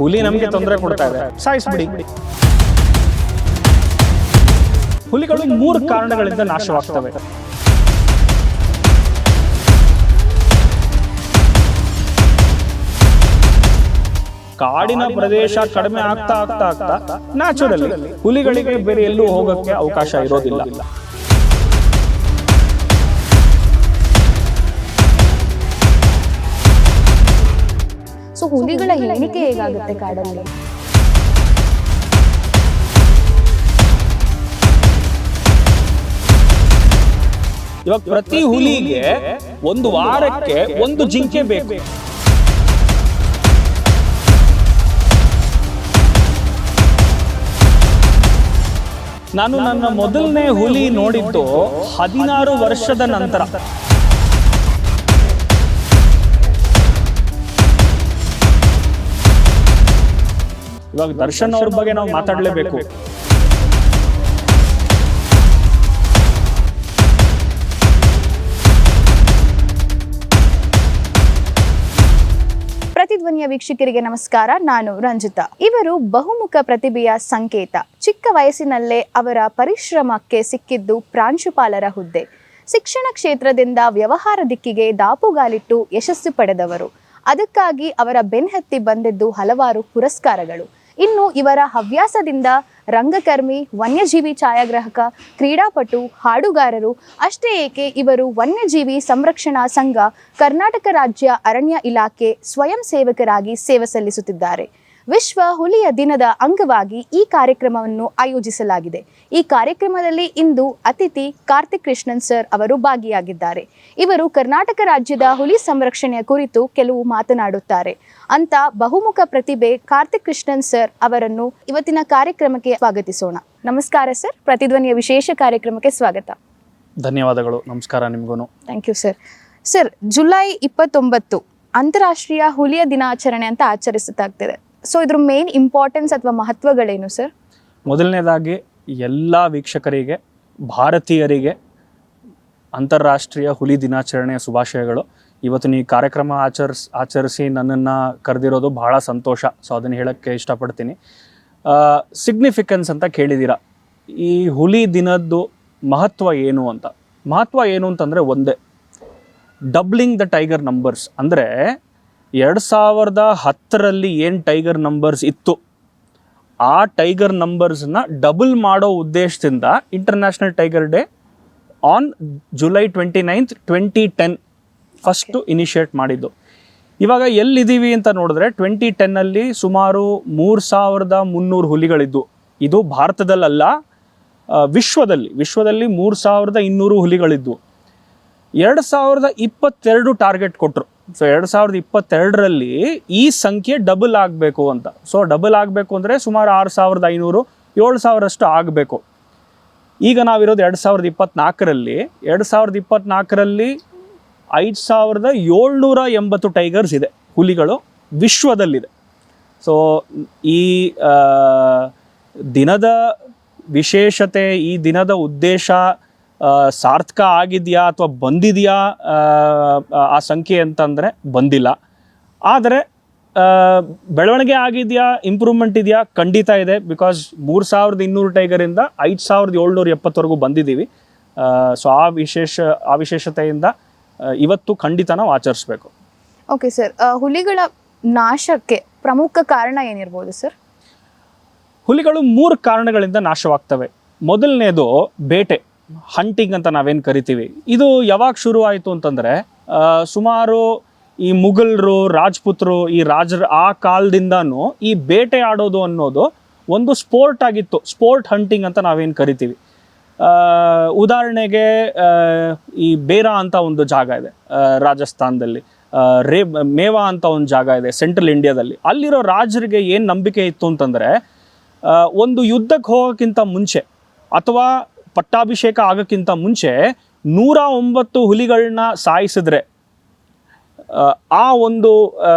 ಹುಲಿ ನಮಗೆ ತೊಂದರೆ ಕೊಡ್ತಾ ಇದೆ, ಸಾಯಿಸ್ಬಿಡಿ. ಹುಲಿಗಳು 3 ಕಾರಣಗಳಿಂದ ನಾಶವಾಗ್ತವೆ. ಕಾಡಿನ ಪ್ರದೇಶ ಕಡಿಮೆ ಆಗ್ತಾ ಆಗ್ತಾ ಆಗ್ತಾ ನ್ಯಾಚುರಲಿ ಹುಲಿಗಳಿಗೆ ಬೇರೆ ಎಲ್ಲೂ ಹೋಗಕ್ಕೆ ಅವಕಾಶ ಇರೋದಿಲ್ಲ. ಸೊ ಹುಲಿಗಳ ಎಣಿಕೆ ಹೇಗಾಗುತ್ತೆ ಕಾಡಲ್ಲಿ? ಇವಾಗ ಪ್ರತಿ ಹುಲಿಗೆ 1 ವಾರಕ್ಕೆ 1 ಜಿಂಕೆ ಬೇಕು. ನಾನು ನನ್ನ ಮೊದಲನೇ ಹುಲಿ ನೋಡಿದ್ದು 16 ವರ್ಷದ ನಂತರ. ಇವಾಗ ದರ್ಶನ್ ಅವ್ರ ಬಗ್ಗೆ ನಾವು ಮಾತಾಡಲೇಬೇಕು. ಪ್ರತಿಧ್ವನಿಯ ವೀಕ್ಷಕರಿಗೆ ನಮಸ್ಕಾರ. ನಾನು ರಂಜಿತಾ. ಇವರು ಬಹುಮುಖ ಪ್ರತಿಭೆಯ ಸಂಕೇತ. ಚಿಕ್ಕ ವಯಸ್ಸಿನಲ್ಲೇ ಅವರ ಪರಿಶ್ರಮಕ್ಕೆ ಸಿಕ್ಕಿದ್ದು ಪ್ರಾಂಶುಪಾಲರ ಹುದ್ದೆ. ಶಿಕ್ಷಣ ಕ್ಷೇತ್ರದಿಂದ ವ್ಯವಹಾರ ದಿಕ್ಕಿಗೆ ದಾಪುಗಾಲಿಟ್ಟು ಯಶಸ್ಸು ಪಡೆದವರು. ಅದಕ್ಕಾಗಿ ಅವರ ಬೆನ್ಹತ್ತಿ ಬಂದಿದ್ದು ಹಲವಾರು ಪುರಸ್ಕಾರಗಳು. ಇನ್ನು ಇವರ ಹವ್ಯಾಸದಿಂದ ರಂಗಕರ್ಮಿ, ವನ್ಯಜೀವಿ ಛಾಯಾಗ್ರಾಹಕ, ಕ್ರೀಡಾಪಟು, ಹಾಡುಗಾರರು. ಅಷ್ಟೇ ಏಕೆ, ಇವರು ವನ್ಯಜೀವಿ ಸಂರಕ್ಷಣಾ ಸಂಘ, ಕರ್ನಾಟಕ ರಾಜ್ಯ ಅರಣ್ಯ ಇಲಾಖೆ ಸ್ವಯಂ ಸೇವಕರಾಗಿ ಸೇವೆ ಸಲ್ಲಿಸುತ್ತಿದ್ದಾರೆ. ವಿಶ್ವ ಹುಲಿಯ ದಿನದ ಅಂಗವಾಗಿ ಈ ಕಾರ್ಯಕ್ರಮವನ್ನು ಆಯೋಜಿಸಲಾಗಿದೆ. ಈ ಕಾರ್ಯಕ್ರಮದಲ್ಲಿ ಇಂದು ಅತಿಥಿ ಕಾರ್ತಿಕ್ ಕೃಷ್ಣನ್ ಸರ್ ಅವರು ಭಾಗಿಯಾಗಿದ್ದಾರೆ. ಇವರು ಕರ್ನಾಟಕ ರಾಜ್ಯದ ಹುಲಿ ಸಂರಕ್ಷಣೆಯ ಕುರಿತು ಕೆಲವು ಮಾತನಾಡುತ್ತಾರೆ ಅಂತ ಬಹುಮುಖ ಪ್ರತಿಭೆ ಕಾರ್ತಿಕ್ ಕೃಷ್ಣನ್ ಸರ್ ಅವರನ್ನು ಇವತ್ತಿನ ಕಾರ್ಯಕ್ರಮಕ್ಕೆ ಸ್ವಾಗತಿಸೋಣ. ನಮಸ್ಕಾರ ಸರ್, ಪ್ರತಿಧ್ವನಿಯ ವಿಶೇಷ ಕಾರ್ಯಕ್ರಮಕ್ಕೆ ಸ್ವಾಗತ. ಧನ್ಯವಾದಗಳು. ನಮಸ್ಕಾರ ನಿಮಗೂ. Thank you sir. Sir, July 29 ಅಂತಾರಾಷ್ಟ್ರೀಯ ಹುಲಿಯ ದಿನಾಚರಣೆ ಅಂತ ಆಚರಿಸಲಾಗ್ತಿದೆ. ಸೊ ಇದ್ರ ಮೇನ್ ಇಂಪಾರ್ಟೆನ್ಸ್ ಅಥವಾ ಮಹತ್ವಗಳೇನು ಸರ್? ಮೊದಲನೇದಾಗಿ ಎಲ್ಲ ವೀಕ್ಷಕರಿಗೆ, ಭಾರತೀಯರಿಗೆ ಅಂತಾರಾಷ್ಟ್ರೀಯ ಹುಲಿ ದಿನಾಚರಣೆಯ ಶುಭಾಶಯಗಳು. ಇವತ್ತು ಈ ಕಾರ್ಯಕ್ರಮ ಆಚರಿಸಿ ನನ್ನನ್ನು ಕರೆದಿರೋದು ಬಹಳ ಸಂತೋಷ. ಸೊ ಅದನ್ನು ಹೇಳೋಕ್ಕೆ ಇಷ್ಟಪಡ್ತೀನಿ. ಸಿಗ್ನಿಫಿಕೆನ್ಸ್ ಅಂತ ಕೇಳಿದ್ದೀರಾ. ಈ ಹುಲಿ ದಿನದ್ದು ಮಹತ್ವ ಏನು ಅಂತ. ಮಹತ್ವ ಏನು ಅಂತಂದರೆ ಒಂದೇ, ಡಬ್ಲಿಂಗ್ ದ ಟೈಗರ್ ನಂಬರ್ಸ್. ಅಂದರೆ 2010ರಲ್ಲಿ ಏನು ಟೈಗರ್ ನಂಬರ್ಸ್ ಇತ್ತು, ಆ ಟೈಗರ್ ನಂಬರ್ಸ್ನ ಡಬಲ್ ಮಾಡೋ ಉದ್ದೇಶದಿಂದ international tiger day on July 29, 2010 first initiate ಮಾಡಿದ್ದು. ಇವಾಗ ಎಲ್ಲಿದ್ದೀವಿ ಅಂತ ನೋಡಿದ್ರೆ 2010ನಲ್ಲಿ ಸುಮಾರು 3300 ಹುಲಿಗಳಿದ್ದು. ಇದು ಭಾರತದಲ್ಲ, ವಿಶ್ವದಲ್ಲಿ 3200 ಹುಲಿಗಳಿದ್ದು. 2022 ಟಾರ್ಗೆಟ್ ಕೊಟ್ಟರು. ಸೊ 2022ರಲ್ಲಿ ಈ ಸಂಖ್ಯೆ ಡಬಲ್ ಆಗಬೇಕು ಅಂತ. ಸೊ ಡಬಲ್ ಆಗಬೇಕು ಅಂದರೆ ಸುಮಾರು 6500, 7000 ಆಗಬೇಕು. ಈಗ ನಾವಿರೋದು 2024ರಲ್ಲಿ. 2024ರಲ್ಲಿ 5780 ಟೈಗರ್ಸ್ ಇದೆ, ಹುಲಿಗಳು ವಿಶ್ವದಲ್ಲಿದೆ. ಸೊ ಈ ದಿನದ ವಿಶೇಷತೆ, ಈ ದಿನದ ಉದ್ದೇಶ ಸಾರ್ಥಕ ಆಗಿದೆಯಾ ಅಥವಾ ಬಂದಿದೆಯಾ ಆ ಸಂಖ್ಯೆ ಅಂತಂದರೆ ಬಂದಿಲ್ಲ. ಆದರೆ ಬೆಳವಣಿಗೆ ಆಗಿದೆಯಾ, ಇಂಪ್ರೂವ್ಮೆಂಟ್ ಇದೆಯಾ? ಖಂಡಿತ ಇದೆ. ಬಿಕಾಸ್ 3200 ಟೈಗರಿಂದ 5770ವರೆಗೂ ಬಂದಿದ್ದೀವಿ. ಸೊ ಆ ವಿಶೇಷತೆಯಿಂದ ಇವತ್ತು ಖಂಡಿತ ನಾವು ಆಚರಿಸ್ಬೇಕು. ಓಕೆ ಸರ್, ಹುಲಿಗಳ ನಾಶಕ್ಕೆ ಪ್ರಮುಖ ಕಾರಣ ಏನಿರ್ಬೋದು ಸರ್? ಹುಲಿಗಳು 3 ಕಾರಣಗಳಿಂದ ನಾಶವಾಗ್ತವೆ. ಮೊದಲನೇದು ಬೇಟೆ, ಹಂಟಿಂಗ್ ಅಂತ ನಾವೇನು ಕರಿತೀವಿ. ಇದು ಯಾವಾಗ ಶುರು ಆಯಿತು ಅಂತಂದರೆ ಸುಮಾರು ಈ ಮುಘಲರು, ರಾಜ್ಪುತರು, ಈ ರಾಜರ ಆ ಕಾಲದಿಂದನೂ ಈ ಬೇಟೆ ಆಡೋದು ಅನ್ನೋದು ಒಂದು ಸ್ಪೋರ್ಟ್ ಆಗಿತ್ತು. ಸ್ಪೋರ್ಟ್ ಹಂಟಿಂಗ್ ಅಂತ ನಾವೇನು ಕರಿತೀವಿ. ಉದಾಹರಣೆಗೆ ಈ ಬೇರಾ ಅಂತ ಒಂದು ಜಾಗ ಇದೆ ರಾಜಸ್ಥಾನದಲ್ಲಿ, ಮೇವಾ ಅಂತ ಒಂದು ಜಾಗ ಇದೆ ಸೆಂಟ್ರಲ್ ಇಂಡಿಯಾದಲ್ಲಿ. ಅಲ್ಲಿರೋ ರಾಜರಿಗೆ ಏನು ನಂಬಿಕೆ ಇತ್ತು ಅಂತಂದರೆ, ಒಂದು ಯುದ್ಧಕ್ಕೆ ಹೋಗೋಕ್ಕಿಂತ ಮುಂಚೆ ಅಥವಾ ಪಟ್ಟಾಭಿಷೇಕ ಆಗೋಕ್ಕಿಂತ ಮುಂಚೆ 109 ಹುಲಿಗಳನ್ನ ಸಾಯಿಸಿದ್ರೆ ಆ ಒಂದು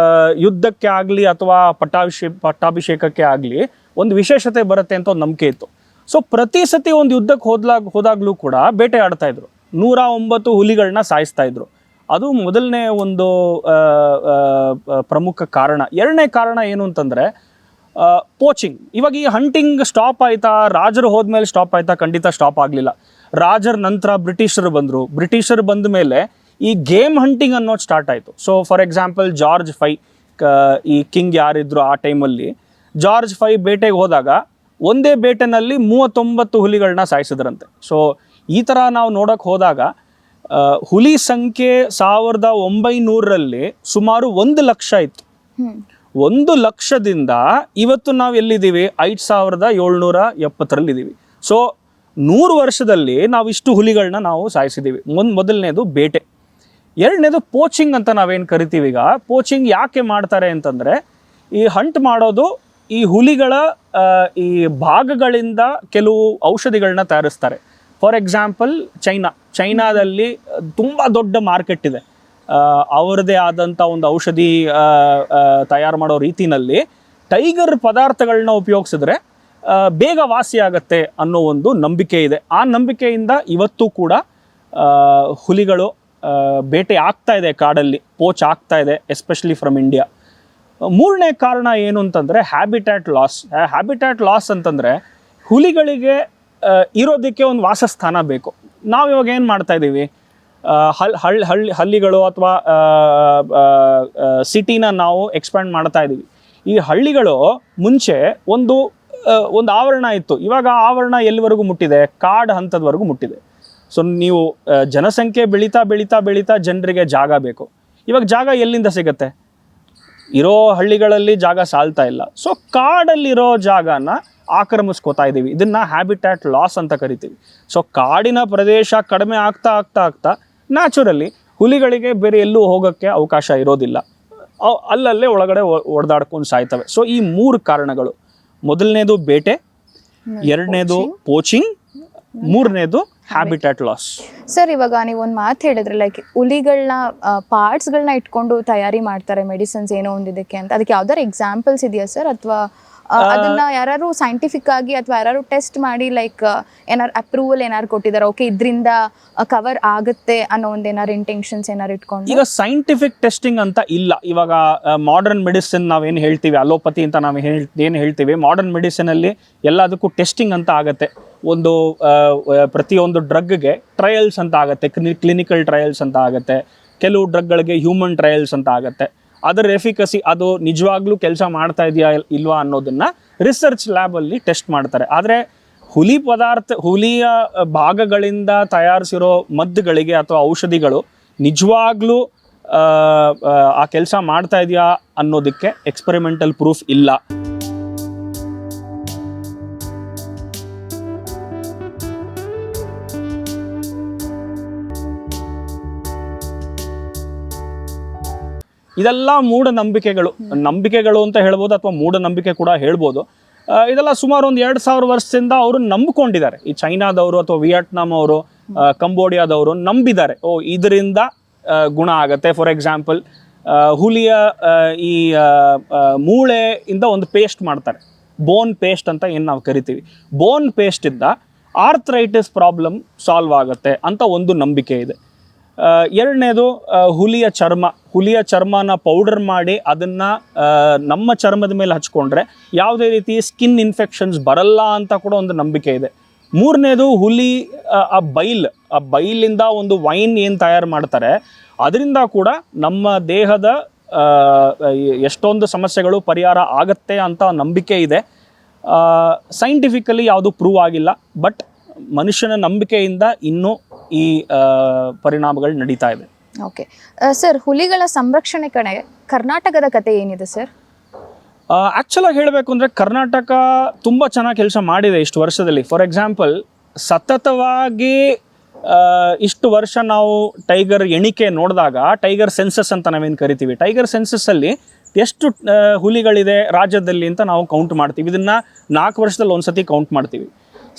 ಯುದ್ಧಕ್ಕೆ ಆಗಲಿ ಅಥವಾ ಪಟ್ಟಾಭಿಷೇಕಕ್ಕೆ ಆಗಲಿ ಒಂದು ವಿಶೇಷತೆ ಬರುತ್ತೆ ಅಂತ ಒಂದು ನಂಬಿಕೆ ಇತ್ತು. ಸೊ ಪ್ರತಿ ಸತಿ ಒಂದು ಯುದ್ಧಕ್ಕೆ ಹೋದಾಗಲೂ ಕೂಡ ಬೇಟೆ ಆಡ್ತಾ ಇದ್ರು, 109 ಹುಲಿಗಳನ್ನ ಸಾಯಿಸ್ತಾ ಇದ್ರು. ಅದು ಮೊದಲನೇ ಒಂದು ಪ್ರಮುಖ ಕಾರಣ. ಎರಡನೇ ಕಾರಣ ಏನು ಅಂತಂದರೆ, ಪೋಚಿಂಗ್. ಇವಾಗ ಈ ಹಂಟಿಂಗ್ ಸ್ಟಾಪ್ ಆಯ್ತಾ, ರಾಜರು ಹೋದ್ಮೇಲೆ ಸ್ಟಾಪ್ ಆಯ್ತಾ? ಖಂಡಿತ ಸ್ಟಾಪ್ ಆಗಲಿಲ್ಲ. ರಾಜರ ನಂತರ ಬ್ರಿಟಿಷರು ಬಂದರು. ಬ್ರಿಟಿಷರು ಬಂದ ಮೇಲೆ ಈ ಗೇಮ್ ಹಂಟಿಂಗ್ ಅನ್ನೋದು ಸ್ಟಾರ್ಟ್ ಆಯಿತು. So for example George five, ಈ ಕಿಂಗ್ ಯಾರಿದ್ರು ಆ ಟೈಮಲ್ಲಿ, ಜಾರ್ಜ್ ಫೈ ಬೇಟೆಗೆ ಹೋದಾಗ ಒಂದೇ ಬೇಟೆನಲ್ಲಿ 39 ಹುಲಿಗಳನ್ನ ಸಾಯಿಸಿದ್ರಂತೆ. ಸೊ ಈ ಥರ ನಾವು ನೋಡೋಕೆ ಹೋದಾಗ ಹುಲಿ ಸಂಖ್ಯೆ 1900ರಲ್ಲಿ ಸುಮಾರು 1 ಲಕ್ಷ ಇತ್ತು. 1 ಲಕ್ಷದಿಂದ ಇವತ್ತು ನಾವು ಎಲ್ಲಿದ್ದೀವಿ? 5770 ಇದ್ದೀವಿ. ಸೊ 100 ವರ್ಷದಲ್ಲಿ ನಾವು ಇಷ್ಟು ಹುಲಿಗಳನ್ನ ನಾವು ಸಾಯಿಸಿದ್ದೀವಿ. ಮೊದಲನೇದು ಬೇಟೆ. ಎರಡನೇದು ಪೋಚಿಂಗ್ ಅಂತ ನಾವೇನು ಕರಿತೀವಿ. ಈಗ ಪೋಚಿಂಗ್ ಯಾಕೆ ಮಾಡ್ತಾರೆ ಅಂತಂದರೆ, ಈ ಹಂಟ್ ಮಾಡೋದು ಈ ಹುಲಿಗಳ ಈ ಭಾಗಗಳಿಂದ ಕೆಲವು ಔಷಧಿಗಳನ್ನ ತಯಾರಿಸ್ತಾರೆ. ಫಾರ್ ಎಕ್ಸಾಂಪಲ್ ಚೈನಾದಲ್ಲಿ ತುಂಬ ದೊಡ್ಡ ಮಾರ್ಕೆಟ್ ಇದೆ. ಅವರದೇ ಆದಂಥ ಒಂದು ಔಷಧಿ ತಯಾರು ಮಾಡೋ ರೀತಿಯಲ್ಲಿ ಟೈಗರ್ ಪದಾರ್ಥಗಳನ್ನ ಉಪಯೋಗಿಸಿದ್ರೆ ಬೇಗ ವಾಸಿಯಾಗತ್ತೆ ಅನ್ನೋ ಒಂದು ನಂಬಿಕೆ ಇದೆ. ಆ ನಂಬಿಕೆಯಿಂದ ಇವತ್ತು ಕೂಡ ಹುಲಿಗಳು ಬೇಟೆ ಆಗ್ತಾ ಇದೆ, ಕಾಡಲ್ಲಿ ಪೋಚ್ ಆಗ್ತಾ ಇದೆ, ಎಸ್ಪೆಷಲಿ ಫ್ರಮ್ ಇಂಡಿಯಾ. ಮೂರನೇ ಕಾರಣ ಏನು ಅಂತಂದರೆ ಹ್ಯಾಬಿಟ್ಯಾಟ್ ಲಾಸ್. ಹ್ಯಾಬಿಟ್ಯಾಟ್ ಲಾಸ್ ಅಂತಂದರೆ ಹುಲಿಗಳಿಗೆ ಇರೋದಕ್ಕೆ ಒಂದು ವಾಸಸ್ಥಾನ ಬೇಕು. ನಾವು ಇವಾಗ ಏನು ಮಾಡ್ತಾ ಇದ್ದೀವಿ? ಹಳ್ಳಿಗಳು ಅಥವಾ ಸಿಟಿನ ನಾವು ಎಕ್ಸ್ಪ್ಯಾಂಡ್ ಮಾಡ್ತಾ ಇದ್ದೀವಿ. ಈ ಹಳ್ಳಿಗಳು ಮುಂಚೆ ಒಂದು ಆವರಣ ಇತ್ತು. ಇವಾಗ ಆವರಣ ಎಲ್ಲಿವರೆಗೂ ಮುಟ್ಟಿದೆ? ಕಾಡು ಹಂತದವರೆಗೂ ಮುಟ್ಟಿದೆ. ಸೊ ನೀವು ಜನಸಂಖ್ಯೆ ಬೆಳೀತಾ ಜನರಿಗೆ ಜಾಗ ಬೇಕು. ಇವಾಗ ಜಾಗ ಎಲ್ಲಿಂದ ಸಿಗುತ್ತೆ? ಇರೋ ಹಳ್ಳಿಗಳಲ್ಲಿ ಜಾಗ ಸಾಲ್ತಾ ಇಲ್ಲ. ಸೊ ಕಾಡಲ್ಲಿರೋ ಜಾಗನ ಆಕ್ರಮಿಸ್ಕೋತಾ ಇದ್ದೀವಿ. ಇದನ್ನು ಹ್ಯಾಬಿಟ್ಯಾಟ್ ಲಾಸ್ ಅಂತ ಕರಿತೀವಿ. ಸೊ ಕಾಡಿನ ಪ್ರದೇಶ ಕಡಿಮೆ ಆಗ್ತಾ ನ್ಯಾಚುರಲಿ ಹುಲಿಗಳಿಗೆ ಬೇರೆ ಎಲ್ಲೂ ಹೋಗೋಕ್ಕೆ ಅವಕಾಶ ಇರೋದಿಲ್ಲ. ಅಲ್ಲಲ್ಲೇ ಒಳಗಡೆ ಒಡೆದಾಡ್ಕೊಂಡು ಸಾಯ್ತವೆ. ಸೊ ಈ 3 ಕಾರಣಗಳು. ಮೊದಲನೇದು ಬೇಟೆ, ಎರಡನೇದು ಪೋಚಿಂಗ್, ಮೂರನೇದು ಹ್ಯಾಬಿಟ್ಯಾಟ್ ಲಾಸ್. ಸರ್, ಇವಾಗ ನೀವು ಒಂದು ಮಾತು ಹೇಳಿದ್ರೆ, ಲೈಕ್ ಹುಲಿಗಳನ್ನ ಪಾರ್ಟ್ಸ್ಗಳನ್ನ ಇಟ್ಕೊಂಡು ತಯಾರಿ ಮಾಡ್ತಾರೆ ಮೆಡಿಸಿನ್ಸ್ ಏನೋ ಒಂದು ಇದಕ್ಕೆ ಅಂತ. ಅದಕ್ಕೆ ಯಾವ್ದಾರು ಎಕ್ಸಾಂಪಲ್ಸ್ ಇದೆಯಾ ಸರ್? ಅಥವಾ ಅದನ್ನ ಯಾರು ಸೈಂಟಿಫಿಕ್ ಆಗಿ ಅಥವಾ ಯಾರು ಟೆಸ್ಟ್ ಮಾಡಿ ಲೈಕ್ ಏನಾರು ಅಪ್ರೂವಲ್ ಏನಾರು ಕೊಟ್ಟಿದ್ದಾರೆ, ಓಕೆ ಇದರಿಂದ ಕವರ್ ಆಗುತ್ತೆ ಅನ್ನೋ ಒಂದು ಏನಾರು ಇಂಟೆನ್ಷನ್ಸ್ ಏನಾರು ಇಟ್ಕೊಂಡು? ಈಗ ಸೈಂಟಿಫಿಕ್ ಟೆಸ್ಟಿಂಗ್ ಅಂತ ಇಲ್ಲ. ಇವಾಗ ಮಾಡರ್ನ್ ಮೆಡಿಸಿನ್ ನಾವೇನು ಹೇಳ್ತೀವಿ, ಅಲೋಪತಿ ಅಂತ ನಾವು ಏನು ಹೇಳ್ತೀವಿ, ಮಾಡರ್ನ್ ಮೆಡಿಸಿನಲ್ಲಿ ಎಲ್ಲದಕ್ಕೂ ಟೆಸ್ಟಿಂಗ್ ಅಂತ ಆಗುತ್ತೆ. ಒಂದು ಪ್ರತಿಯೊಂದು ಡ್ರಗ್ಗೆ ಟ್ರಯಲ್ಸ್ ಅಂತ ಆಗುತ್ತೆ, ಕ್ಲಿನಿಕಲ್ ಟ್ರಯಲ್ಸ್ ಅಂತ ಆಗುತ್ತೆ. ಕೆಲವು ಡ್ರಗ್ಗಳಿಗೆ ಹ್ಯೂಮನ್ ಟ್ರಯಲ್ಸ್ ಅಂತ ಆಗುತ್ತೆ. ಅದರ ಎಫಿಕಸಿ, ಅದು ನಿಜವಾಗ್ಲೂ ಕೆಲಸ ಮಾಡ್ತಾ ಇದೆಯಾ ಇಲ್ವಾ ಅನ್ನೋದನ್ನು ರಿಸರ್ಚ್ ಲ್ಯಾಬಲ್ಲಿ ಟೆಸ್ಟ್ ಮಾಡ್ತಾರೆ. ಆದರೆ ಹುಲಿಯ ಭಾಗಗಳಿಂದ ತಯಾರಿಸಿರೋ ಮದ್ದುಗಳಿಗೆ ಅಥವಾ ಔಷಧಿಗಳು ನಿಜವಾಗ್ಲೂ ಆ ಕೆಲಸ ಮಾಡ್ತಾ ಇದೆಯಾ ಅನ್ನೋದಕ್ಕೆ ಎಕ್ಸ್ಪೆರಿಮೆಂಟಲ್ ಪ್ರೂಫ್ ಇಲ್ಲ. ಇದೆಲ್ಲ ನಂಬಿಕೆಗಳು ಅಂತ ಹೇಳ್ಬೋದು, ಅಥವಾ ಮೂಢನಂಬಿಕೆ ಕೂಡ ಹೇಳ್ಬೋದು. ಇದೆಲ್ಲ ಸುಮಾರು ಒಂದು 2000 ವರ್ಷದಿಂದ ಅವರು ನಂಬಿಕೊಂಡಿದ್ದಾರೆ. ಈ ಚೈನಾದವರು ಅಥವಾ ವಿಯೆಟ್ನಾಂ ಅವರು, ಕಂಬೋಡಿಯಾದವರು ನಂಬಿದ್ದಾರೆ, ಓ ಇದರಿಂದ ಗುಣ ಆಗತ್ತೆ. ಫಾರ್ ಎಕ್ಸಾಂಪಲ್ ಹುಲಿಯ ಈ ಮೂಳೆಯಿಂದ ಒಂದು ಪೇಸ್ಟ್ ಮಾಡ್ತಾರೆ, ಬೋನ್ ಪೇಸ್ಟ್ ಅಂತ ಏನು ನಾವು ಕರಿತೀವಿ. ಬೋನ್ ಪೇಸ್ಟಿಂದ ಆರ್ಥ್ರೈಟಿಸ್ ಪ್ರಾಬ್ಲಮ್ ಸಾಲ್ವ್ ಆಗುತ್ತೆ ಅಂತ ಒಂದು ನಂಬಿಕೆ ಇದೆ. ಎರಡನೇದು ಹುಲಿಯ ಚರ್ಮನ ಪೌಡರ್ ಮಾಡಿ ಅದನ್ನು ನಮ್ಮ ಚರ್ಮದ ಮೇಲೆ ಹಚ್ಕೊಂಡ್ರೆ ಯಾವುದೇ ರೀತಿ ಸ್ಕಿನ್ ಇನ್ಫೆಕ್ಷನ್ಸ್ ಬರಲ್ಲ ಅಂತ ಕೂಡ ಒಂದು ನಂಬಿಕೆ ಇದೆ. ಮೂರನೇದು ಹುಲಿ ಆ ಬೈಲಿಂದ ಒಂದು ವೈನ್ ಏನು ತಯಾರು ಮಾಡ್ತಾರೆ, ಅದರಿಂದ ಕೂಡ ನಮ್ಮ ದೇಹದ ಎಷ್ಟೊಂದು ಸಮಸ್ಯೆಗಳು ಪರಿಹಾರ ಆಗತ್ತೆ ಅಂತ ನಂಬಿಕೆ ಇದೆ. ಸೈಂಟಿಫಿಕಲಿ ಯಾವುದು ಪ್ರೂವ್ ಆಗಿಲ್ಲ, ಬಟ್ ಮನುಷ್ಯನ ನಂಬಿಕೆಯಿಂದ ಇನ್ನೂ ಈ ಪರಿಣಾಮಗಳು ನಡೀತಾ ಇದೆ. ಓಕೆ ಸರ್, ಹುಲಿಗಳ ಸಂರಕ್ಷಣೆ ಕಡೆ ಕರ್ನಾಟಕದ ಕತೆ ಏನಿದೆ ಸರ್? ಆ್ಯಕ್ಚುಲಾಗಿ ಹೇಳಬೇಕು ಅಂದರೆ ಕರ್ನಾಟಕ ತುಂಬ ಚೆನ್ನಾಗಿ ಕೆಲಸ ಮಾಡಿದೆ ಇಷ್ಟು ವರ್ಷದಲ್ಲಿ. ಫಾರ್ ಎಕ್ಸಾಂಪಲ್, ಸತತವಾಗಿ ಇಷ್ಟು ವರ್ಷ ನಾವು ಟೈಗರ್ ಎಣಿಕೆ ನೋಡಿದಾಗ, ಟೈಗರ್ ಸೆನ್ಸಸ್ ಅಂತ ನಾವೇನು ಕರಿತೀವಿ, ಟೈಗರ್ ಸೆನ್ಸಸ್ಸಲ್ಲಿ ಎಷ್ಟು ಹುಲಿಗಳಿದೆ ರಾಜ್ಯದಲ್ಲಿ ಅಂತ ನಾವು ಕೌಂಟ್ ಮಾಡ್ತೀವಿ. ಇದನ್ನು 4 ವರ್ಷದಲ್ಲಿ ಒಂದು ಸತಿ ಕೌಂಟ್ ಮಾಡ್ತೀವಿ.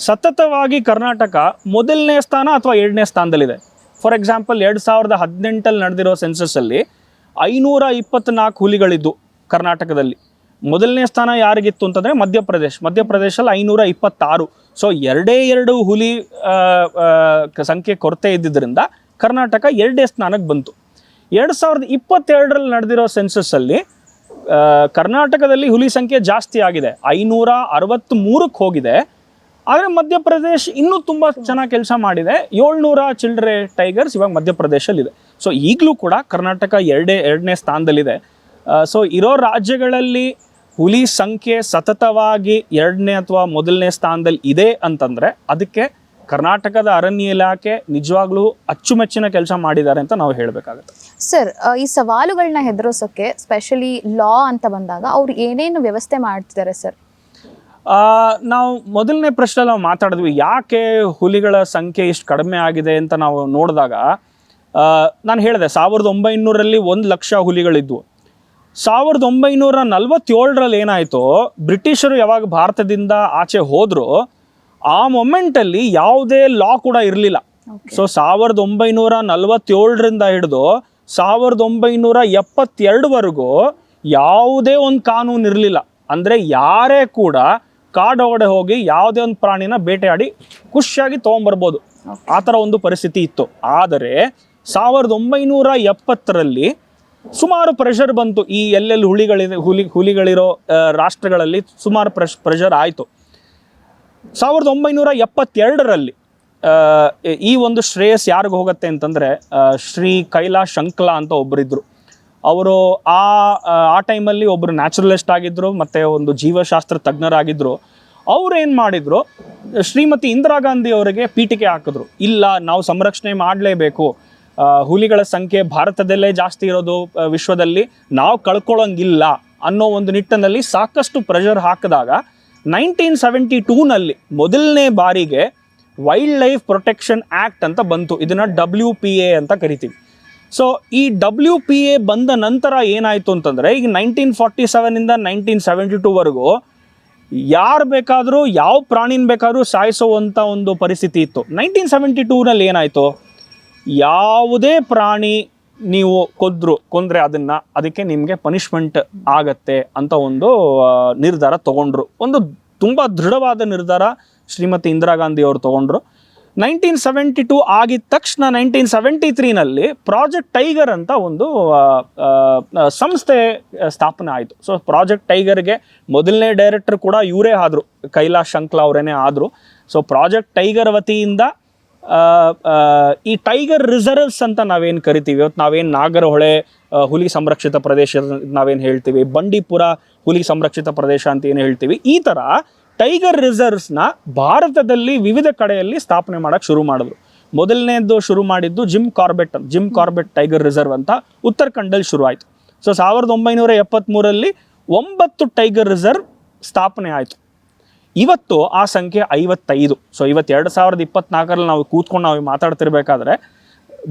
ಸತತವಾಗಿ ಕರ್ನಾಟಕ ಮೊದಲನೇ ಸ್ಥಾನ ಅಥವಾ 2ನೇ ಸ್ಥಾನದಲ್ಲಿದೆ. ಫಾರ್ ಎಕ್ಸಾಂಪಲ್ 2018 ನಡೆದಿರೋ ಸೆನ್ಸಸ್ಸಲ್ಲಿ 524 ಹುಲಿಗಳಿದ್ದು ಕರ್ನಾಟಕದಲ್ಲಿ. ಮೊದಲನೇ ಸ್ಥಾನ ಯಾರಿಗಿತ್ತು ಅಂತಂದರೆ ಮಧ್ಯಪ್ರದೇಶಲ್ಲಿ 526. ಸೊ 2 ಹುಲಿ ಸಂಖ್ಯೆ ಕೊರತೆ ಇದ್ದಿದ್ದರಿಂದ ಕರ್ನಾಟಕ 2ನೇ ಸ್ಥಾನಕ್ಕೆ ಬಂತು. 2022 ನಡೆದಿರೋ ಸೆನ್ಸಸ್ಸಲ್ಲಿ ಕರ್ನಾಟಕದಲ್ಲಿ ಹುಲಿ ಸಂಖ್ಯೆ ಜಾಸ್ತಿ ಆಗಿದೆ, 563ಕ್ಕೆ ಹೋಗಿದೆ. ಆದರೆ ಮಧ್ಯಪ್ರದೇಶ್ ಇನ್ನೂ ತುಂಬ ಚೆನ್ನಾಗಿ ಕೆಲಸ ಮಾಡಿದೆ, 700 ಚಿಲ್ಡ್ರೆ ಟೈಗರ್ಸ್ ಇವಾಗ ಮಧ್ಯಪ್ರದೇಶಲ್ಲಿದೆ. ಸೊ ಈಗಲೂ ಕೂಡ ಕರ್ನಾಟಕ ಎರಡನೇ ಸ್ಥಾನದಲ್ಲಿದೆ. ಸೊ ಇರೋ ರಾಜ್ಯಗಳಲ್ಲಿ ಹುಲಿ ಸಂಖ್ಯೆ ಸತತವಾಗಿ 2ನೇ ಅಥವಾ 1ನೇ ಸ್ಥಾನದಲ್ಲಿ ಇದೆ ಅಂತಂದರೆ ಅದಕ್ಕೆ ಕರ್ನಾಟಕದ ಅರಣ್ಯ ಇಲಾಖೆ ನಿಜವಾಗ್ಲೂ ಅಚ್ಚುಮೆಚ್ಚಿನ ಕೆಲಸ ಮಾಡಿದ್ದಾರೆ ಅಂತ ನಾವು ಹೇಳಬೇಕಾಗುತ್ತೆ. ಸರ್, ಈ ಸವಾಲುಗಳನ್ನ ಎದುರಿಸೋಕ್ಕೆ ಸ್ಪೆಷಲಿ ಲಾ ಅಂತ ಬಂದಾಗ ಅವ್ರು ಏನೇನು ವ್ಯವಸ್ಥೆ ಮಾಡ್ತಿದ್ದಾರೆ ಸರ್? ನಾವು ಮೊದಲನೇ ಪ್ರಶ್ನೆ ನಾವು ಮಾತಾಡಿದ್ವಿ, ಯಾಕೆ ಹುಲಿಗಳ ಸಂಖ್ಯೆ ಇಷ್ಟು ಕಡಿಮೆ ಆಗಿದೆ ಅಂತ ನಾವು ನೋಡಿದಾಗ ನಾನು ಹೇಳಿದೆ 1900ರಲ್ಲಿ 1 ಲಕ್ಷ ಹುಲಿಗಳಿದ್ವು. 1947ರಲ್ಲಿ ಏನಾಯಿತು, ಬ್ರಿಟಿಷರು ಯಾವಾಗ ಭಾರತದಿಂದ ಆಚೆ ಹೋದ್ರು ಆ ಮೊಮೆಂಟಲ್ಲಿ ಯಾವುದೇ ಲಾ ಕೂಡ ಇರಲಿಲ್ಲ. ಸೊ 1947ರಿಂದ ಹಿಡಿದು 1972ವರೆಗೂ ಯಾವುದೇ ಒಂದು ಕಾನೂನು ಇರಲಿಲ್ಲ. ಅಂದರೆ ಯಾರೇ ಕೂಡ ಕಾಡೊಳಗಡೆ ಹೋಗಿ ಯಾವುದೇ ಒಂದು ಪ್ರಾಣಿನ ಬೇಟೆಯಾಡಿ ಖುಷಿಯಾಗಿ ತೊಗೊಂಬರ್ಬೋದು, ಆ ಥರ ಒಂದು ಪರಿಸ್ಥಿತಿ ಇತ್ತು. ಆದರೆ 1970ರಲ್ಲಿ ಸುಮಾರು ಪ್ರೆಷರ್ ಬಂತು. ಈ ಎಲ್ಲೆಲ್ಲಿ ಹುಲಿಗಳಿರೋ ರಾಷ್ಟ್ರಗಳಲ್ಲಿ ಸುಮಾರು ಪ್ರೆಷರ್ ಆಯಿತು. 1972ರಲ್ಲಿ ಈ ಒಂದು ಶ್ರೇಯಸ್ ಯಾರಿಗೆ ಹೋಗುತ್ತೆ ಅಂತಂದರೆ ಶ್ರೀ ಕೈಲಾಶ್ ಶಂಕ್ಲಾ ಅಂತ ಒಬ್ಬರಿದ್ದರು. ಅವರು ಆ ಟೈಮಲ್ಲಿ ಒಬ್ಬರು ನ್ಯಾಚುರಲಿಸ್ಟ್ ಆಗಿದ್ದರು ಮತ್ತು ಒಂದು ಜೀವಶಾಸ್ತ್ರ ತಜ್ಞರಾಗಿದ್ದರು. ಅವ್ರು ಏನು ಮಾಡಿದರು, ಶ್ರೀಮತಿ ಇಂದಿರಾ ಗಾಂಧಿ ಅವರಿಗೆ ಪೀಠಿಕೆ ಹಾಕಿದ್ರು, ಇಲ್ಲ ನಾವು ಸಂರಕ್ಷಣೆ ಮಾಡಲೇಬೇಕು, ಹುಲಿಗಳ ಸಂಖ್ಯೆ ಭಾರತದಲ್ಲೇ ಜಾಸ್ತಿ ಇರೋದು ವಿಶ್ವದಲ್ಲಿ, ನಾವು ಕಳ್ಕೊಳ್ಳೋಂಗಿಲ್ಲ ಅನ್ನೋ ಒಂದು ನಿಟ್ಟಿನಲ್ಲಿ ಸಾಕಷ್ಟು ಪ್ರೆಷರ್ ಹಾಕಿದಾಗ 1972ನಲ್ಲಿ ಮೊದಲನೇ ಬಾರಿಗೆ ವೈಲ್ಡ್ ಲೈಫ್ ಪ್ರೊಟೆಕ್ಷನ್ ಆ್ಯಕ್ಟ್ ಅಂತ ಬಂತು. ಇದನ್ನು WPA ಅಂತ ಕರಿತೀವಿ. ಸೊ ಈ WPA ಬಂದ ನಂತರ ಏನಾಯಿತು ಅಂತಂದರೆ, ಈಗ 1947ಇಂದ 1972ವರೆಗೂ ಯಾರು ಬೇಕಾದರೂ ಯಾವ ಪ್ರಾಣಿನ ಬೇಕಾದರೂ ಸಾಯಿಸೋವಂಥ ಒಂದು ಪರಿಸ್ಥಿತಿ ಇತ್ತು. 1972ನಲ್ಲಿ ಏನಾಯಿತು, ಯಾವುದೇ ಪ್ರಾಣಿ ನೀವು ಕೊಂದರೆ ಅದಕ್ಕೆ ನಿಮಗೆ ಪನಿಷ್ಮೆಂಟ್ ಆಗತ್ತೆ ಅಂತ ಒಂದು ನಿರ್ಧಾರ ತಗೊಂಡ್ರು. ಒಂದು ತುಂಬ ದೃಢವಾದ ನಿರ್ಧಾರ ಶ್ರೀಮತಿ ಇಂದಿರಾ ಗಾಂಧಿ ಅವರು ತಗೊಂಡ್ರು. 1972 ಆಗಿದ ತಕ್ಷಣ 1973ನಲ್ಲಿ ಪ್ರಾಜೆಕ್ಟ್ ಟೈಗರ್ ಅಂತ ಒಂದು ಸಂಸ್ಥೆ ಸ್ಥಾಪನೆ ಆಯಿತು. ಸೊ ಪ್ರಾಜೆಕ್ಟ್ ಟೈಗರ್ಗೆ ಮೊದಲನೇ ಡೈರೆಕ್ಟರ್ ಕೂಡ ಇವರೇ ಆದರು, ಕೈಲಾಶ್ ಶಂಕ್ಲಾ ಅವರೇನೆ ಆದರು. ಸೊ ಪ್ರಾಜೆಕ್ಟ್ ಟೈಗರ್ ವತಿಯಿಂದ ಈ ಟೈಗರ್ ರಿಸರ್ವ್ಸ್ ಅಂತ ನಾವೇನು ಕರಿತೀವಿ, ಇವತ್ತು ನಾವೇನು ನಾಗರಹೊಳೆ ಹುಲಿ ಸಂರಕ್ಷಿತ ಪ್ರದೇಶ ನಾವೇನು ಹೇಳ್ತೀವಿ, ಬಂಡೀಪುರ ಹುಲಿ ಸಂರಕ್ಷಿತ ಪ್ರದೇಶ ಅಂತ ಏನು ಹೇಳ್ತೀವಿ, ಈ ಥರ ಟೈಗರ್ ರಿಸರ್ವ್ಸ್ನ ಭಾರತದಲ್ಲಿ ವಿವಿಧ ಕಡೆಯಲ್ಲಿ ಸ್ಥಾಪನೆ ಮಾಡೋಕ್ಕೆ ಶುರು ಮಾಡಿದ್ರು. ಮೊದಲನೇದು ಶುರು ಮಾಡಿದ್ದು ಜಿಮ್ ಕಾರ್ಬೆಟ್ ಟೈಗರ್ ರಿಸರ್ವ್ ಅಂತ ಉತ್ತರಾಖಂಡಲ್ಲಿ ಶುರು ಆಯಿತು. ಸೊ 1973ರಲ್ಲಿ 9 ಟೈಗರ್ ರಿಸರ್ವ್ ಸ್ಥಾಪನೆ ಆಯಿತು. ಇವತ್ತು ಆ ಸಂಖ್ಯೆ 55. ಸೊ ಇವತ್ತು 2024ರಲ್ಲಿ ನಾವು ನಾವು ಮಾತಾಡ್ತಿರ್ಬೇಕಾದ್ರೆ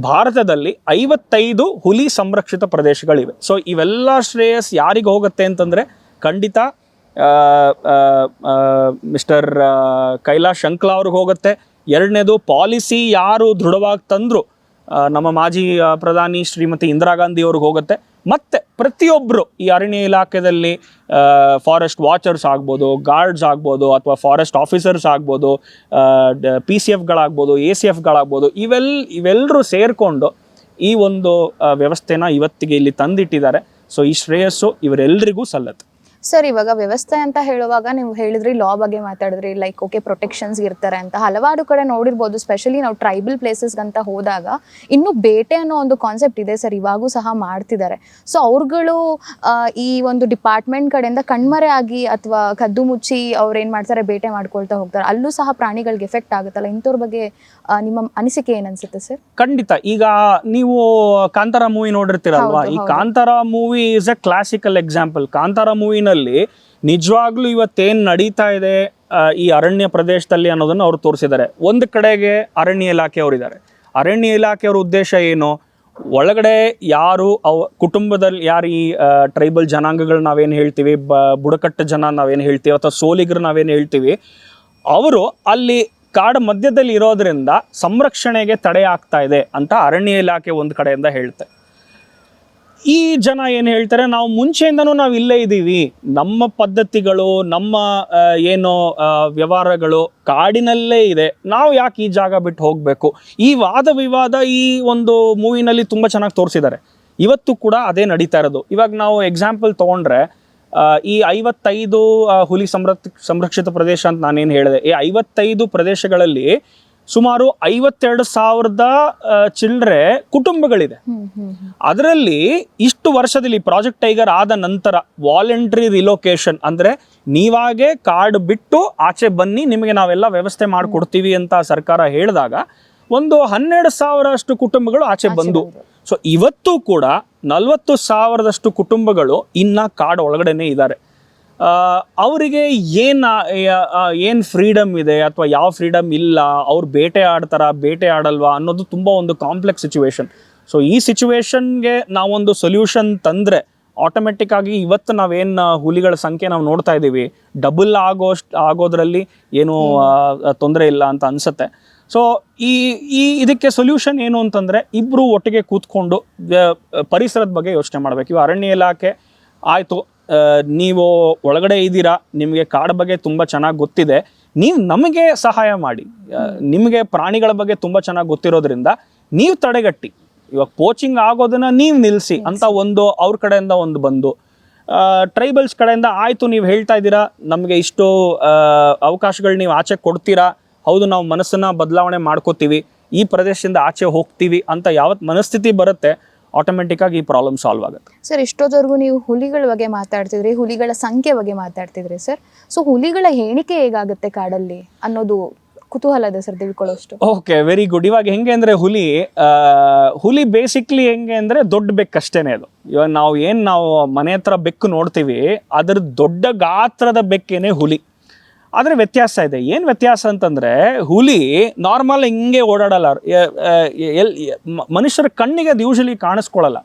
ಭಾರತದಲ್ಲಿ 55 ಹುಲಿ ಸಂರಕ್ಷಿತ ಪ್ರದೇಶಗಳಿವೆ. ಸೊ ಇವೆಲ್ಲ ಶ್ರೇಯಸ್ ಯಾರಿಗೆ ಹೋಗುತ್ತೆ ಅಂತಂದರೆ ಖಂಡಿತ ಮಿಸ್ಟರ್ ಕೈಲಾಶ್ ಶಂಕ್ಲಾ ಅವ್ರಿಗೆ ಹೋಗುತ್ತೆ. ಎರಡನೇದು ಪಾಲಿಸಿ ಯಾರು ದೃಢವಾಗಿ ತಂದರು, ನಮ್ಮ ಮಾಜಿ ಪ್ರಧಾನಿ ಶ್ರೀಮತಿ ಇಂದಿರಾ ಗಾಂಧಿ ಅವ್ರಿಗೆ ಹೋಗುತ್ತೆ. ಮತ್ತು ಪ್ರತಿಯೊಬ್ಬರು ಈ ಅರಣ್ಯ ಇಲಾಖೆಯಲ್ಲಿ ಫಾರೆಸ್ಟ್ ವಾಚರ್ಸ್ ಆಗ್ಬೋದು, ಗಾರ್ಡ್ಸ್ ಆಗ್ಬೋದು, ಅಥವಾ ಫಾರೆಸ್ಟ್ ಆಫೀಸರ್ಸ್ ಆಗ್ಬೋದು, PCFಗಳಾಗ್ಬೋದು, ACFಗಳಾಗ್ಬೋದು, ಇವೆಲ್ಲರೂ ಸೇರಿಕೊಂಡು ಈ ಒಂದು ವ್ಯವಸ್ಥೆನ ಇವತ್ತಿಗೆ ಇಲ್ಲಿ ತಂದಿಟ್ಟಿದ್ದಾರೆ. ಸೊ ಈ ಶ್ರೇಯಸ್ಸು ಇವರೆಲ್ಲರಿಗೂ ಸಲ್ಲತ್ತೆ. ಸರ್, ಇವಾಗ ವ್ಯವಸ್ಥೆ ಅಂತ ಹೇಳುವಾಗ ನೀವು ಹೇಳಿದ್ರಿ, ಲಾ ಬಗ್ಗೆ ಮಾತಾಡಿದ್ರಿ, ಲೈಕ್ ಓಕೆ ಪ್ರೊಟೆಕ್ಷನ್ಸ್ ಇರ್ತಾರೆ ಅಂತ. ಹಲವಾರು ಕಡೆ ನೋಡಿರ್ಬೋದು, ಸ್ಪೆಷಲಿ ನಾವು ಟ್ರೈಬಲ್ ಪ್ಲೇಸಸ್ಗಂತ ಹೋದಾಗ ಇನ್ನೂ ಬೇಟೆ ಅನ್ನೋ ಒಂದು ಕಾನ್ಸೆಪ್ಟ್ ಇದೆ ಸರ್, ಇವಾಗೂ ಸಹ ಮಾಡ್ತಿದ್ದಾರೆ. ಸೊ ಅವ್ರುಗಳು ಈ ಒಂದು ಡಿಪಾರ್ಟ್ಮೆಂಟ್ ಕಡೆಯಿಂದ ಕಣ್ಮರೆ ಆಗಿ ಅಥವಾ ಕದ್ದು ಮುಚ್ಚಿ ಅವ್ರು ಏನು ಮಾಡ್ತಾರೆ, ಬೇಟೆ ಮಾಡ್ಕೊಳ್ತಾ ಹೋಗ್ತಾರೆ. ಅಲ್ಲೂ ಸಹ ಪ್ರಾಣಿಗಳಿಗೆ ಎಫೆಕ್ಟ್ ಆಗುತ್ತಲ್ಲ, ಇಂಥವ್ರ ಬಗ್ಗೆ ನಿಮ್ಮ ಅನಿಸಿಕೆ ಏನನ್ಸುತ್ತೆ ಸರ್? ಖಂಡಿತ. ಈಗ ನೀವು ಕಾಂತಾರ ಮೂವಿ ನೋಡಿರ್ತೀರಲ್ವಾ, ಈ Kantara movie is a classical example. Kantara ಮೂವಿನಲ್ಲಿ ನಿಜವಾಗ್ಲೂ ಇವತ್ತೇನು ನಡೀತಾ ಇದೆ ಈ ಅರಣ್ಯ ಪ್ರದೇಶದಲ್ಲಿ ಅನ್ನೋದನ್ನು ಅವರು ತೋರಿಸಿದ್ದಾರೆ. ಒಂದು ಕಡೆಗೆ ಅರಣ್ಯ ಇಲಾಖೆಯವರಿದ್ದಾರೆ. ಅರಣ್ಯ ಇಲಾಖೆಯವರ ಉದ್ದೇಶ ಏನು, ಒಳಗಡೆ ಯಾರು ಕುಟುಂಬದಲ್ಲಿ ಯಾರು ಈ ಟ್ರೈಬಲ್ ಜನಾಂಗಗಳು ನಾವೇನು ಹೇಳ್ತೀವಿ, ಬುಡಕಟ್ಟು ಜನ ನಾವೇನು ಹೇಳ್ತೀವಿ, ಅಥವಾ ಸೋಲಿಗರು ನಾವೇನು ಹೇಳ್ತೀವಿ, ಅವರು ಅಲ್ಲಿ ಕಾಡು ಮಧ್ಯದಲ್ಲಿ ಇರೋದ್ರಿಂದ ಸಂರಕ್ಷಣೆಗೆ ತಡೆ ಆಗ್ತಾ ಇದೆ ಅಂತ ಅರಣ್ಯ ಇಲಾಖೆ ಒಂದು ಕಡೆಯಿಂದ ಹೇಳುತ್ತೆ. ಈ ಜನ ಏನು ಹೇಳ್ತಾರೆ, ನಾವು ಮುಂಚೆಯಿಂದನೂ ನಾವು ಇಲ್ಲೇ ಇದ್ದೀವಿ, ನಮ್ಮ ಪದ್ಧತಿಗಳು, ನಮ್ಮ ಏನೋ ವ್ಯವಹಾರಗಳು ಕಾಡಿನಲ್ಲೇ ಇದೆ, ನಾವು ಯಾಕೆ ಈ ಜಾಗ ಬಿಟ್ಟು ಹೋಗಬೇಕು. ಈ ವಾದ ವಿವಾದ ಈ ಒಂದು ಮೂವಿನಲ್ಲಿ ತುಂಬ ಚೆನ್ನಾಗಿ ತೋರಿಸಿದ್ದಾರೆ. ಇವತ್ತು ಕೂಡ ಅದೇ ನಡೀತಾ ಇರೋದು. ಇವಾಗ ನಾವು ಎಕ್ಸಾಂಪಲ್ ತೊಗೊಂಡ್ರೆ ಈ 55 ಹುಲಿ ಸಂರಕ್ಷಿತ ಪ್ರದೇಶ ಅಂತ ನಾನೇನು ಹೇಳಿದೆ, ಈ 55 ಪ್ರದೇಶಗಳಲ್ಲಿ ಸುಮಾರು 52,000 ಚಿಲ್ಲರೆ ಕುಟುಂಬಗಳಿದೆ. ಅದರಲ್ಲಿ ಇಷ್ಟು ವರ್ಷದಲ್ಲಿ ಪ್ರಾಜೆಕ್ಟ್ ಟೈಗರ್ ಆದ ನಂತರ ವಾಲಂಟ್ರಿ ರಿಲೊಕೇಶನ್ ಅಂದ್ರೆ ನೀವಾಗೆ ಕಾರ್ಡ್ ಬಿಟ್ಟು ಆಚೆ ಬನ್ನಿ, ನಿಮಗೆ ನಾವೆಲ್ಲ ವ್ಯವಸ್ಥೆ ಮಾಡಿಕೊಡ್ತೀವಿ ಅಂತ ಸರ್ಕಾರ ಹೇಳಿದಾಗ ಒಂದು 12,000 ಕುಟುಂಬಗಳು ಆಚೆ ಬಂದು. ಸೊ ಇವತ್ತು ಕೂಡ 40,000 ಕುಟುಂಬಗಳು ಇನ್ನ ಕಾಡು ಒಳಗಡೆನೆ ಇದ್ದಾರೆ. ಅವರಿಗೆ ಏನು ಫ್ರೀಡಮ್ ಇದೆ ಅಥವಾ ಯಾವ ಫ್ರೀಡಮ್ ಇಲ್ಲ, ಅವ್ರು ಬೇಟೆ ಆಡಲ್ವಾ ಅನ್ನೋದು ತುಂಬ ಒಂದು ಕಾಂಪ್ಲೆಕ್ಸ್ ಸಿಚುವೇಶನ್. ಸೊ ಈ ಸಿಚುವೇಶನ್ಗೆ ನಾವೊಂದು ಸೊಲ್ಯೂಷನ್ ತಂದರೆ ಆಟೋಮೆಟಿಕ್ ಆಗಿ ಇವತ್ತು ನಾವೇನು ಹುಲಿಗಳ ಸಂಖ್ಯೆ ನಾವು ನೋಡ್ತಾ ಇದ್ದೀವಿ ಡಬಲ್ ಆಗೋದ್ರಲ್ಲಿ ಏನು ತೊಂದರೆ ಇಲ್ಲ ಅಂತ ಅನ್ಸುತ್ತೆ. ಸೊ ಇದಕ್ಕೆ ಸೊಲ್ಯೂಷನ್ ಏನು ಅಂತಂದರೆ ಇಬ್ಬರು ಒಟ್ಟಿಗೆ ಕೂತ್ಕೊಂಡು ಪರಿಸರದ ಬಗ್ಗೆ ಯೋಚನೆ ಮಾಡಬೇಕು. ಇವು ಅರಣ್ಯ ಇಲಾಖೆ ಆಯಿತು, ನೀವು ಒಳಗಡೆ ಇದ್ದೀರಾ, ನಿಮಗೆ ಕಾಡು ಬಗ್ಗೆ ತುಂಬ ಚೆನ್ನಾಗಿ ಗೊತ್ತಿದೆ, ನೀವು ನಮಗೆ ಸಹಾಯ ಮಾಡಿ. ನಿಮಗೆ ಪ್ರಾಣಿಗಳ ಬಗ್ಗೆ ತುಂಬ ಚೆನ್ನಾಗಿ ಗೊತ್ತಿರೋದ್ರಿಂದ ನೀವು ತಡೆಗಟ್ಟಿ, ಇವಾಗ ಪೋಚಿಂಗ್ ಆಗೋದನ್ನ ನೀವು ನಿಲ್ಲಿಸಿ ಅಂತ ಒಂದು ಅವ್ರ ಕಡೆಯಿಂದ ಒಂದು ಬಂದು, ಟ್ರೈಬಲ್ಸ್ ಕಡೆಯಿಂದ ಆಯಿತು ನೀವು ಹೇಳ್ತಾ ಇದ್ದೀರಾ ನಮಗೆ ಇಷ್ಟು ಅವಕಾಶಗಳು ನೀವು ಆಚೆ ಕೊಡ್ತೀರಾ, ಹೌದು ನಾವು ಮನಸ್ಸನ್ನ ಬದಲಾವಣೆ ಮಾಡ್ಕೋತೀವಿ, ಈ ಪ್ರದೇಶದಿಂದ ಆಚೆ ಹೋಗ್ತೀವಿ ಅಂತ ಯಾವತ್ತು ಮನಸ್ಥಿತಿ ಬರುತ್ತೆ ಆಟೋಮೆಟಿಕ್ ಆಗಿ ಈ ಪ್ರಾಬ್ಲಮ್ ಸಾಲ್ವ್ ಆಗುತ್ತೆ. ಸರ್, ಇಷ್ಟೊತ್ತವರೆಗೂ ನೀವು ಹುಲಿಗಳ ಬಗ್ಗೆ ಮಾತಾಡ್ತಿದ್ರಿ, ಹುಲಿಗಳ ಸಂಖ್ಯೆ ಬಗ್ಗೆ ಮಾತಾಡ್ತಿದ್ರಿ ಸರ್. ಸೊ ಹುಲಿಗಳ ಎಣಿಕೆ ಹೇಗಾಗುತ್ತೆ ಕಾಡಲ್ಲಿ ಅನ್ನೋದು ಕುತೂಹಲ ಇದೆ ಸರ್ ತಿಳ್ಕೊಳ್ಳೋಷ್ಟು. Okay, very good. ಇವಾಗ ಹೆಂಗೆ ಅಂದರೆ ಹುಲಿ ಬೇಸಿಕ್ಲಿ ಹೆಂಗೆ ಅಂದರೆ ದೊಡ್ಡ ಬೆಕ್ಕು ಅಷ್ಟೇನೆ ಅದು. ಇವಾಗ ನಾವು ಮನೆ ಹತ್ರ ಬೆಕ್ಕು ನೋಡ್ತೀವಿ, ಅದ್ರ ದೊಡ್ಡ ಗಾತ್ರದ ಬೆಕ್ಕೇನೆ ಹುಲಿ. ಆದರೆ ವ್ಯತ್ಯಾಸ ಇದೆ. ಏನು ವ್ಯತ್ಯಾಸ ಅಂತಂದರೆ ಹುಲಿ ನಾರ್ಮಲ್ ಹಿಂಗೆ ಓಡಾಡಲ್ಲ, ಮನುಷ್ಯರ ಕಣ್ಣಿಗೆ ಅದು ಯೂಶಲಿ ಕಾಣಿಸ್ಕೊಳ್ಳಲ್ಲ,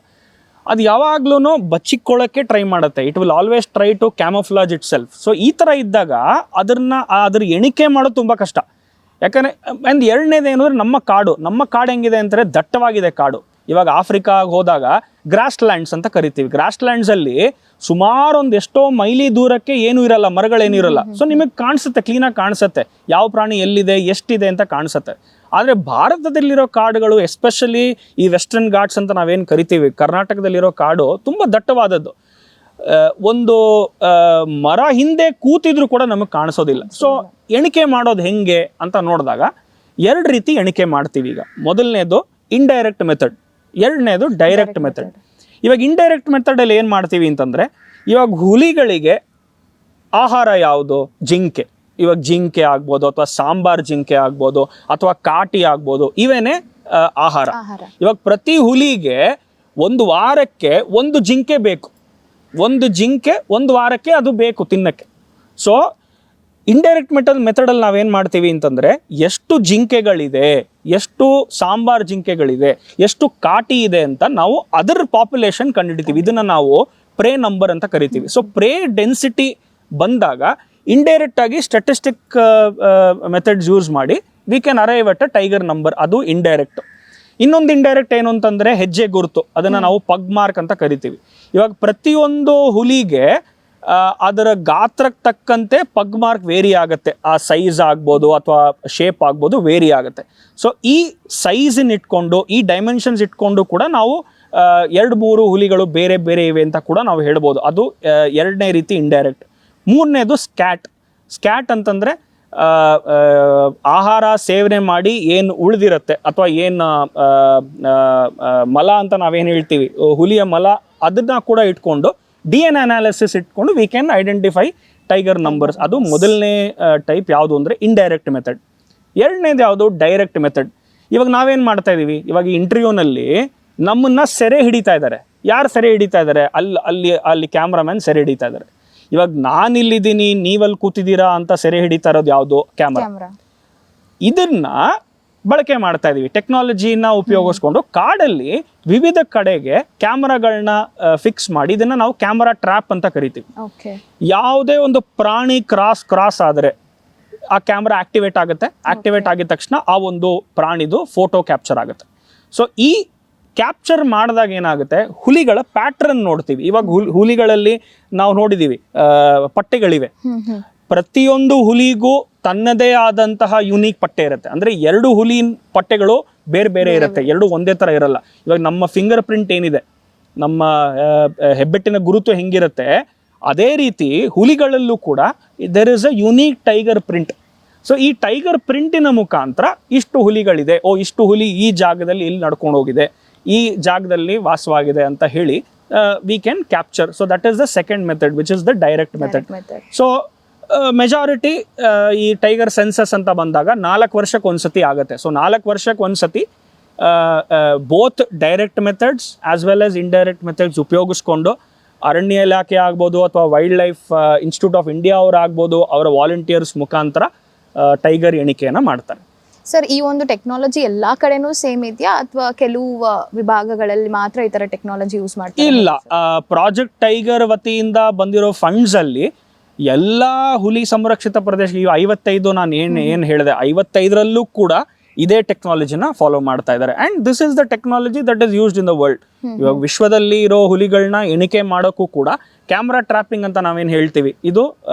ಅದು ಯಾವಾಗ್ಲೂ ಬಚ್ಚಿಕೊಳ್ಳೋಕ್ಕೆ ಟ್ರೈ ಮಾಡುತ್ತೆ. It will always try to camouflage itself. So ಈ ಥರ ಇದ್ದಾಗ ಅದ್ರ ಎಣಿಕೆ ಮಾಡೋದು ತುಂಬ ಕಷ್ಟ. ಯಾಕಂದರೆ ಒಂದು ಎರಡನೇದೇನು ಅಂದರೆ ನಮ್ಮ ಕಾಡು ಹೆಂಗಿದೆ ಅಂತಾರೆ, ದಟ್ಟವಾಗಿದೆ ಕಾಡು. ಇವಾಗ ಆಫ್ರಿಕಾಗೆ ಹೋದಾಗ ಗ್ರಾಸ್ ಲ್ಯಾಂಡ್ಸ್ ಅಂತ ಕರಿತೀವಿ. ಗ್ರಾಸ್ ಲ್ಯಾಂಡ್ಸಲ್ಲಿ ಸುಮಾರು ಒಂದು ಎಷ್ಟೋ ಮೈಲಿ ದೂರಕ್ಕೆ ಏನೂ ಇರಲ್ಲ, ಮರಗಳೇನು ಇರಲ್ಲ. ಸೊ ನಿಮಗೆ ಕಾಣಿಸುತ್ತೆ, ಕ್ಲೀನಾಗಿ ಕಾಣಿಸುತ್ತೆ ಯಾವ ಪ್ರಾಣಿ ಎಲ್ಲಿದೆ ಎಷ್ಟಿದೆ ಅಂತ ಕಾಣಿಸುತ್ತೆ. ಆದರೆ ಭಾರತದಲ್ಲಿರೋ ಕಾಡುಗಳು, ಎಸ್ಪೆಷಲಿ ಈ ವೆಸ್ಟರ್ನ್ ಘಾಟ್ಸ್ ಅಂತ ನಾವೇನು ಕರಿತೀವಿ, ಕರ್ನಾಟಕದಲ್ಲಿರೋ ಕಾಡು ತುಂಬ ದಟ್ಟವಾದದ್ದು. ಒಂದು ಮರ ಹಿಂದೆ ಕೂತಿದ್ರು ಕೂಡ ನಮಗೆ ಕಾಣಿಸೋದಿಲ್ಲ. ಸೊ ಎಣಿಕೆ ಮಾಡೋದು ಹೆಂಗೆ ಅಂತ ನೋಡಿದಾಗ 2 ರೀತಿ ಎಣಿಕೆ ಮಾಡ್ತೀವಿ. ಈಗ ಮೊದಲನೇದು ಇಂಡೈರೆಕ್ಟ್ ಮೆಥಡ್, ಎರಡನೇದು ಡೈರೆಕ್ಟ್ ಮೆಥಡ್. ಇವಾಗ ಇಂಡೈರೆಕ್ಟ್ ಮೆಥಡಲ್ಲಿ ಏನು ಮಾಡ್ತೀವಿ ಅಂತಂದರೆ, ಇವಾಗ ಹುಲಿಗಳಿಗೆ ಆಹಾರ ಯಾವುದು? ಜಿಂಕೆ. ಇವಾಗ ಜಿಂಕೆ ಆಗ್ಬೋದು, ಅಥವಾ ಸಾಂಬಾರ್ ಜಿಂಕೆ ಆಗ್ಬೋದು, ಅಥವಾ ಕಾಟಿ ಆಗ್ಬೋದು, ಇವೇನೇ ಆಹಾರ. ಇವಾಗ ಪ್ರತಿ ಹುಲಿಗೆ ಒಂದು ವಾರಕ್ಕೆ ಒಂದು ಜಿಂಕೆ ಬೇಕು, ಒಂದು ವಾರಕ್ಕೆ ಅದು ಬೇಕು ತಿನ್ನಕ್ಕೆ. ಸೊ ಇಂಡೈರೆಕ್ಟ್ ಮೆಥಡಲ್ಲಿ ನಾವೇನು ಮಾಡ್ತೀವಿ ಅಂತಂದರೆ, ಎಷ್ಟು ಜಿಂಕೆಗಳಿದೆ, ಎಷ್ಟು ಸಾಂಬಾರ್ ಜಿಂಕೆಗಳಿದೆ, ಎಷ್ಟು ಕಾಟಿ ಇದೆ ಅಂತ ನಾವು ಅದರ ಪಾಪ್ಯುಲೇಷನ್ ಕಂಡುಹಿಡಿತೀವಿ. ಇದನ್ನು ನಾವು ಪ್ರೇ ನಂಬರ್ ಅಂತ ಕರಿತೀವಿ. ಸೊ ಪ್ರೇ ಡೆನ್ಸಿಟಿ ಬಂದಾಗ ಇಂಡೈರೆಕ್ಟ್ ಆಗಿ ಸ್ಟ್ಯಾಟಿಸ್ಟಿಕ್ ಮೆಥಡ್ಸ್ ಯೂಸ್ ಮಾಡಿ we can arrive at a tiger number. ಅದು ಇಂಡೈರೆಕ್ಟ್. ಇನ್ನೊಂದು ಇಂಡೈರೆಕ್ಟ್ ಏನು ಅಂತಂದರೆ ಹೆಜ್ಜೆ ಗುರುತು, ಅದನ್ನು ನಾವು ಪಗ್ ಮಾರ್ಕ್ ಅಂತ ಕರಿತೀವಿ. ಇವಾಗ ಪ್ರತಿಯೊಂದು ಹುಲಿಗೆ ಅದರ ಗಾತ್ರಕ್ಕೆ ತಕ್ಕಂತೆ ಪಗ್ ಮಾರ್ಕ್ ವೇರಿ ಆಗುತ್ತೆ. ಆ ಸೈಜ್ ಆಗ್ಬೋದು ಅಥವಾ ಶೇಪ್ ಆಗ್ಬೋದು, ವೇರಿ ಆಗುತ್ತೆ. ಸೊ ಈ ಸೈಜನ್ನು ಇಟ್ಕೊಂಡು, ಈ ಡೈಮೆನ್ಷನ್ಸ್ ಇಟ್ಕೊಂಡು ಕೂಡ ನಾವು 2-3 ಹುಲಿಗಳು ಬೇರೆ ಬೇರೆ ಇವೆ ಅಂತ ಕೂಡ ನಾವು ಹೇಳ್ಬೋದು. ಅದು ಎರಡನೇ ರೀತಿ ಇಂಡೈರೆಕ್ಟ್. ಮೂರನೇದು ಸ್ಕ್ಯಾಟ್ ಅಂತಂದರೆ ಆಹಾರ ಸೇವನೆ ಮಾಡಿ ಏನು ಉಳಿದಿರುತ್ತೆ, ಅಥವಾ ಏನು ಮಲ ಅಂತ ನಾವೇನು ಹೇಳ್ತೀವಿ, ಹುಲಿಯ ಮಲ, ಅದನ್ನ ಕೂಡ ಇಟ್ಕೊಂಡು DNA ಅನಾಲಿಸಿಸ್ ಇಟ್ಕೊಂಡು we can identify tiger numbers. ಅದು ಮೊದಲನೇ ಟೈಪ್ ಯಾವುದು ಅಂದರೆ ಇಂಡೈರೆಕ್ಟ್ ಮೆಥಡ್. ಎರಡನೇದು ಯಾವುದು? Direct method. ಇವಾಗ ನಾವೇನು ಮಾಡ್ತಾ ಇದ್ದೀವಿ, ಇವಾಗ ಇಂಟರ್ವ್ಯೂನಲ್ಲಿ ನಮ್ಮನ್ನು ಸೆರೆ ಹಿಡಿತಾ ಇದ್ದಾರೆ. ಯಾರು ಸೆರೆ ಹಿಡಿತಾ ಇದ್ದಾರೆ? ಅಲ್ಲಿ ಕ್ಯಾಮ್ರಾಮ್ಯಾನ್ ಸೆರೆ ಹಿಡಿತಾ ಇದ್ದಾರೆ. ಇವಾಗ ನಾನು ಇಲ್ಲಿದ್ದೀನಿ, ನೀವಲ್ಲಿ ಕೂತಿದ್ದೀರಾ ಅಂತ ಸೆರೆ ಹಿಡಿತಾ ಇರೋದು ಯಾವುದು? ಕ್ಯಾಮ್ರಾ. ಇದನ್ನ ಬಳಕೆ ಮಾಡ್ತಾ ಇದೀವಿ. ಟೆಕ್ನಾಲಜಿನ ಉಪಯೋಗಿಸ್ಕೊಂಡು ಕಾಡಲ್ಲಿ ವಿವಿಧ ಕಡೆಗೆ ಕ್ಯಾಮ್ರಾಗಳನ್ನ ಫಿಕ್ಸ್ ಮಾಡಿ, ಇದನ್ನ ನಾವು ಕ್ಯಾಮ್ರಾ ಟ್ರ್ಯಾಪ್ ಅಂತ ಕರಿತೀವಿ. ಯಾವುದೇ ಒಂದು ಪ್ರಾಣಿ ಕ್ರಾಸ್ ಆದರೆ ಆ ಕ್ಯಾಮ್ರಾ ಆಕ್ಟಿವೇಟ್ ಆಗುತ್ತೆ. ಆಕ್ಟಿವೇಟ್ ಆಗಿದ ತಕ್ಷಣ ಆ ಒಂದು ಪ್ರಾಣಿದು ಫೋಟೋ ಕ್ಯಾಪ್ಚರ್ ಆಗುತ್ತೆ. ಸೊ ಈ ಕ್ಯಾಪ್ಚರ್ ಮಾಡಿದಾಗ ಏನಾಗುತ್ತೆ, ಹುಲಿಗಳ ಪ್ಯಾಟ್ರನ್ ನೋಡ್ತೀವಿ. ಇವಾಗ ಹುಲಿಗಳಲ್ಲಿ ನಾವು ನೋಡಿದೀವಿ ಪಟ್ಟೆಗಳಿವೆ. ಪ್ರತಿಯೊಂದು ಹುಲಿಗೂ ತನ್ನದೇ ಆದಂತಹ ಯುನೀಕ್ ಪಟ್ಟೆ ಇರುತ್ತೆ. ಅಂದರೆ 2 ಹುಲಿ ಪಟ್ಟೆಗಳು ಬೇರೆ ಬೇರೆ ಇರುತ್ತೆ, 2 ಒಂದೇ ಥರ ಇರಲ್ಲ. ಇವಾಗ ನಮ್ಮ ಫಿಂಗರ್ ಪ್ರಿಂಟ್ ಏನಿದೆ, ನಮ್ಮ ಹೆಬ್ಬೆಟ್ಟಿನ ಗುರುತು ಹೆಂಗಿರುತ್ತೆ ಅದೇ ರೀತಿ ಹುಲಿಗಳಲ್ಲೂ ಕೂಡ there is a unique tiger print. So ಈ ಟೈಗರ್ ಪ್ರಿಂಟಿನ ಮುಖಾಂತರ ಇಷ್ಟು ಹುಲಿಗಳಿದೆ, ಇಷ್ಟು ಹುಲಿ ಈ ಜಾಗದಲ್ಲಿ ಇಲ್ಲಿ ನಡ್ಕೊಂಡು ಹೋಗಿದೆ, ಈ ಜಾಗದಲ್ಲಿ ವಾಸವಾಗಿದೆ ಅಂತ ಹೇಳಿ we can capture. So that is the second method which is the direct method. So majority ಈ ಟೈಗರ್ ಸೆನ್ಸಸ್ ಅಂತ ಬಂದಾಗ 4 ವರ್ಷಕ್ಕೆ ಒಂದ್ಸತಿ ಆಗುತ್ತೆ. ಸೊ 4 ವರ್ಷಕ್ಕೆ ಒಂದ್ಸತಿ both direct methods as well as indirect methods ಉಪಯೋಗಿಸ್ಕೊಂಡು ಅರಣ್ಯ ಇಲಾಖೆ ಆಗ್ಬೋದು ಅಥವಾ wild life institute of India ಅವರು ಆಗ್ಬೋದು, ಅವರ ವಾಲಂಟಿಯರ್ಸ್ ಮುಖಾಂತರ ಟೈಗರ್ ಎಣಿಕೆಯನ್ನು ಮಾಡ್ತಾರೆ. ಸರ್, ಈ ಒಂದು ಟೆಕ್ನಾಲಜಿ ಎಲ್ಲಾ ಕಡೆನೂ ಸೇಮ್ ಇದೆಯಾ ಅಥವಾ ಕೆಲವು ವಿಭಾಗಗಳಲ್ಲಿ ಮಾತ್ರ ಈ ತರ ಟೆಕ್ನಾಲಜಿ ಯೂಸ್ ಮಾಡ್ತಾರೆ? ಇಲ್ಲ, ಪ್ರಾಜೆಕ್ಟ್ ಟೈಗರ್ ವತಿಯಿಂದ ಬಂದಿರೋ ಫಂಡ್ಸ್ ಅಲ್ಲಿ ಎಲ್ಲಾ ಹುಲಿ ಸಂರಕ್ಷಿತ ಪ್ರದೇಶ 55 ನಾನು ಏನು ಹೇಳಿದೆ 55ರಲ್ಲೂ ಕೂಡ ಇದೇ ಟೆಕ್ನಾಲಜಿನ ಫಾಲೋ ಮಾಡ್ತಾ ಇದ್ದಾರೆ. And this is the technology that is used in the world. ಇವಾಗ ವಿಶ್ವದಲ್ಲಿ ಇರೋ ಹುಲಿಗಳನ್ನ ಎಣಿಕೆ ಮಾಡೋಕ್ಕೂ ಕೂಡ ಕ್ಯಾಮ್ರಾ ಟ್ರಾಪಿಂಗ್ ಅಂತ ನಾವೇನು ಹೇಳ್ತೀವಿ, ಇದು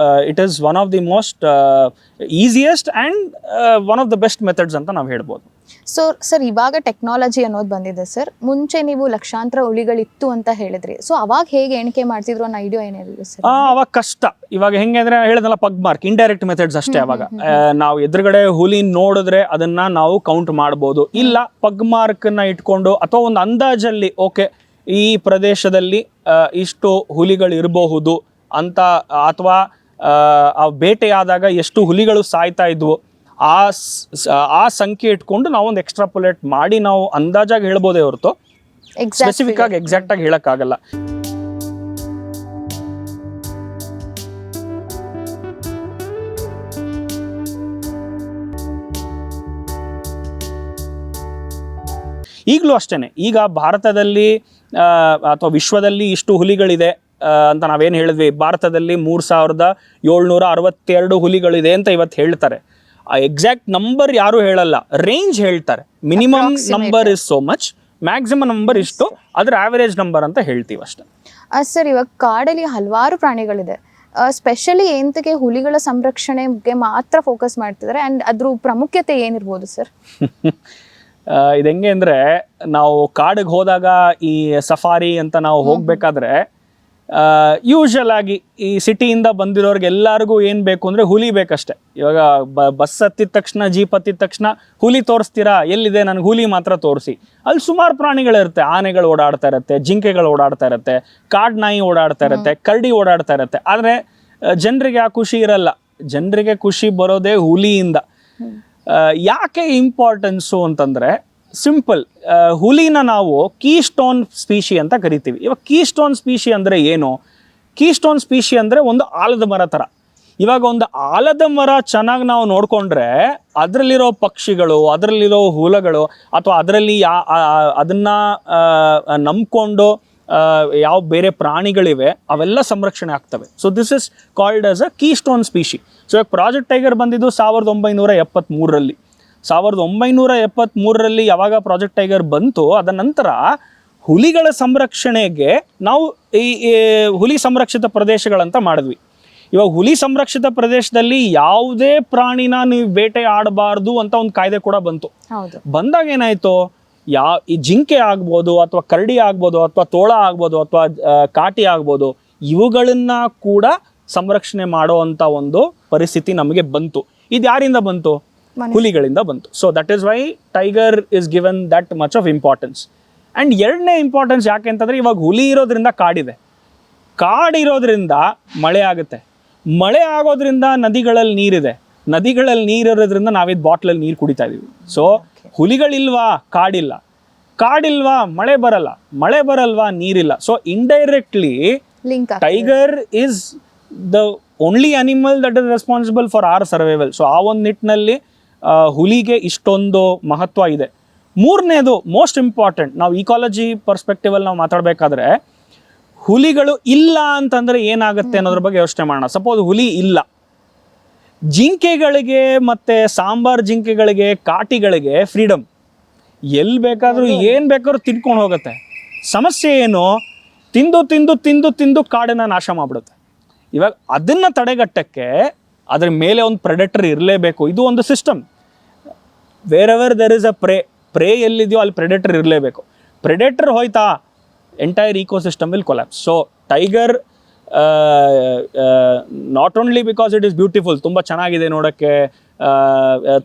it is one of the most easiest and one of the best methods ಅಂತ ನಾವು ಹೇಳ್ಬೋದು. ಸೊ ಸರ್, ಇವಾಗ ಟೆಕ್ನಾಲಜಿ ಅನ್ನೋದು ಬಂದಿದೆ ಸರ್. ಮುಂಚೆ ನೀವು ಲಕ್ಷಾಂತರ ಹುಲಿಗಳಿತ್ತು ಅಂತ ಹೇಳಿದ್ರಿ. ಸೊ ಅವಾಗ ಹೇಗೆ ಎಣಿಕೆ ಮಾಡ್ತಿದ್ರು ಅನ್ನೋ ಐಡಿಯಾ ಏನಿಲ್ಲ ಸರ್? ಅವಾಗ ಕಷ್ಟ. ಇವಾಗ ಹೆಂಗೆ ಅಂದ್ರೆ ಹೇಳಿದ್ನಲ್ಲ, ಪಗ್ ಮಾರ್ಕ್, ಇಂಡೈರೆಕ್ಟ್ ಮೆಥಡ್ಸ್ ಅಷ್ಟೇ. ಅವಾಗ ನಾವು ಎದುರುಗಡೆ ಹುಲಿ ನೋಡಿದ್ರೆ ಅದನ್ನ ನಾವು ಕೌಂಟ್ ಮಾಡ್ಬೋದು. ಇಲ್ಲ, ಪಗ್ ಮಾರ್ಕ್ ನ ಇಟ್ಕೊಂಡು ಅಥವಾ ಒಂದು ಅಂದಾಜಲ್ಲಿ ಓಕೆ ಈ ಪ್ರದೇಶದಲ್ಲಿ ಇಷ್ಟು ಹುಲಿಗಳು ಇರಬಹುದು ಅಂತ, ಅಥವಾ ಆ ಬೇಟೆಯಾದಾಗ ಎಷ್ಟು ಹುಲಿಗಳು ಸಾಯ್ತಾ ಇದ್ವು ಆ ಸಂಖ್ಯೆ ಇಟ್ಕೊಂಡು ನಾವು ಒಂದು ಎಕ್ಸ್ಟ್ರಾಪುಲೇಟ್ ಮಾಡಿ ನಾವು ಅಂದಾಜಾಗಿ ಹೇಳ್ಬೋದೇ ಹೊರತು ಸ್ಪೆಸಿಫಿಕ್ ಆಗಿ ಎಕ್ಸಾಕ್ಟ್ ಆಗಿ ಹೇಳಕ್ಕಾಗಲ್ಲ. ಈಗಲೂ ಅಷ್ಟೇನೆ. ಈಗ ಭಾರತದಲ್ಲಿ ಅಥವಾ ವಿಶ್ವದಲ್ಲಿ ಇಷ್ಟು ಹುಲಿಗಳಿದೆ ಅಂತ ನಾವೇನು ಹೇಳಿದ್ವಿ, ಭಾರತದಲ್ಲಿ 3762 ಹುಲಿಗಳಿದೆ ಅಂತ ಇವತ್ತು ಹೇಳ್ತಾರೆ. ಆ ಎಕ್ಸಾಕ್ಟ್ ನಂಬರ್ ಯಾರು ಹೇಳಲ್ಲ, ರೇಂಜ್ ಹೇಳ್ತಾರೆ. Minimum number is so much, maximum number ಇಷ್ಟು, ಅದ್ರ ಆವರೇಜ್ ನಂಬರ್ ಅಂತ ಹೇಳ್ತೀವಿ ಅಷ್ಟೇ. ಸರ್, ಇವಾಗ ಕಾಡಲ್ಲಿ ಹಲವಾರು ಪ್ರಾಣಿಗಳಿದೆ. ಸ್ಪೆಷಲಿ ಎಂತಕ್ಕೆ ಹುಲಿಗಳ ಸಂರಕ್ಷಣೆಗೆ ಮಾತ್ರ ಫೋಕಸ್ ಮಾಡ್ತಿದ್ದಾರೆ ಅಂಡ್ ಅದ್ರ ಪ್ರಾಮುಖ್ಯತೆ ಏನಿರ್ಬೋದು ಸರ್? ಇದು ಹೆಂಗೆ ಅಂದರೆ, ನಾವು ಕಾಡಿಗೆ ಹೋದಾಗ ಈ ಸಫಾರಿ ಅಂತ ನಾವು ಹೋಗ್ಬೇಕಾದ್ರೆ ಯೂಶಲ್ ಆಗಿ ಈ ಸಿಟಿಯಿಂದ ಬಂದಿರೋರ್ಗೆ ಎಲ್ಲರಿಗೂ ಏನು ಬೇಕು ಅಂದರೆ ಹುಲಿ ಬೇಕಷ್ಟೆ. ಇವಾಗ ಬಸ್ ಹತ್ತಿದ ತಕ್ಷಣ, ಜೀಪ್ ಹತ್ತಿದ ತಕ್ಷಣ ಹುಲಿ ತೋರಿಸ್ತೀರಾ, ಎಲ್ಲಿದೆ ನನಗೆ ಹುಲಿ ಮಾತ್ರ ತೋರಿಸಿ. ಅಲ್ಲಿ ಸುಮಾರು ಪ್ರಾಣಿಗಳಿರುತ್ತೆ. ಆನೆಗಳು ಓಡಾಡ್ತಾ ಇರುತ್ತೆ, ಜಿಂಕೆಗಳು ಓಡಾಡ್ತಾ ಇರುತ್ತೆ, ಕಾಡು ನಾಯಿ ಓಡಾಡ್ತಾ ಇರುತ್ತೆ, ಕರಡಿ ಓಡಾಡ್ತಾ ಇರುತ್ತೆ. ಆದರೆ ಜನರಿಗೆ ಆ ಖುಷಿ ಇರಲ್ಲ. ಜನರಿಗೆ ಖುಷಿ ಬರೋದೇ ಹುಲಿಯಿಂದ. ಯಾಕೆ ಇಂಪಾರ್ಟೆನ್ಸು ಅಂತಂದರೆ ಸಿಂಪಲ್, ಹುಲಿನ ನಾವು ಕೀ ಸ್ಟೋನ್ ಸ್ಪೀಶಿ ಅಂತ ಕರಿತೀವಿ. ಇವಾಗ ಕೀ ಸ್ಟೋನ್ ಸ್ಪೀಶಿ ಅಂದರೆ ಏನು? ಕೀ ಸ್ಟೋನ್ ಸ್ಪೀಶಿ ಅಂದರೆ ಒಂದು ಆಲದ ಮರ ಥರ. ಇವಾಗ ಒಂದು ಆಲದ ಮರ ಚೆನ್ನಾಗಿ ನಾವು ನೋಡಿಕೊಂಡ್ರೆ ಅದರಲ್ಲಿರೋ ಪಕ್ಷಿಗಳು, ಅದರಲ್ಲಿರೋ ಹುಳಗಳು, ಅಥವಾ ಅದರಲ್ಲಿ ಅದನ್ನು ನಂಬ್ಕೊಂಡು ಯಾವ ಬೇರೆ ಪ್ರಾಣಿಗಳಿವೆ ಅವೆಲ್ಲ ಸಂರಕ್ಷಣೆ ಆಗ್ತವೆ. So this is called as a key stone species. So ಇವಾಗ ಪ್ರಾಜೆಕ್ಟ್ ಟೈಗರ್ ಬಂದಿದ್ದು 1973ರಲ್ಲಿ. 1973ರಲ್ಲಿ ಯಾವಾಗ ಪ್ರಾಜೆಕ್ಟ್ ಟೈಗರ್ ಬಂತು, ಅದ ನಂತರ ಹುಲಿಗಳ ಸಂರಕ್ಷಣೆಗೆ ನಾವು ಈ ಹುಲಿ ಸಂರಕ್ಷಿತ ಪ್ರದೇಶಗಳಂತ ಮಾಡಿದ್ವಿ. ಇವಾಗ ಹುಲಿ ಸಂರಕ್ಷಿತ ಪ್ರದೇಶದಲ್ಲಿ ಯಾವುದೇ ಪ್ರಾಣಿನ ನೀವು ಬೇಟೆ ಆಡಬಾರ್ದು ಅಂತ ಒಂದು ಕಾಯ್ದೆ ಕೂಡ ಬಂತು. ಬಂದಾಗ ಏನಾಯ್ತು, ಈ ಜಿಂಕೆ ಆಗ್ಬೋದು ಅಥವಾ ಕರಡಿ ಆಗ್ಬೋದು ಅಥವಾ ತೋಳ ಆಗ್ಬೋದು ಅಥವಾ ಕಾಟಿ ಆಗ್ಬೋದು, ಇವುಗಳನ್ನ ಕೂಡ ಸಂರಕ್ಷಣೆ ಮಾಡೋ ಅಂತ ಒಂದು ಪರಿಸ್ಥಿತಿ ನಮಗೆ ಬಂತು. ಇದು ಯಾರಿಂದ ಬಂತು? ಹುಲಿಗಳಿಂದ ಬಂತು. So that is why tiger is given that much of importance. And ಎರಡನೇ ಇಂಪಾರ್ಟೆನ್ಸ್ ಯಾಕೆ ಅಂತಂದರೆ, ಇವಾಗ ಹುಲಿ ಇರೋದ್ರಿಂದ ಕಾಡಿದೆ, ಕಾಡಿರೋದ್ರಿಂದ ಮಳೆ ಆಗುತ್ತೆ, ಮಳೆ ಆಗೋದ್ರಿಂದ ನದಿಗಳಲ್ಲಿ ನೀರಿದೆ, ನದಿಗಳಲ್ಲಿ ನೀರಿರೋದ್ರಿಂದ ನಾವಿದು ಬಾಟ್ಲಲ್ಲಿ ನೀರು ಕುಡಿತಾ ಇದೀವಿ. ಸೊ ಹುಲಿಗಳಿಲ್ವಾ, ಕಾಡಿಲ್ಲ, ಕಾಡಿಲ್ವಾ, ಮಳೆ ಬರಲ್ಲ, ಮಳೆ ಬರಲ್ವಾ, ನೀರಿಲ್ಲ. So indirectly tiger is the only animal that is responsible for our survival. So ಆ ಒಂದು ನಿಟ್ಟಿನಲ್ಲಿ ಹುಲಿಗೆ ಇಷ್ಟೊಂದು ಮಹತ್ವ ಇದೆ. ಮೂರನೇದು ಮೋಸ್ಟ್ ಇಂಪಾರ್ಟೆಂಟ್, ನಾವು ಇಕಾಲಜಿ ಪರ್ಸ್ಪೆಕ್ಟಿವಲ್ಲಿ ನಾವು ಮಾತಾಡಬೇಕಾದ್ರೆ, ಹುಲಿಗಳು ಇಲ್ಲ ಅಂತಂದರೆ ಏನಾಗುತ್ತೆ ಅನ್ನೋದ್ರ ಬಗ್ಗೆ ಯೋಚನೆ ಮಾಡೋಣ. ಸಪೋಸ್ ಹುಲಿ ಇಲ್ಲ, ಜಿಂಕೆಗಳಿಗೆ ಮತ್ತು ಸಾಂಬಾರ್ ಜಿಂಕೆಗಳಿಗೆ, ಕಾಟಿಗಳಿಗೆ ಫ್ರೀಡಮ್, ಎಲ್ಲಿ ಬೇಕಾದರೂ ಏನು ಬೇಕಾದ್ರೂ ತಿನ್ಕೊಂಡು ಹೋಗುತ್ತೆ. ಸಮಸ್ಯೆ ಏನು, ತಿಂದು ತಿಂದು ತಿಂದು ತಿಂದು ಕಾಡನ್ನು ನಾಶ ಮಾಡಿಬಿಡುತ್ತೆ. ಇವಾಗ ಅದನ್ನು ತಡೆಗಟ್ಟಕ್ಕೆ ಅದ್ರ ಮೇಲೆ ಒಂದು ಪ್ರೆಡೆಟರ್ ಇರಲೇಬೇಕು. ಇದು ಒಂದು system. Wherever there is a prey ಎಲ್ಲಿದೆಯೋ ಅಲ್ಲಿ ಪ್ರೆಡೆಟರ್ ಇರಲೇಬೇಕು. ಪ್ರೆಡೆಟರ್ ಹೋಯ್ತಾ, entire ecosystem will collapse. So tiger not only because it is beautiful, ತುಂಬ ಚೆನ್ನಾಗಿದೆ ನೋಡೋಕ್ಕೆ,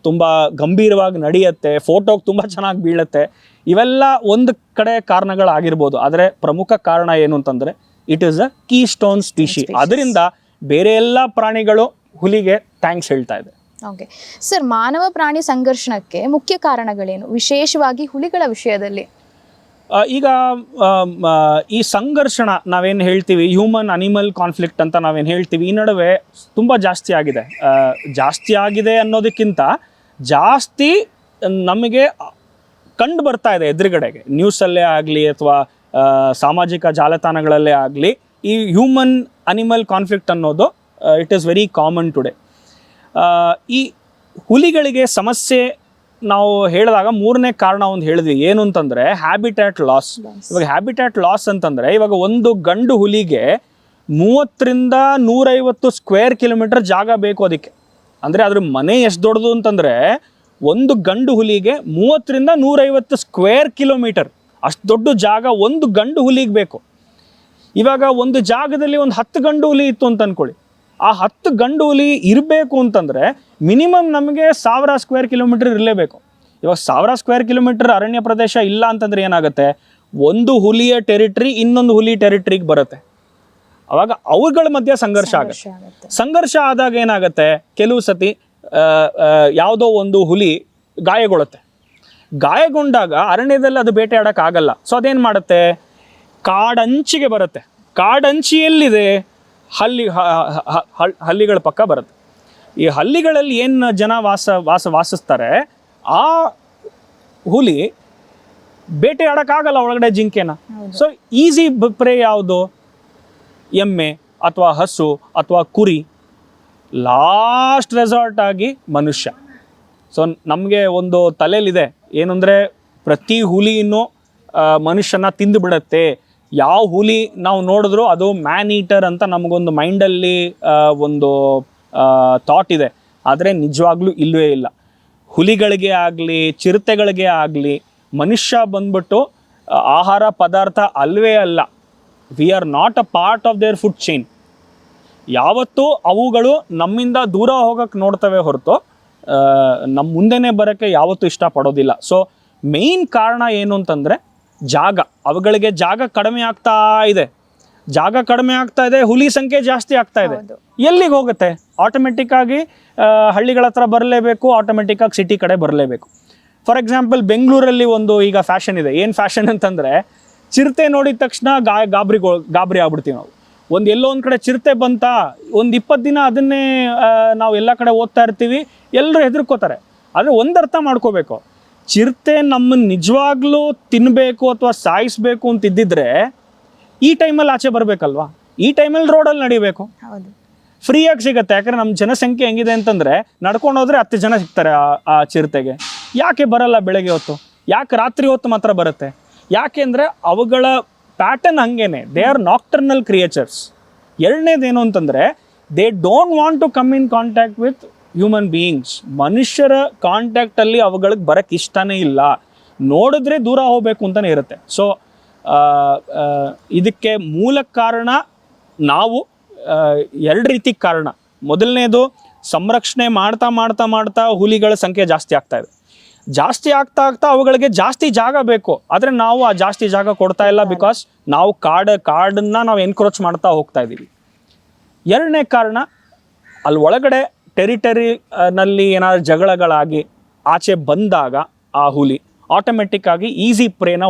ತುಂಬ ಗಂಭೀರವಾಗಿ ನಡೆಯುತ್ತೆ, ಫೋಟೋಗೆ ತುಂಬ ಚೆನ್ನಾಗಿ ಬೀಳುತ್ತೆ, ಇವೆಲ್ಲ ಒಂದು ಕಡೆ ಕಾರಣಗಳಾಗಿರ್ಬೋದು. ಆದರೆ ಪ್ರಮುಖ ಕಾರಣ ಏನು ಅಂತಂದರೆ it is a key stone species. ಅದರಿಂದ ಬೇರೆ ಎಲ್ಲ ಪ್ರಾಣಿಗಳು ಹುಲಿಗೆ ಥ್ಯಾಂಕ್ಸ್ ಹೇಳ್ತಾ ಇದೆ. ಓಕೆ ಸರ್, ಮಾನವ ಪ್ರಾಣಿ ಸಂಘರ್ಷಣಕ್ಕೆ ಮುಖ್ಯ ಕಾರಣಗಳೇನು, ವಿಶೇಷವಾಗಿ ಹುಲಿಗಳ ವಿಷಯದಲ್ಲಿ? ಈಗ ಈ ಸಂಘರ್ಷಣ ನಾವೇನು ಹೇಳ್ತೀವಿ, ಹ್ಯೂಮನ್ ಅನಿಮಲ್ ಕಾನ್ಫ್ಲಿಕ್ಟ್ ಅಂತ ನಾವೇನು ಹೇಳ್ತೀವಿ, ಈ ನಡುವೆ ತುಂಬ ಜಾಸ್ತಿ ಆಗಿದೆ. ಜಾಸ್ತಿ ಆಗಿದೆ ಅನ್ನೋದಕ್ಕಿಂತ ಜಾಸ್ತಿ ನಮಗೆ ಕಂಡು ಬರ್ತಾ ಇದೆ ಎದುರುಗಡೆಗೆ, ನ್ಯೂಸಲ್ಲೇ ಆಗಲಿ ಅಥವಾ ಸಾಮಾಜಿಕ ಜಾಲತಾಣಗಳಲ್ಲೇ ಆಗಲಿ. ಈ ಹ್ಯೂಮನ್ ಅನಿಮಲ್ ಕಾನ್ಫ್ಲಿಕ್ಟ್ ಅನ್ನೋದು it is very common today. ಈ ಹುಲಿಗಳಿಗೆ ಸಮಸ್ಯೆ ನಾವು ಹೇಳಿದಾಗ ಮೂರನೇ ಕಾರಣ ಒಂದು ಹೇಳಿದ್ವಿ, ಏನು ಅಂತಂದರೆ ಹ್ಯಾಬಿಟ್ಯಾಟ್ ಲಾಸ್. ಇವಾಗ ಹ್ಯಾಬಿಟ್ಯಾಟ್ ಲಾಸ್ ಅಂತಂದರೆ ಇವಾಗ ಒಂದು ಗಂಡು ಹುಲಿಗೆ 30ರಿಂದ 150 ಸ್ಕ್ವೇರ್ ಕಿಲೋಮೀಟರ್ ಜಾಗ ಬೇಕು ಅದಕ್ಕೆ. ಅಂದರೆ ಅದ್ರ ಮನೆ ಎಷ್ಟು ದೊಡ್ಡದು ಅಂತಂದರೆ ಒಂದು ಗಂಡು ಹುಲಿಗೆ 30ರಿಂದ 150 ಸ್ಕ್ವೇರ್ ಕಿಲೋಮೀಟರ್ ಅಷ್ಟು ದೊಡ್ಡ ಜಾಗ ಒಂದು ಗಂಡು ಹುಲಿಗೆ ಬೇಕು. ಇವಾಗ ಒಂದು ಜಾಗದಲ್ಲಿ ಒಂದು 10 ಗಂಡು ಹುಲಿ ಇತ್ತು ಅಂತ ಅಂದ್ಕೊಳ್ಳಿ, ಆ 10 ಗಂಡು ಹುಲಿ ಇರಬೇಕು ಅಂತಂದರೆ ಮಿನಿಮಮ್ ನಮಗೆ 1000 ಸ್ಕ್ವೇರ್ ಕಿಲೋಮೀಟರ್ ಇರಲೇಬೇಕು. ಇವಾಗ 1000 ಸ್ಕ್ವೇರ್ ಕಿಲೋಮೀಟರ್ ಅರಣ್ಯ ಪ್ರದೇಶ ಇಲ್ಲ ಅಂತಂದರೆ ಏನಾಗುತ್ತೆ, ಒಂದು ಹುಲಿಯ ಟೆರಿಟರಿ ಇನ್ನೊಂದು ಹುಲಿ ಟೆರಿಟರಿಗೆ ಬರುತ್ತೆ. ಅವಾಗ ಅವುಗಳ ಮಧ್ಯೆ ಸಂಘರ್ಷ ಆಗುತ್ತೆ. ಸಂಘರ್ಷ ಆದಾಗ ಏನಾಗುತ್ತೆ, ಕೆಲವು ಸತಿ ಯಾವುದೋ ಒಂದು ಹುಲಿ ಗಾಯಗೊಳ್ಳುತ್ತೆ. ಗಾಯಗೊಂಡಾಗ ಅರಣ್ಯದಲ್ಲಿ ಅದು ಬೇಟೆ ಆಡೋಕ್ಕಾಗಲ್ಲ. ಸೊ ಅದೇನು ಮಾಡುತ್ತೆ, ಕಾಡಂಚಿಗೆ ಬರುತ್ತೆ. ಕಾಡಂಚಿಯಲ್ಲಿದೆ ಹಳ್ಳಿಗಳ ಪಕ್ಕ ಬರುತ್ತೆ. ಈ ಹಳ್ಳಿಗಳಲ್ಲಿ ಏನು ಜನ ವಾಸಿಸ್ತಾರೆ, ಆ ಹುಲಿ ಬೇಟೆ ಆಡೋಕ್ಕಾಗಲ್ಲ ಒಳಗಡೆ ಜಿಂಕೆನ. ಸೊ ಈಸಿ ಪ್ರೇ ಯಾವುದು, ಎಮ್ಮೆ ಅಥವಾ ಹಸು ಅಥವಾ ಕುರಿ, ಲಾಸ್ಟ್ ರೆಸಾರ್ಟ್ ಆಗಿ ಮನುಷ್ಯ. ಸೊ ನಮಗೆ ಒಂದು ತಲೆಯಲ್ಲಿದೆ ಏನಂದರೆ ಪ್ರತಿ ಹುಲಿನೂ ಮನುಷ್ಯನ ತಿಂದು ಬಿಡುತ್ತೆ. ಯಾವ ಹುಲಿ ನಾವು ನೋಡಿದ್ರು ಅದು ಮ್ಯಾನ್ ಈಟರ್ ಅಂತ ನಮಗೊಂದು ಮೈಂಡಲ್ಲಿ ಒಂದು ಥಾಟ್ ಇದೆ. ಆದರೆ ನಿಜವಾಗ್ಲೂ ಇಲ್ಲವೇ ಇಲ್ಲ. ಹುಲಿಗಳಿಗೆ ಆಗಲಿ ಚಿರತೆಗಳಿಗೆ ಆಗಲಿ ಮನುಷ್ಯ ಬಂದ್ಬಿಟ್ಟು ಆಹಾರ ಪದಾರ್ಥ ಅಲ್ವೇ ಅಲ್ಲ. We are not a part of their food chain. ಯಾವತ್ತೂ ಅವುಗಳು ನಮ್ಮಿಂದ ದೂರ ಹೋಗೋಕ್ಕೆ ನೋಡ್ತವೆ ಹೊರತು ನಮ್ಮ ಮುಂದೆನೇ ಬರೋಕ್ಕೆ ಯಾವತ್ತೂ ಇಷ್ಟಪಡೋದಿಲ್ಲ. ಸೊ ಮೇಯ್ನ್ ಕಾರಣ ಏನು ಅಂತಂದರೆ ಜಾಗ. ಅವುಗಳಿಗೆ ಜಾಗ ಕಡಿಮೆ ಆಗ್ತಾ ಇದೆ. ಜಾಗ ಕಡಿಮೆ ಆಗ್ತಾ ಇದೆ, ಹುಲಿ ಸಂಖ್ಯೆ ಜಾಸ್ತಿ ಆಗ್ತಾ ಇದೆ. ಎಲ್ಲಿಗೆ ಹೋಗುತ್ತೆ? ಆಟೋಮೆಟಿಕ್ ಆಗಿ ಹಳ್ಳಿಗಳ ಹತ್ರ ಬರಲೇಬೇಕು, ಆಟೋಮೆಟಿಕ್ ಆಗಿ ಸಿಟಿ ಕಡೆ ಬರಲೇಬೇಕು. ಫಾರ್ ಎಕ್ಸಾಂಪಲ್ ಬೆಂಗಳೂರಲ್ಲಿ ಒಂದು ಈಗ ಫ್ಯಾಷನ್ ಇದೆ. ಏನು ಫ್ಯಾಷನ್ ಅಂತಂದರೆ, ಚಿರತೆ ನೋಡಿದ ತಕ್ಷಣ ಗಾಬರಿ ಆಗ್ಬಿಡ್ತೀವಿ ನಾವು. ಎಲ್ಲೋ ಒಂದು ಕಡೆ ಚಿರತೆ ಬಂತ, ಒಂದು 20 ದಿನ ಅದನ್ನೇ ನಾವು ಎಲ್ಲ ಕಡೆ ಓದ್ತಾ ಇರ್ತೀವಿ, ಎಲ್ಲರೂ ಹೆದರ್ಕೋತಾರೆ. ಆದರೆ ಒಂದು ಅರ್ಥ ಮಾಡ್ಕೋಬೇಕು, ಚಿರತೆ ನಮ್ಮನ್ನು ನಿಜವಾಗ್ಲೂ ತಿನ್ನಬೇಕು ಅಥವಾ ಸಾಯಿಸಬೇಕು ಅಂತಿದ್ದಿದ್ರೆ ಈ ಟೈಮಲ್ಲಿ ಆಚೆ ಬರಬೇಕಲ್ವಾ? ಈ ಟೈಮಲ್ಲಿ ರೋಡಲ್ಲಿ ನಡಿಬೇಕು, ಫ್ರೀಯಾಗಿ ಸಿಗುತ್ತೆ. ಯಾಕಂದರೆ ನಮ್ಮ ಜನಸಂಖ್ಯೆ ಹೆಂಗಿದೆ ಅಂತಂದರೆ, ನಡ್ಕೊಂಡು ಹೋದರೆ 10 ಜನ ಸಿಗ್ತಾರೆ ಆ ಚಿರತೆಗೆ. ಯಾಕೆ ಬರಲ್ಲ ಬೆಳಗ್ಗೆ ಹೊತ್ತು? ಯಾಕೆ ರಾತ್ರಿ ಹೊತ್ತು ಮಾತ್ರ ಬರುತ್ತೆ? ಯಾಕೆ ಅಂದರೆ ಅವುಗಳ ಪ್ಯಾಟರ್ನ್ ಹಂಗೇನೆ, ದೇ ಆರ್ ನಾಕ್ಟರ್ನಲ್ ಕ್ರಿಯೇಚರ್ಸ್. ಎರಡನೇದೇನು ಅಂತಂದರೆ, they don't want to come in contact with human beings. ಮನುಷ್ಯರ ಕಾಂಟ್ಯಾಕ್ಟಲ್ಲಿ ಅವುಗಳಿಗೆ ಬರೋಕ್ಕೆ ಇಷ್ಟನೇ ಇಲ್ಲ, ನೋಡಿದ್ರೆ ದೂರ ಹೋಗಬೇಕು ಅಂತಲೇ ಇರುತ್ತೆ. ಸೊ ಇದಕ್ಕೆ ಮೂಲ ಕಾರಣ ನಾವು 2 ರೀತಿ ಕಾರಣ. ಮೊದಲನೇದು, ಸಂರಕ್ಷಣೆ ಮಾಡ್ತಾ ಮಾಡ್ತಾ ಮಾಡ್ತಾ ಹುಲಿಗಳ ಸಂಖ್ಯೆ ಜಾಸ್ತಿ ಆಗ್ತಾ ಇದೆ. ಜಾಸ್ತಿ ಆಗ್ತಾ ಆಗ್ತಾ ಅವುಗಳಿಗೆ ಜಾಸ್ತಿ ಜಾಗ ಬೇಕು, ಆದರೆ ನಾವು ಆ ಜಾಸ್ತಿ ಜಾಗ ಕೊಡ್ತಾ ಇಲ್ಲ. ಬಿಕಾಸ್ ನಾವು ಕಾಡನ್ನು ನಾವು ಎನ್ಕ್ರೋಚ್ ಮಾಡ್ತಾ ಹೋಗ್ತಾ ಇದ್ದೀವಿ. ಎರಡನೇ ಕಾರಣ, ಅಲ್ಲಿ ಒಳಗಡೆ ಟೆರಿಟರಿನಲ್ಲಿ ಏನಾದ್ರು ಜಗಳಗಳಾಗಿ ಆಚೆ ಬಂದಾಗ ಆ ಹುಲಿ ಆಟೋಮೆಟಿಕ್ ಆಗಿ ಈಸಿ ಪ್ರೇನ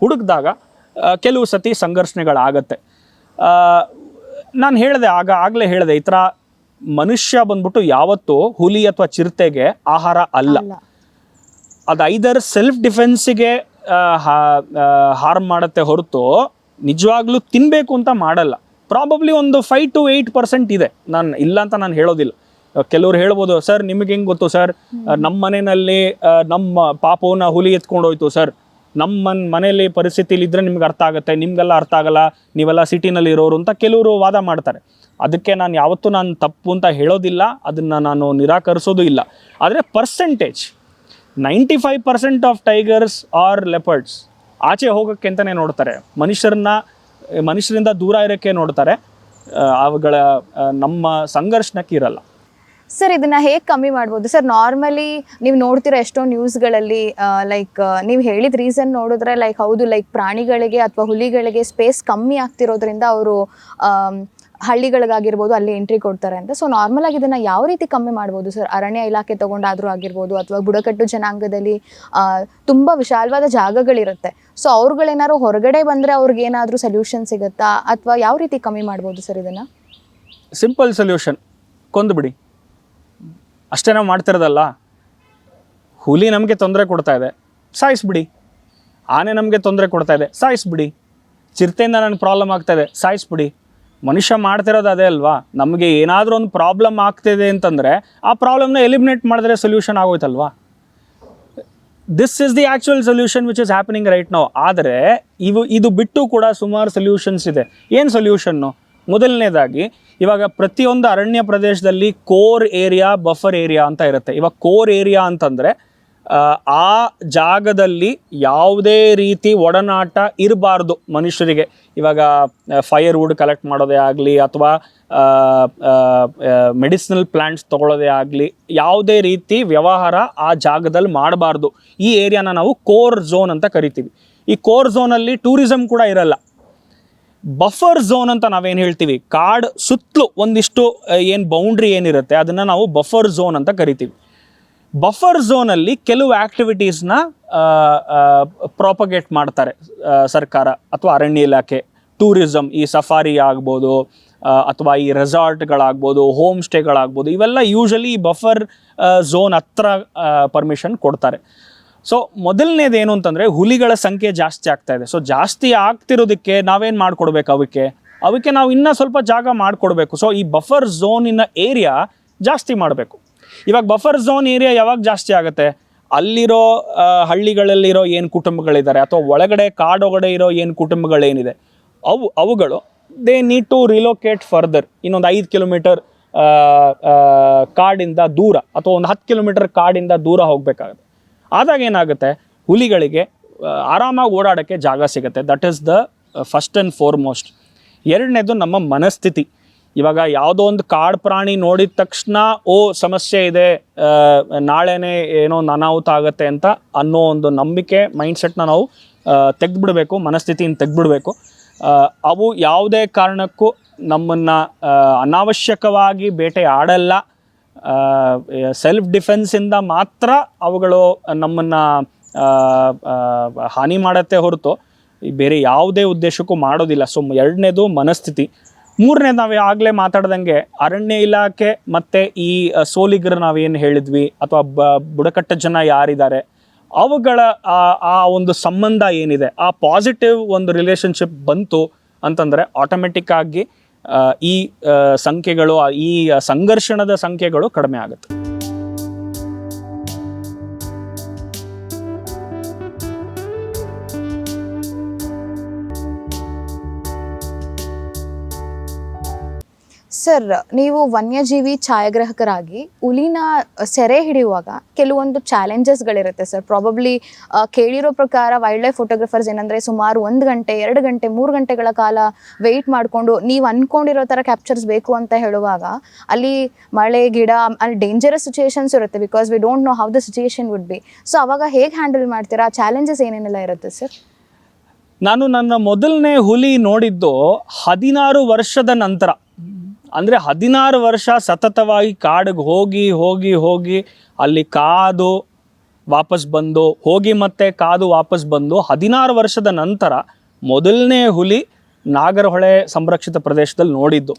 ಹುಡುಕಿದಾಗ ಕೆಲವು ಸತಿ ಸಂಘರ್ಷಣೆಗಳಾಗತ್ತೆ. ನಾನು ಆಗಲೇ ಹೇಳಿದೆ, ಈ ಥರ ಮನುಷ್ಯ ಬಂದ್ಬಿಟ್ಟು ಯಾವತ್ತೂ ಹುಲಿ ಅಥವಾ ಚಿರತೆಗೆ ಆಹಾರ ಅಲ್ಲ. ಅದು ಐದರ್ ಸೆಲ್ಫ್ ಡಿಫೆನ್ಸಿಗೆ ಹಾರ್ಮ್ ಮಾಡುತ್ತೆ ಹೊರತು ನಿಜವಾಗ್ಲೂ ತಿನ್ನಬೇಕು ಅಂತ ಮಾಡಲ್ಲ. ಪ್ರಾಬಬ್ಲಿ ಒಂದು 5 to 8% ಇದೆ, ನಾನು ಇಲ್ಲ ಅಂತ ನಾನು ಹೇಳೋದಿಲ್ಲ. ಕೆಲವ್ರು ಹೇಳ್ಬೋದು, ಸರ್ ನಿಮಗೆ ಹೆಂಗೆ ಗೊತ್ತು ಸರ್, ನಮ್ಮ ಮನೆಯಲ್ಲಿ ನಮ್ಮ ಪಾಪವನ್ನ ಹುಲಿ ಎತ್ಕೊಂಡು ಹೋಯ್ತು ಸರ್, ನಮ್ಮ ಮನೆಯಲ್ಲಿ ಪರಿಸ್ಥಿತಿಲಿ ಇದ್ದರೆ ನಿಮ್ಗೆ ಅರ್ಥ ಆಗುತ್ತೆ, ನಿಮಗೆಲ್ಲ ಅರ್ಥ ಆಗಲ್ಲ, ನೀವೆಲ್ಲ ಸಿಟಿನಲ್ಲಿ ಇರೋರು ಅಂತ ಕೆಲವರು ವಾದ ಮಾಡ್ತಾರೆ. ಅದಕ್ಕೆ ನಾನು ಯಾವತ್ತೂ ತಪ್ಪು ಅಂತ ಹೇಳೋದಿಲ್ಲ, ಅದನ್ನು ನಾನು ನಿರಾಕರಿಸೋದು ಇಲ್ಲ. ಆದರೆ 95% ಆಫ್ ಟೈಗರ್ಸ್ ಆರ್ ಲೆಪರ್ಡ್ಸ್ ಆಚೆ ಹೋಗೋಕ್ಕೆ ಅಂತಲೇ ನೋಡ್ತಾರೆ, ಮನುಷ್ಯರಿಂದ ದೂರ ಇರೋಕ್ಕೆ ನೋಡ್ತಾರೆ. ಅವುಗಳ ನಮ್ಮ ಸಂಘರ್ಷಣಕ್ಕೆ ಇರಲ್ಲ. ಸರ್ ಇದನ್ನ ಹೇಗೆ ಕಮ್ಮಿ ಮಾಡ್ಬೋದು ಸರ್? ನಾರ್ಮಲಿ ನೀವು ನೋಡ್ತಿರೋ ಎಷ್ಟೋ ನ್ಯೂಸ್ಗಳಲ್ಲಿ ಲೈಕ್ ನೀವು ಹೇಳಿದ ರೀಸನ್ ನೋಡಿದ್ರೆ ಲೈಕ್ ಹೌದು, ಲೈಕ್ ಪ್ರಾಣಿಗಳಿಗೆ ಅಥವಾ ಹುಲಿಗಳಿಗೆ ಸ್ಪೇಸ್ ಕಮ್ಮಿ ಆಗ್ತಿರೋದ್ರಿಂದ ಅವರು ಹಳ್ಳಿಗಳಿಗಾಗಿರ್ಬೋದು ಅಲ್ಲಿ ಎಂಟ್ರಿ ಕೊಡ್ತಾರೆ ಅಂತ. ಸೊ ನಾರ್ಮಲ್ ಆಗಿ ಇದನ್ನು ಯಾವ ರೀತಿ ಕಮ್ಮಿ ಮಾಡ್ಬೋದು ಸರ್? ಅರಣ್ಯ ಇಲಾಖೆ ತೊಗೊಂಡಾದರೂ ಆಗಿರ್ಬೋದು, ಅಥವಾ ಬುಡಕಟ್ಟು ಜನಾಂಗದಲ್ಲಿ ತುಂಬ ವಿಶಾಲವಾದ ಜಾಗಗಳಿರುತ್ತೆ. ಸೊ ಅವ್ರುಗಳೇನಾದ್ರು ಹೊರಗಡೆ ಬಂದರೆ ಅವ್ರಿಗೇನಾದರೂ ಸೊಲ್ಯೂಷನ್ ಸಿಗುತ್ತಾ, ಅಥವಾ ಯಾವ ರೀತಿ ಕಮ್ಮಿ ಮಾಡ್ಬೋದು ಸರ್ ಇದನ್ನು? ಸಿಂಪಲ್ ಸೊಲ್ಯೂಷನ್, ಕೊಂದುಬಿಡಿ ಅಷ್ಟೇ. ನಾವು ಮಾಡ್ತಿರೋದಲ್ಲ. ಹುಲಿ ನಮಗೆ ತೊಂದರೆ ಕೊಡ್ತಾ ಇದೆ, ಸಾಯಿಸ್ಬಿಡಿ. ಆನೆ ನಮಗೆ ತೊಂದರೆ ಕೊಡ್ತಾ ಇದೆ, ಸಾಯಿಸ್ಬಿಡಿ. ಚಿರತೆಯಿಂದ ನನಗೆ ಪ್ರಾಬ್ಲಮ್ ಆಗ್ತಾಯಿದೆ, ಸಾಯಿಸ್ಬಿಡಿ. ಮನುಷ್ಯ ಮಾಡ್ತಿರೋದು ಅದೇ ಅಲ್ವಾ? ನಮಗೆ ಏನಾದರೂ ಒಂದು ಪ್ರಾಬ್ಲಮ್ ಆಗ್ತಿದೆ ಅಂತಂದರೆ ಆ ಪ್ರಾಬ್ಲಮ್ನ ಎಲಿಮಿನೇಟ್ ಮಾಡಿದ್ರೆ ಸೊಲ್ಯೂಷನ್ ಆಗೋಯ್ತಲ್ವಾ? This is the actual solution which is happening right now. ಆದರೆ ಇದು ಬಿಟ್ಟು ಕೂಡ ಸುಮಾರು ಸೊಲ್ಯೂಷನ್ಸ್ ಇದೆ. ಏನು ಸೊಲ್ಯೂಷನ್ನು? ಮೊದಲನೇದಾಗಿ ಇವಾಗ ಪ್ರತಿಯೊಂದು ಅರಣ್ಯ ಪ್ರದೇಶದಲ್ಲಿ ಕೋರ್ ಏರಿಯಾ, ಬಫರ್ ಏರಿಯಾ ಅಂತ ಇರುತ್ತೆ. ಇವಾಗ ಕೋರ್ ಏರಿಯಾ ಅಂತಂದರೆ ಆ ಜಾಗದಲ್ಲಿ ಯಾವುದೇ ರೀತಿ ಒಡನಾಟ ಇರಬಾರ್ದು ಮನುಷ್ಯರಿಗೆ. ಇವಾಗ ಫೈರ್ವುಡ್ ಕಲೆಕ್ಟ್ ಮಾಡೋದೇ ಆಗಲಿ, ಅಥವಾ ಮೆಡಿಸಿನಲ್ ಪ್ಲ್ಯಾಂಟ್ಸ್ ತೊಗೊಳ್ಳೋದೇ ಆಗಲಿ, ಯಾವುದೇ ರೀತಿ ವ್ಯವಹಾರ ಆ ಜಾಗದಲ್ಲಿ ಮಾಡಬಾರ್ದು. ಈ ಏರಿಯಾನ ನಾವು ಕೋರ್ ಝೋನ್ ಅಂತ ಕರಿತೀವಿ. ಈ ಕೋರ್ ಝೋನಲ್ಲಿ ಟೂರಿಸಮ್ ಕೂಡ ಇರಲ್ಲ. ಬಫರ್ ಝೋನ್ ಅಂತ ನಾವೇನು ಹೇಳ್ತೀವಿ, ಕಾಡು ಸುತ್ತಲೂ ಒಂದಿಷ್ಟು ಏನು ಬೌಂಡ್ರಿ ಏನಿರುತ್ತೆ ಅದನ್ನು ನಾವು ಬಫರ್ ಝೋನ್ ಅಂತ ಕರಿತೀವಿ. ಬಫರ್ ಝೋನಲ್ಲಿ ಕೆಲವು ಆ್ಯಕ್ಟಿವಿಟೀಸ್ನ ಪ್ರಾಪಗೇಟ್ ಮಾಡ್ತಾರೆ ಸರ್ಕಾರ ಅಥವಾ ಅರಣ್ಯ ಇಲಾಖೆ. ಟೂರಿಸಮ್, ಈ ಸಫಾರಿ ಆಗ್ಬೋದು, ಅಥವಾ ಈ ರೆಸಾರ್ಟ್ಗಳಾಗ್ಬೋದು, ಹೋಮ್ ಸ್ಟೇಗಳಾಗ್ಬೋದು, ಇವೆಲ್ಲ ಯೂಶಲಿ ಈ ಬಫರ್ ಝೋನ್ ಹತ್ರ ಪರ್ಮಿಷನ್ ಕೊಡ್ತಾರೆ. ಸೊ ಮೊದಲನೇದೇನು ಅಂತಂದರೆ ಹುಲಿಗಳ ಸಂಖ್ಯೆ ಜಾಸ್ತಿ ಆಗ್ತಾ ಇದೆ. ಸೊ ಜಾಸ್ತಿ ಆಗ್ತಿರೋದಕ್ಕೆ ನಾವೇನು ಮಾಡಿಕೊಡ್ಬೇಕು, ಅವಕ್ಕೆ ನಾವು ಇನ್ನೂ ಸ್ವಲ್ಪ ಜಾಗ ಮಾಡಿಕೊಡ್ಬೇಕು. ಸೊ ಈ ಬಫರ್ ಝೋನಿನ ಏರಿಯಾ ಜಾಸ್ತಿ ಮಾಡಬೇಕು. ಇವಾಗ ಬಫರ್ ಝೋನ್ ಏರಿಯಾ ಯಾವಾಗ ಜಾಸ್ತಿ ಆಗುತ್ತೆ? ಅಲ್ಲಿರೋ ಹಳ್ಳಿಗಳಲ್ಲಿರೋ ಏನು ಕುಟುಂಬಗಳಿದ್ದಾರೆ, ಅಥವಾ ಒಳಗಡೆ ಕಾಡೊಳಗಡೆ ಇರೋ ಏನು ಕುಟುಂಬಗಳೇನಿದೆ ಅವುಗಳು they need to relocate further. ಇನ್ನೊಂದು 5 ಕಿಲೋಮೀಟರ್ ಕಾಡಿಂದ ದೂರ, ಅಥವಾ ಒಂದು 10 ಕಿಲೋಮೀಟರ್ ಕಾಡಿಂದ ದೂರ ಹೋಗಬೇಕಾಗುತ್ತೆ. ಆದಾಗ ಏನಾಗುತ್ತೆ, ಹುಲಿಗಳಿಗೆ ಆರಾಮಾಗಿ ಓಡಾಡೋಕ್ಕೆ ಜಾಗ ಸಿಗುತ್ತೆ. That is the first and foremost. ಎರಡನೇದು ನಮ್ಮ ಮನಸ್ಥಿತಿ. ಇವಾಗ ಯಾವುದೋ ಒಂದು ಕಾಡು ಪ್ರಾಣಿ ನೋಡಿದ ತಕ್ಷಣ ಸಮಸ್ಯೆ ಇದೆ, ನಾಳೆನೇ ಏನೋ ಅನಾಹುತ ಆಗುತ್ತೆ ಅಂತ ಅನ್ನೋ ಒಂದು ನಂಬಿಕೆ, ಮೈಂಡ್ಸೆಟ್ನ ನಾವು ತೆಗೆದುಬಿಡಬೇಕು, ಮನಸ್ಥಿತಿಯಿಂದ ತೆಗೆದುಬಿಡಬೇಕು. ಅವು ಯಾವುದೇ ಕಾರಣಕ್ಕೂ ನಮ್ಮನ್ನು ಅನಾವಶ್ಯಕವಾಗಿ ಬೇಟೆ ಆಡಲ್ಲ. ಸೆಲ್ಫ್ ಡಿಫೆನ್ಸಿಂದ ಮಾತ್ರ ಅವುಗಳು ನಮ್ಮನ್ನು ಹಾನಿ ಮಾಡುತ್ತೆ ಹೊರತು ಬೇರೆ ಯಾವುದೇ ಉದ್ದೇಶಕ್ಕೂ ಮಾಡೋದಿಲ್ಲ. ಸೊ ಎರಡನೇದು ಮನಸ್ಥಿತಿ. ಮೂರನೇದು ನಾವು ಆಗಲೇ ಮಾತಾಡ್ದಂಗೆ ಅರಣ್ಯ ಇಲಾಖೆ ಮತ್ತು ಈ ಸೋಲಿಗರು ನಾವೇನು ಹೇಳಿದ್ವಿ, ಅಥವಾ ಬುಡಕಟ್ಟು ಜನ ಯಾರಿದ್ದಾರೆ ಅವುಗಳ ಆ ಒಂದು ಸಂಬಂಧ ಏನಿದೆ, ಆ ಪಾಸಿಟಿವ್ ಒಂದು ರಿಲೇಷನ್ಶಿಪ್ ಬಂತು ಅಂತಂದರೆ ಆಟೋಮೆಟಿಕ್ ಆಗಿ ಈ ಸಂಖ್ಯೆಗಳು, ಈ ಸಂಘರ್ಷಣದ ಸಂಖ್ಯೆಗಳು ಕಡಿಮೆ ಆಗುತ್ತೆ. ಸರ್, ನೀವು ವನ್ಯಜೀವಿ ಛಾಯಾಗ್ರಾಹಕರಾಗಿ ಹುಲಿನ ಸೆರೆ ಹಿಡಿಯುವಾಗ ಕೆಲವೊಂದು ಚಾಲೆಂಜಸ್ಗಳಿರುತ್ತೆ ಸರ್. ಪ್ರಾಬಬ್ಲಿ ಕೇಳಿರೋ ಪ್ರಕಾರ ವೈಲ್ಡ್ ಲೈಫ್ ಫೋಟೋಗ್ರಫರ್ಸ್ ಏನಂದರೆ ಸುಮಾರು 1 ಗಂಟೆ, 2 ಗಂಟೆ, 3 ಗಂಟೆಗಳ ಕಾಲ ವೆಯ್ಟ್ ಮಾಡಿಕೊಂಡು ನೀವು ಅಂದ್ಕೊಂಡಿರೋ ಥರ ಕ್ಯಾಪ್ಚರ್ಸ್ ಬೇಕು ಅಂತ ಹೇಳುವಾಗ ಅಲ್ಲಿ ಮಳೆ, ಗಿಡ, ಅಲ್ಲಿ ಡೇಂಜರಸ್ ಸಿಚುಯೇಷನ್ಸ್ ಇರುತ್ತೆ. Because we don't know how the situation would be. So ಅವಾಗ ಹೇಗೆ ಹ್ಯಾಂಡಲ್ ಮಾಡ್ತೀರಾ? ಚಾಲೆಂಜಸ್ ಏನೇನೆಲ್ಲ ಇರುತ್ತೆ ಸರ್? ನಾನು ನನ್ನ ಮೊದಲನೇ ಹುಲಿ ನೋಡಿದ್ದು 16 ವರ್ಷದ ನಂತರ. ಅಂದರೆ 16 ವರ್ಷ ಸತತವಾಗಿ ಕಾಡಿಗೆ ಹೋಗಿ ಹೋಗಿ ಹೋಗಿ ಅಲ್ಲಿ ಕಾದು ವಾಪಸ್ ಬಂದು, ಹೋಗಿ ಮತ್ತೆ ಕಾದು ವಾಪಸ್ ಬಂದು 16 ವರ್ಷದ ನಂತರ ಮೊದಲನೇ ಹುಲಿ ನಾಗರಹೊಳೆ ಸಂರಕ್ಷಿತ ಪ್ರದೇಶದಲ್ಲಿ ನೋಡಿದ್ದು.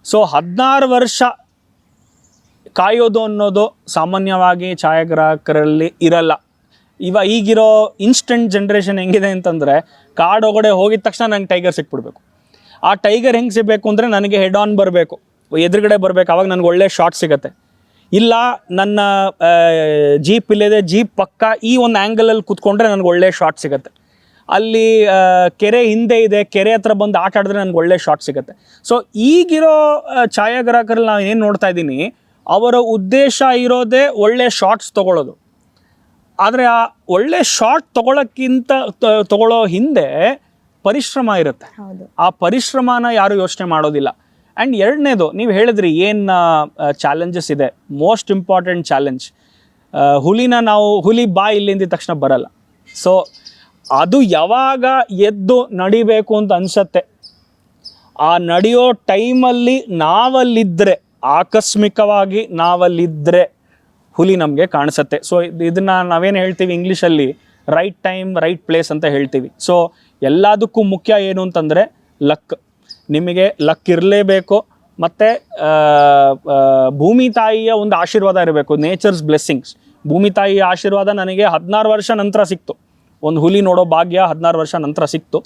ಸೊ 16 ವರ್ಷ ಕಾಯೋದು ಅನ್ನೋದು ಸಾಮಾನ್ಯವಾಗಿ ಛಾಯಾಗ್ರಾಹಕರಲ್ಲಿ ಇರಲ್ಲ. ಈಗಿರೋ ಇನ್ಸ್ಟೆಂಟ್ ಜನ್ರೇಷನ್ ಹೆಂಗಿದೆ ಅಂತಂದರೆ, ಕಾಡೊಳಗಡೆ ಹೋಗಿದ ತಕ್ಷಣ ನಂಗೆ ಟೈಗರ್ ಸಿಕ್ಬಿಡ್ಬೇಕು. ಆ ಟೈಗರ್ ಹೆಂಗೆ ಸಿಗಬೇಕು ಅಂದರೆ ನನಗೆ ಹೆಡ್ ಆನ್ ಬರಬೇಕು, ಎದುರುಗಡೆ ಬರಬೇಕು, ಆವಾಗ ನನಗೆ ಒಳ್ಳೆ ಶಾಟ್ ಸಿಗುತ್ತೆ. ಇಲ್ಲ ನನ್ನ ಜೀಪ್ ಇಲ್ಲಿದೆ, ಜೀಪ್ ಪಕ್ಕ ಈ ಒಂದು ಆ್ಯಂಗಲಲ್ಲಿ ಕೂತ್ಕೊಂಡ್ರೆ ನನಗೆ ಒಳ್ಳೆ ಶಾಟ್ ಸಿಗುತ್ತೆ. ಅಲ್ಲಿ ಕೆರೆ ಹಿಂದೆ ಇದೆ, ಕೆರೆ ಹತ್ರ ಬಂದು ಆಟ ಆಡಿದ್ರೆ ನನಗೆ ಒಳ್ಳೆ ಶಾಟ್ ಸಿಗುತ್ತೆ. ಸೊ ಈಗಿರೋ ಛಾಯಾಗ್ರಾಹಕರಲ್ಲಿ ನಾನು ಏನು ನೋಡ್ತಾ ಇದ್ದೀನಿ, ಅವರ ಉದ್ದೇಶ ಇರೋದೇ ಒಳ್ಳೆ ಶಾಟ್ಸ್ ತೊಗೊಳ್ಳೋದು. ಆದರೆ ಆ ಒಳ್ಳೆ ಶಾಟ್ ತಗೊಳ್ಳೋ ಹಿಂದೆ ಪರಿಶ್ರಮ ಇರುತ್ತೆ. ಹೌದು. ಆ ಪರಿಶ್ರಮನ ಯಾರು ಯೋಚನೆ ಮಾಡೋದಿಲ್ಲ. ಆ್ಯಂಡ್ ಎರಡನೇದು, ನೀವು ಹೇಳಿದ್ರಿ ಏನು ಚಾಲೆಂಜಸ್ ಇದೆ. ಮೋಸ್ಟ್ ಇಂಪಾರ್ಟೆಂಟ್ ಚಾಲೆಂಜ್, ಹುಲಿ ಬಾ ಇಲ್ಲಿಂದ ತಕ್ಷಣ ಬರಲ್ಲ. ಸೊ ಅದು ಯಾವಾಗ ಎದ್ದು ನಡಿಬೇಕು ಅಂತ ಅನ್ಸತ್ತೆ, ಆ ನಡೆಯೋ ಟೈಮಲ್ಲಿ ನಾವಲ್ಲಿದ್ದರೆ, ಆಕಸ್ಮಿಕವಾಗಿ ನಾವಲ್ಲಿದ್ದರೆ ಹುಲಿ ನಮಗೆ ಕಾಣಿಸುತ್ತೆ. ಸೊ ಇದನ್ನು ನಾವೇನು ಹೇಳ್ತೀವಿ ಇಂಗ್ಲೀಷಲ್ಲಿ ರೈಟ್ ಟೈಮ್ ರೈಟ್ ಪ್ಲೇಸ್ ಅಂತ ಹೇಳ್ತೀವಿ. ಸೊ ಎಲ್ಲದಕ್ಕೂ ಮುಖ್ಯ ಏನು ಅಂತಂದರೆ ಲಕ್. ನಿಮಗೆ ಲಕ್ ಇರಲೇಬೇಕು, ಮತ್ತು ಭೂಮಿ ತಾಯಿಯ ಒಂದು ಆಶೀರ್ವಾದ ಇರಬೇಕು, ನೇಚರ್ಸ್ ಬ್ಲೆಸ್ಸಿಂಗ್ಸ್. ಭೂಮಿ ತಾಯಿಯ ಆಶೀರ್ವಾದ ನನಗೆ 16 ವರ್ಷ ನಂತರ ಸಿಕ್ತು. ಒಂದು ಹುಲಿ ನೋಡೋ ಭಾಗ್ಯ 16 ವರ್ಷ ನಂತರ ಸಿಕ್ತು.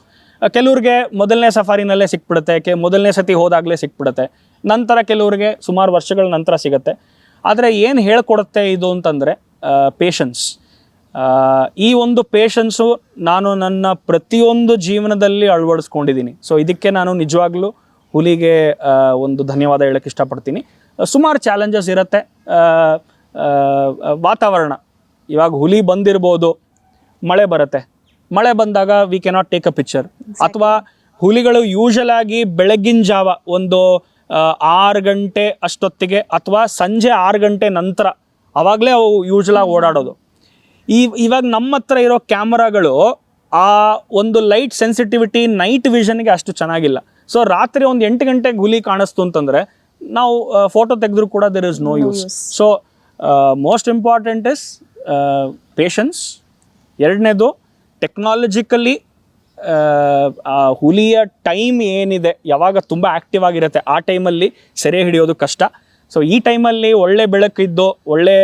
ಕೆಲವ್ರಿಗೆ ಮೊದಲನೇ ಸಫಾರಿನಲ್ಲೇ ಸಿಕ್ಬಿಡುತ್ತೆ, ಮೊದಲನೇ ಸತಿ ಹೋದಾಗಲೇ ಸಿಕ್ಬಿಡುತ್ತೆ. ನಂತರ ಕೆಲವ್ರಿಗೆ ಸುಮಾರು ವರ್ಷಗಳ ನಂತರ ಸಿಗುತ್ತೆ. ಆದರೆ ಏನು ಹೇಳ್ಕೊಡುತ್ತೆ ಇದು ಅಂತಂದರೆ ಪೇಷನ್ಸ್. ಈ ಒಂದು ಪೇಷನ್ಸು ನಾನು ನನ್ನ ಪ್ರತಿಯೊಂದು ಜೀವನದಲ್ಲಿ ಅಳವಡಿಸ್ಕೊಂಡಿದ್ದೀನಿ. ಸೊ ಇದಕ್ಕೆ ನಾನು ನಿಜವಾಗ್ಲೂ ಹುಲಿಗೆ ಒಂದು ಧನ್ಯವಾದ ಹೇಳೋಕ್ಕೆ ಇಷ್ಟಪಡ್ತೀನಿ. ಸುಮಾರು ಚಾಲೆಂಜಸ್ ಇರುತ್ತೆ. ವಾತಾವರಣ, ಇವಾಗ ಹುಲಿ ಬಂದಿರ್ಬೋದು, ಮಳೆ ಬರುತ್ತೆ. ಮಳೆ ಬಂದಾಗ we cannot take a picture. ಅಥವಾ ಹುಲಿಗಳು ಯೂಶಲ್ ಆಗಿ ಬೆಳಗ್ಗಿನ ಜಾವ ಒಂದು 6 ಗಂಟೆ ಅಷ್ಟೊತ್ತಿಗೆ ಅಥವಾ ಸಂಜೆ 6 ಗಂಟೆ ನಂತರ ಆವಾಗಲೇ ಅವು ಯೂಶಲಾಗಿ ಓಡಾಡೋದು. ಇವಾಗ ನಮ್ಮ ಹತ್ರ ಇರೋ ಕ್ಯಾಮರಾಗಳು ಆ ಒಂದು ಲೈಟ್ ಸೆನ್ಸಿಟಿವಿಟಿ, ನೈಟ್ ವಿಷನ್ಗೆ ಅಷ್ಟು ಚೆನ್ನಾಗಿಲ್ಲ. ಸೊ ರಾತ್ರಿ ಒಂದು 8 ಗಂಟೆಗೆ ಹುಲಿ ಕಾಣಿಸ್ತು ಅಂತಂದರೆ ನಾವು ಫೋಟೋ ತೆಗೆದ್ರೂ ಕೂಡ there is no use. So most important is patience. ಎರಡನೇದು, ಟೆಕ್ನಾಲಜಿಕಲಿ ಹುಲಿಯ ಟೈಮ್ ಏನಿದೆ, ಯಾವಾಗ ತುಂಬ ಆ್ಯಕ್ಟಿವ್ ಆಗಿರುತ್ತೆ ಆ ಟೈಮಲ್ಲಿ ಸೆರೆ ಹಿಡಿಯೋದು ಕಷ್ಟ. ಸೊ ಈ ಟೈಮಲ್ಲಿ ಒಳ್ಳೆ ಬೆಳಕಿದ್ದು, ಒಳ್ಳೆ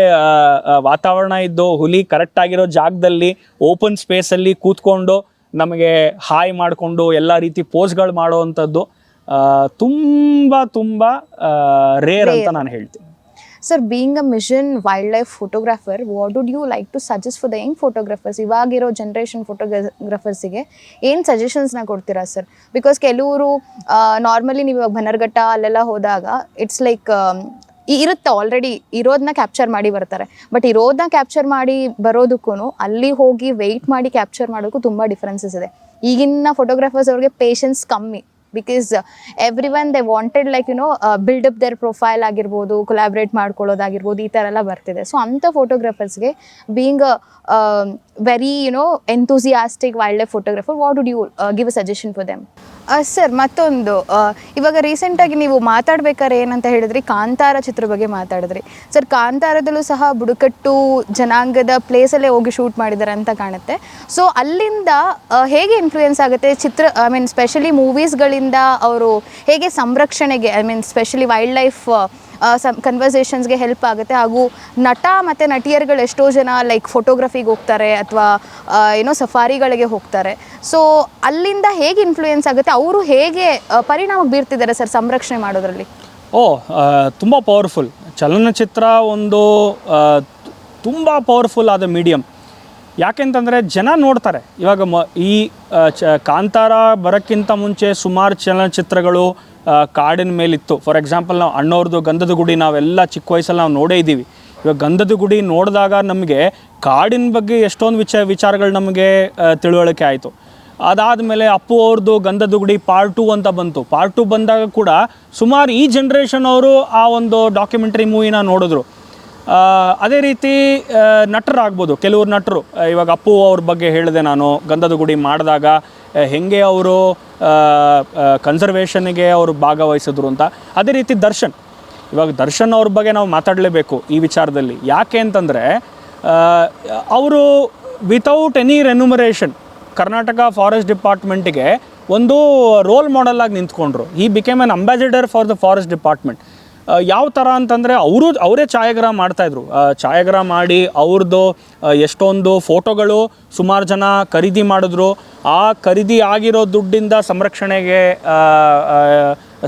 ವಾತಾವರಣ ಇದ್ದು, ಹುಲಿ ಕರೆಕ್ಟಾಗಿರೋ ಜಾಗದಲ್ಲಿ ಓಪನ್ ಸ್ಪೇಸಲ್ಲಿ ಕೂತ್ಕೊಂಡು ನಮಗೆ ಹಾಯ್ ಮಾಡಿಕೊಂಡು ಎಲ್ಲ ರೀತಿ ಪೋಸ್ಗಳು ಮಾಡೋವಂಥದ್ದು ತುಂಬ ತುಂಬ ರೇರ್ ಅಂತ ನಾನು ಹೇಳ್ತೀನಿ. Sir, being a mission wildlife photographer, what would you like to suggest for the young photographers? ಇವಾಗಿರೋ ಜನರೇಷನ್ ಫೋಟೋಗ್ರಾಫರ್ಸಿಗೆ ಏನು ಸಜೆಷನ್ಸ್ನ ಕೊಡ್ತೀರಾ ಸರ್? ಬಿಕಾಸ್ ಕೆಲವರು ನಾರ್ಮಲಿ ನೀವು ಇವಾಗ ಬನ್ನರ್ಘಟ್ಟ ಅಲ್ಲೆಲ್ಲ ಹೋದಾಗ ಇಟ್ಸ್ ಲೈಕ್ ಇರುತ್ತೆ, ಆಲ್ರೆಡಿ ಇರೋದನ್ನ ಕ್ಯಾಪ್ಚರ್ ಮಾಡಿ ಬರ್ತಾರೆ. ಬಟ್ ಇರೋದನ್ನ ಕ್ಯಾಪ್ಚರ್ ಮಾಡಿ ಬರೋದಕ್ಕೂ ಅಲ್ಲಿ ಹೋಗಿ ವೆಯ್ಟ್ ಮಾಡಿ ಕ್ಯಾಪ್ಚರ್ ಮಾಡೋಕ್ಕೂ ತುಂಬ ಡಿಫ್ರೆನ್ಸಸ್ ಇದೆ. ಈಗಿನ ಫೋಟೋಗ್ರಾಫರ್ಸ್ ಅವ್ರಿಗೆ ಪೇಷನ್ಸ್ ಕಮ್ಮಿ. Because every one they wanted like build up their profile ಆಗಿರ್ಬೋದು, ಕೊಲಾಬ್ರೇಟ್ ಮಾಡ್ಕೊಳ್ಳೋದಾಗಿರ್ಬೋದು, ಈ ಥರ ಎಲ್ಲ ಬರ್ತಿದೆ. ಸೊ ಅಂಥ ಫೋಟೋಗ್ರಾಫರ್ಸ್ಗೆ being very enthusiastic wild life photographer, what would you give a suggestion for them? Sir, ಮತ್ತೊಂದು ಇವಾಗ ರೀಸೆಂಟಾಗಿ ನೀವು ಮಾತಾಡ್ಬೇಕಾದ್ರೆ ಏನಂತ ಹೇಳಿದ್ರಿ, ಕಾಂತಾರ ಚಿತ್ರ ಬಗ್ಗೆ ಮಾತಾಡಿದ್ರಿ. ಸರ್, ಕಾಂತಾರದಲ್ಲೂ ಸಹ ಬುಡಕಟ್ಟು ಜನಾಂಗದ ಪ್ಲೇಸಲ್ಲೇ ಹೋಗಿ ಶೂಟ್ ಮಾಡಿದ್ದಾರೆ ಅಂತ ಕಾಣುತ್ತೆ. ಸೊ ಅಲ್ಲಿಂದ ಹೇಗೆ ಇನ್ಫ್ಲೂಯೆನ್ಸ್ ಆಗುತ್ತೆ ಚಿತ್ರ, ಐ ಮೀನ್ ಸ್ಪೆಷಲಿ ಮೂವೀಸ್ಗಳಿಂದ ಅವರು ಹೇಗೆ ಸಂರಕ್ಷಣೆಗೆ, I mean specially wild life ಕನ್ವರ್ಸೇಷನ್ಸ್ಗೆ ಹೆಲ್ಪ್ ಆಗುತ್ತೆ? ಹಾಗೂ ನಟ ಮತ್ತು ನಟಿಯರುಗಳು ಎಷ್ಟೋ ಜನ ಲೈಕ್ ಫೋಟೋಗ್ರಫಿಗೆ ಹೋಗ್ತಾರೆ ಅಥವಾ ಸಫಾರಿಗಳಿಗೆ ಹೋಗ್ತಾರೆ. ಸೊ ಅಲ್ಲಿಂದ ಹೇಗೆ ಇನ್ಫ್ಲೂಯೆನ್ಸ್ ಆಗುತ್ತೆ, ಅವರು ಹೇಗೆ ಪರಿಣಾಮ ಬೀರ್ತಿದ್ದಾರೆ ಸರ್ ಸಂರಕ್ಷಣೆ ಮಾಡೋದ್ರಲ್ಲಿ? ತುಂಬ ಪವರ್ಫುಲ್. ಚಲನಚಿತ್ರ ಒಂದು ತುಂಬ ಪವರ್ಫುಲ್ ಆದ ಮೀಡಿಯಮ್. ಯಾಕೆಂತಂದರೆ ಜನ ನೋಡ್ತಾರೆ. ಇವಾಗ ಈ ಕಾಂತಾರ ಬರೋಕ್ಕಿಂತ ಮುಂಚೆ ಸುಮಾರು ಚಲನಚಿತ್ರಗಳು ಕಾಡಿನ ಮೇಲಿತ್ತು. ಫಾರ್ ಎಕ್ಸಾಂಪಲ್, ನಾವು ಅಣ್ಣವ್ರದ್ದು ಗಂಧದ ಗುಡಿ ನಾವೆಲ್ಲ ಚಿಕ್ಕ ವಯಸ್ಸಲ್ಲಿ ನಾವು ನೋಡೇ ಇದ್ದೀವಿ. ಇವಾಗ ಗಂಧದ ಗುಡಿ ನೋಡಿದಾಗ ನಮಗೆ ಕಾಡಿನ ಬಗ್ಗೆ ಎಷ್ಟೊಂದು ವಿಚಾರಗಳು ನಮಗೆ ತಿಳುವಳಿಕೆ ಆಯಿತು. ಅದಾದಮೇಲೆ ಅಪ್ಪು ಅವ್ರದ್ದು ಗಂಧದ ಗುಡಿ ಪಾರ್ಟ್ 2 ಅಂತ ಬಂತು. ಪಾರ್ಟ್ 2 ಬಂದಾಗ ಕೂಡ ಸುಮಾರು ಈ ಜನ್ರೇಷನ್ ಅವರು ಆ ಒಂದು ಡಾಕ್ಯುಮೆಂಟ್ರಿ ಮೂವಿನ ನೋಡಿದ್ರು. ಅದೇ ರೀತಿ ನಟರಾಗ್ಬೋದು, ಕೆಲವರು ನಟರು. ಇವಾಗ ಅಪ್ಪು ಅವ್ರ ಬಗ್ಗೆ ಹೇಳಿದೆ ನಾನು, ಗಂಧದ ಗುಡಿ ಮಾಡಿದಾಗ ಹೆಂಗೆ ಅವರು ಕನ್ಸರ್ವೇಷನ್ಗೆ ಅವರು ಭಾಗವಹಿಸಿದ್ರು ಅಂತ. ಅದೇ ರೀತಿ ಇವಾಗ ದರ್ಶನ್ ಅವ್ರ ಬಗ್ಗೆ ನಾವು ಮಾತಾಡಲೇಬೇಕು ಈ ವಿಚಾರದಲ್ಲಿ. ಯಾಕೆ ಅಂತಂದರೆ ಅವರು without any remuneration Karnataka forest ಡಿಪಾರ್ಟ್ಮೆಂಟಿಗೆ ಒಂದು ರೋಲ್ ಮಾಡೆಲ್ ಆಗಿ ನಿಂತ್ಕೊಂಡ್ರು. He became an ambassador for the forest department. ಯಾವ ಥರ ಅಂತಂದರೆ ಅವರೇ ಛಾಯಾಗ್ರಹ ಮಾಡ್ತಾಯಿದ್ರು. ಛಾಯಾಗ್ರಹ ಮಾಡಿ ಅವ್ರದ್ದು ಎಷ್ಟೊಂದು ಫೋಟೋಗಳು ಸುಮಾರು ಜನ ಖರೀದಿ ಮಾಡಿದ್ರು. ಆ ಖರೀದಿ ಆಗಿರೋ ದುಡ್ಡಿಂದ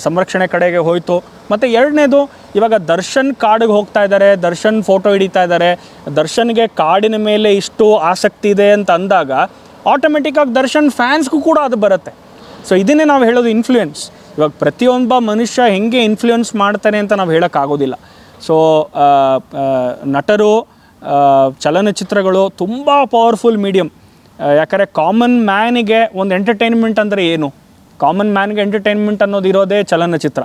ಸಂರಕ್ಷಣೆ ಕಡೆಗೆ ಹೋಯಿತು. ಮತ್ತು ಎರಡನೇದು, ಇವಾಗ ದರ್ಶನ್ ಕಾಡಿಗೆ ಹೋಗ್ತಾ ಇದ್ದಾರೆ, ದರ್ಶನ್ ಫೋಟೋ ಹಿಡಿತಾ ಇದ್ದಾರೆ, ದರ್ಶನ್ಗೆ ಕಾಡಿನ ಮೇಲೆ ಇಷ್ಟು ಆಸಕ್ತಿ ಇದೆ ಅಂತ ಅಂದಾಗ ಆಟೋಮೆಟಿಕ್ಕಾಗಿ ದರ್ಶನ್ ಫ್ಯಾನ್ಸ್ಗೂ ಕೂಡ ಅದು ಬರುತ್ತೆ. ಸೊ ಇದನ್ನೇ ನಾವು ಹೇಳೋದು ಇನ್ಫ್ಲೂಯೆನ್ಸ್. ಇವಾಗ ಪ್ರತಿಯೊಬ್ಬ ಮನುಷ್ಯ ಹೆಂಗೆ ಇನ್ಫ್ಲೂಯೆನ್ಸ್ ಮಾಡ್ತಾನೆ ಅಂತ ನಾವು ಹೇಳೋಕ್ಕಾಗೋದಿಲ್ಲ. ಸೊ ನಟರು ಚಲನಚಿತ್ರಗಳು ತುಂಬ ಪವರ್ಫುಲ್ ಮೀಡಿಯಮ್. ಯಾಕಂದರೆ ಕಾಮನ್ ಮ್ಯಾನಿಗೆ ಒಂದು ಎಂಟರ್ಟೈನ್ಮೆಂಟ್ ಅಂದರೆ ಏನು? ಕಾಮನ್ ಮ್ಯಾನ್ಗೆ ಎಂಟರ್ಟೈನ್ಮೆಂಟ್ ಅನ್ನೋದು ಇರೋದೇ ಚಲನಚಿತ್ರ.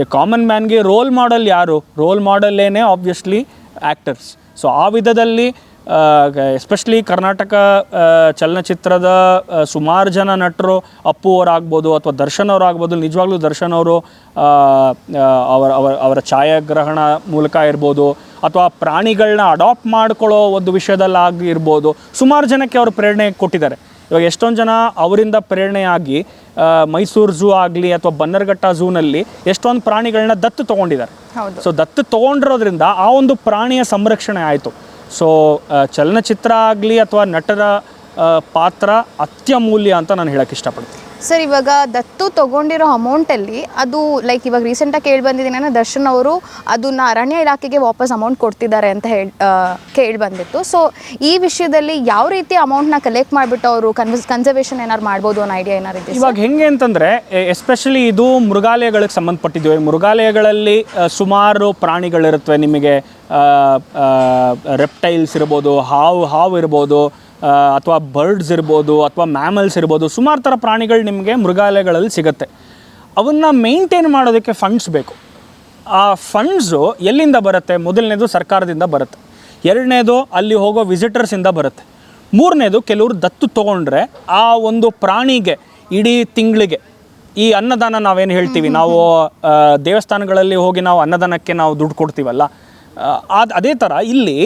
ಈ ಕಾಮನ್ ಮ್ಯಾನ್ಗೆ ರೋಲ್ ಮಾಡೆಲ್ ಯಾರು? ರೋಲ್ ಮಾಡೆಲ್ಲೇನೆ ಆಬ್ವಿಯಸ್ಲಿ ಆ್ಯಕ್ಟರ್ಸ್. ಸೊ ಆ ವಿಧದಲ್ಲಿ ಎಸ್ಪೆಷಲಿ ಕರ್ನಾಟಕ ಚಲನಚಿತ್ರದ ಸುಮಾರು ಜನ ನಟರು, ಅಪ್ಪು ಅವರಾಗ್ಬೋದು ಅಥವಾ ದರ್ಶನ್ ಅವರಾಗ್ಬೋದು, ನಿಜವಾಗ್ಲೂ ದರ್ಶನ್ ಅವರು ಅವರ ಛಾಯಾಗ್ರಹಣ ಮೂಲಕ ಇರ್ಬೋದು ಅಥವಾ ಪ್ರಾಣಿಗಳನ್ನ ಅಡಾಪ್ಟ್ ಮಾಡ್ಕೊಳ್ಳೋ ಒಂದು ವಿಷಯದಲ್ಲಾಗಿರ್ಬೋದು, ಸುಮಾರು ಜನಕ್ಕೆ ಅವರು ಪ್ರೇರಣೆ ಕೊಟ್ಟಿದ್ದಾರೆ. ಇವಾಗ ಎಷ್ಟೊಂದು ಜನ ಅವರಿಂದ ಪ್ರೇರಣೆಯಾಗಿ ಮೈಸೂರು ಝೂ ಆಗಲಿ ಅಥವಾ ಬನ್ನರ್ಘಟ್ಟ ಝೂನಲ್ಲಿ ಎಷ್ಟೊಂದು ಪ್ರಾಣಿಗಳನ್ನ ದತ್ತು ತೊಗೊಂಡಿದ್ದಾರೆ. ಸೊ ದತ್ತು ತೊಗೊಂಡಿರೋದ್ರಿಂದ ಆ ಒಂದು ಪ್ರಾಣಿಯ ಸಂರಕ್ಷಣೆ ಆಯಿತು. ಸೊ ಚಲನಚಿತ್ರ ಆಗಲಿ ಅಥವಾ ನಟರ ಪಾತ್ರ ಅತ್ಯಮೂಲ್ಯ ಅಂತ ನಾನು ಹೇಳಕ್ಕೆ ಇಷ್ಟಪಡ್ತೀನಿ. ಸರ್, ಇವಾಗ ದತ್ತು ತೊಗೊಂಡಿರೋ ಅಮೌಂಟಲ್ಲಿ ಅದು ಲೈಕ್ ಇವಾಗ ರೀಸೆಂಟಾಗಿ ಕೇಳಿ ಬಂದಿದ್ದೀನಿ, ದರ್ಶನ್ ಅವರು ಅದನ್ನ ಅರಣ್ಯ ಇಲಾಖೆಗೆ ವಾಪಸ್ ಅಮೌಂಟ್ ಕೊಡ್ತಿದ್ದಾರೆ ಅಂತ ಕೇಳಿ ಬಂದಿತ್ತು. ಸೊ ಈ ವಿಷಯದಲ್ಲಿ ಯಾವ ರೀತಿ ಅಮೌಂಟ್ನ ಕಲೆಕ್ಟ್ ಮಾಡಿಬಿಟ್ಟು ಅವರು ಕನ್ಸರ್ವೇಷನ್ ಏನಾರು ಮಾಡ್ಬೋದು ಅನ್ನೋ ಐಡಿಯಾ ಏನಾರು ಇದೆ? ಇವಾಗ ಹೆಂಗೆ ಅಂತಂದರೆ, ಎಸ್ಪೆಷಲಿ ಇದು ಮೃಗಾಲಯಗಳಿಗೆ ಸಂಬಂಧಪಟ್ಟಿದ್ದೀವಿ. ಮೃಗಾಲಯಗಳಲ್ಲಿ ಸುಮಾರು ಪ್ರಾಣಿಗಳಿರುತ್ತವೆ. ನಿಮಗೆ ರೆಪ್ಟೈಲ್ಸ್ ಇರ್ಬೋದು, ಹಾವು ಇರ್ಬೋದು, ಅಥವಾ ಬರ್ಡ್ಸ್ ಇರ್ಬೋದು, ಅಥವಾ ಮ್ಯಾಮಲ್ಸ್ ಇರ್ಬೋದು, ಸುಮಾರು ಥರ ಪ್ರಾಣಿಗಳು ನಿಮಗೆ ಮೃಗಾಲಯಗಳಲ್ಲಿ ಸಿಗುತ್ತೆ. ಅವನ್ನು ಮೇಂಟೈನ್ ಮಾಡೋದಕ್ಕೆ ಫಂಡ್ಸ್ ಬೇಕು. ಆ ಫಂಡ್ಸು ಎಲ್ಲಿಂದ ಬರುತ್ತೆ? ಮೊದಲನೇದು ಸರ್ಕಾರದಿಂದ ಬರುತ್ತೆ, ಎರಡನೇದು ಅಲ್ಲಿ ಹೋಗೋ ವಿಸಿಟರ್ಸಿಂದ ಬರುತ್ತೆ, ಮೂರನೇದು ಕೆಲವರು ದತ್ತು ತೊಗೊಂಡ್ರೆ ಆ ಒಂದು ಪ್ರಾಣಿಗೆ ಇಡೀ ತಿಂಗಳಿಗೆ ಈ ಅನ್ನದಾನ ನಾವೇನು ಹೇಳ್ತೀವಿ, ನಾವು ದೇವಸ್ಥಾನಗಳಲ್ಲಿ ಹೋಗಿ ನಾವು ಅನ್ನದಾನಕ್ಕೆ ನಾವು ದುಡ್ಡು ಕೊಡ್ತೀವಲ್ಲ, ಅದೇ ಥರ ಇಲ್ಲಿ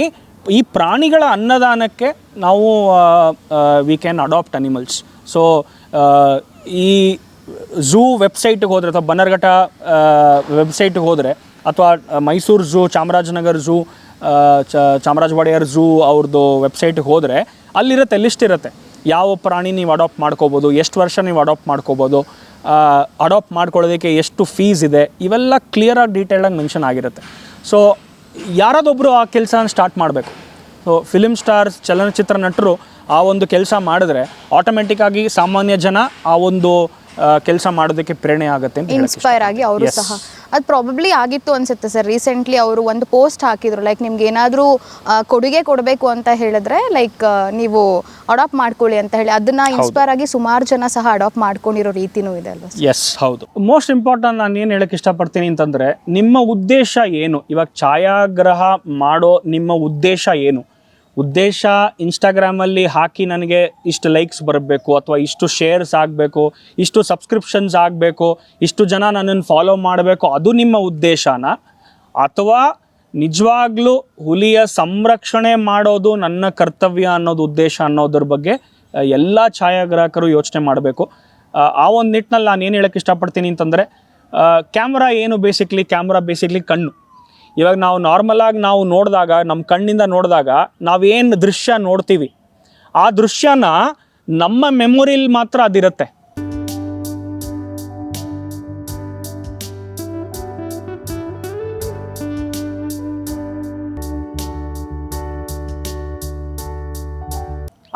ಈ ಪ್ರಾಣಿಗಳ ಅನ್ನದಾನಕ್ಕೆ ನಾವು we can adopt animals. So ಈ ಝೂ ವೆಬ್ಸೈಟಿಗೆ ಹೋದರೆ ಅಥವಾ ಬನ್ನರ್ಘಟ್ಟ ವೆಬ್ಸೈಟಿಗೆ ಹೋದರೆ ಅಥವಾ Mysuru zoo, Chamarajanagar zoo, Chamaraja Wadiyar zoo ಅವ್ರದ್ದು ವೆಬ್ಸೈಟಿಗೆ ಹೋದರೆ ಅಲ್ಲಿರುತ್ತೆ, ಲಿಸ್ಟ್ ಇರುತ್ತೆ. ಯಾವ ಪ್ರಾಣಿ ನೀವು ಅಡಾಪ್ಟ್ ಮಾಡ್ಕೋಬೋದು, ಎಷ್ಟು ವರ್ಷ ನೀವು ಅಡಾಪ್ಟ್ ಮಾಡ್ಕೋಬೋದು, ಅಡಾಪ್ಟ್ ಮಾಡ್ಕೊಳ್ಳೋದಕ್ಕೆ ಎಷ್ಟು ಫೀಸ್ ಇದೆ, ಇವೆಲ್ಲ ಕ್ಲಿಯರಾಗಿ ಡೀಟೇಲಾಗಿ ಮೆನ್ಷನ್ ಆಗಿರುತ್ತೆ. ಸೊ ಯಾರಾದೊಬ್ಬರು ಆ ಕೆಲಸನ ಸ್ಟಾರ್ಟ್ ಮಾಡಬೇಕು. ಸೊ ಫಿಲಿಮ್ ಸ್ಟಾರ್ಸ್, ಚಲನಚಿತ್ರ ನಟರು ಆ ಒಂದು ಕೆಲಸ ಮಾಡಿದ್ರೆ ಆಟೋಮೆಟಿಕ್ಕಾಗಿ ಸಾಮಾನ್ಯ ಜನ ಆ ಒಂದು ಕೆಲಸ ಮಾಡೋದಕ್ಕೆ ಪ್ರೇರಣೆ ಆಗುತ್ತೆ ಅಂತ ಇನ್ಸ್ಪೈರ್ ಆಗಿ ಅವರು ಸಹ. ಅದು ಪ್ರಾಬಬ್ಲಿ ಆಗಿತ್ತು ಅನ್ಸುತ್ತೆ ಸರ್. ರೀಸೆಂಟ್ಲಿ ಅವರು ಒಂದು ಪೋಸ್ಟ್ ಹಾಕಿದ್ರು, ಲೈಕ್ ನಿಮ್ಗೆ ಏನಾದರೂ ಕೊಡುಗೆ ಕೊಡಬೇಕು ಅಂತ ಹೇಳಿದ್ರೆ ಲೈಕ್ ನೀವು ಅಡಾಪ್ಟ್ ಮಾಡ್ಕೊಳ್ಳಿ ಅಂತ ಹೇಳಿ. ಅದನ್ನ ಇನ್ಸ್ಪೈರ್ ಆಗಿ ಸುಮಾರು ಜನ ಸಹ ಅಡಾಪ್ಟ್ ಮಾಡ್ಕೊಂಡಿರೋ ರೀತಿನೂ ಇದೆ ಅಲ್ವಾ? ಎಸ್, ಹೌದು. ಮೋಸ್ಟ್ ಇಂಪಾರ್ಟೆಂಟ್ ನಾನು ಏನು ಹೇಳಕ್ಕೆ ಇಷ್ಟಪಡ್ತೀನಿ ಅಂತಂದರೆ, ನಿಮ್ಮ ಉದ್ದೇಶ ಏನು? ಇವಾಗ ಛಾಯಾಗ್ರಹ ಮಾಡೋ ನಿಮ್ಮ ಉದ್ದೇಶ ಏನು? ಉದ್ದೇಶ ಇನ್ಸ್ಟಾಗ್ರಾಮಲ್ಲಿ ಹಾಕಿ ನನಗೆ ಇಷ್ಟು ಲೈಕ್ಸ್ ಬರಬೇಕು ಅಥವಾ ಇಷ್ಟು ಶೇರ್ಸ್ ಆಗಬೇಕು, ಇಷ್ಟು ಸಬ್ಸ್ಕ್ರಿಪ್ಷನ್ಸ್ ಆಗಬೇಕು, ಇಷ್ಟು ಜನ ನನ್ನನ್ನು ಫಾಲೋ ಮಾಡಬೇಕು, ಅದು ನಿಮ್ಮ ಉದ್ದೇಶನ? ಅಥವಾ ನಿಜವಾಗ್ಲೂ ಹುಲಿಯ ಸಂರಕ್ಷಣೆ ಮಾಡೋದು ನನ್ನ ಕರ್ತವ್ಯ ಅನ್ನೋದು ಉದ್ದೇಶ ಅನ್ನೋದ್ರ ಬಗ್ಗೆ ಎಲ್ಲ ಛಾಯಾಗ್ರಾಹಕರು ಯೋಚನೆ ಮಾಡಬೇಕು. ಆ ಒಂದು ನಿಟ್ಟಿನಲ್ಲಿ ನಾನು ಏನು ಹೇಳೋಕ್ಕೆ ಇಷ್ಟಪಡ್ತೀನಿ ಅಂತಂದರೆ, ಕ್ಯಾಮ್ರಾ ಏನು ಕ್ಯಾಮ್ರಾ ಬೇಸಿಕ್ಲಿ ಕಣ್ಣು. ಇವಾಗ ನಾವು ನಾರ್ಮಲಾಗಿ ನಾವು ನೋಡಿದಾಗ, ನಮ್ಮ ಕಣ್ಣಿಂದ ನೋಡಿದಾಗ ನಾವೇನು ದೃಶ್ಯ ನೋಡ್ತೀವಿ, ಆ ದೃಶ್ಯನ ನಮ್ಮ ಮೆಮೊರಿಲಿ ಮಾತ್ರ ಅದಿರುತ್ತೆ.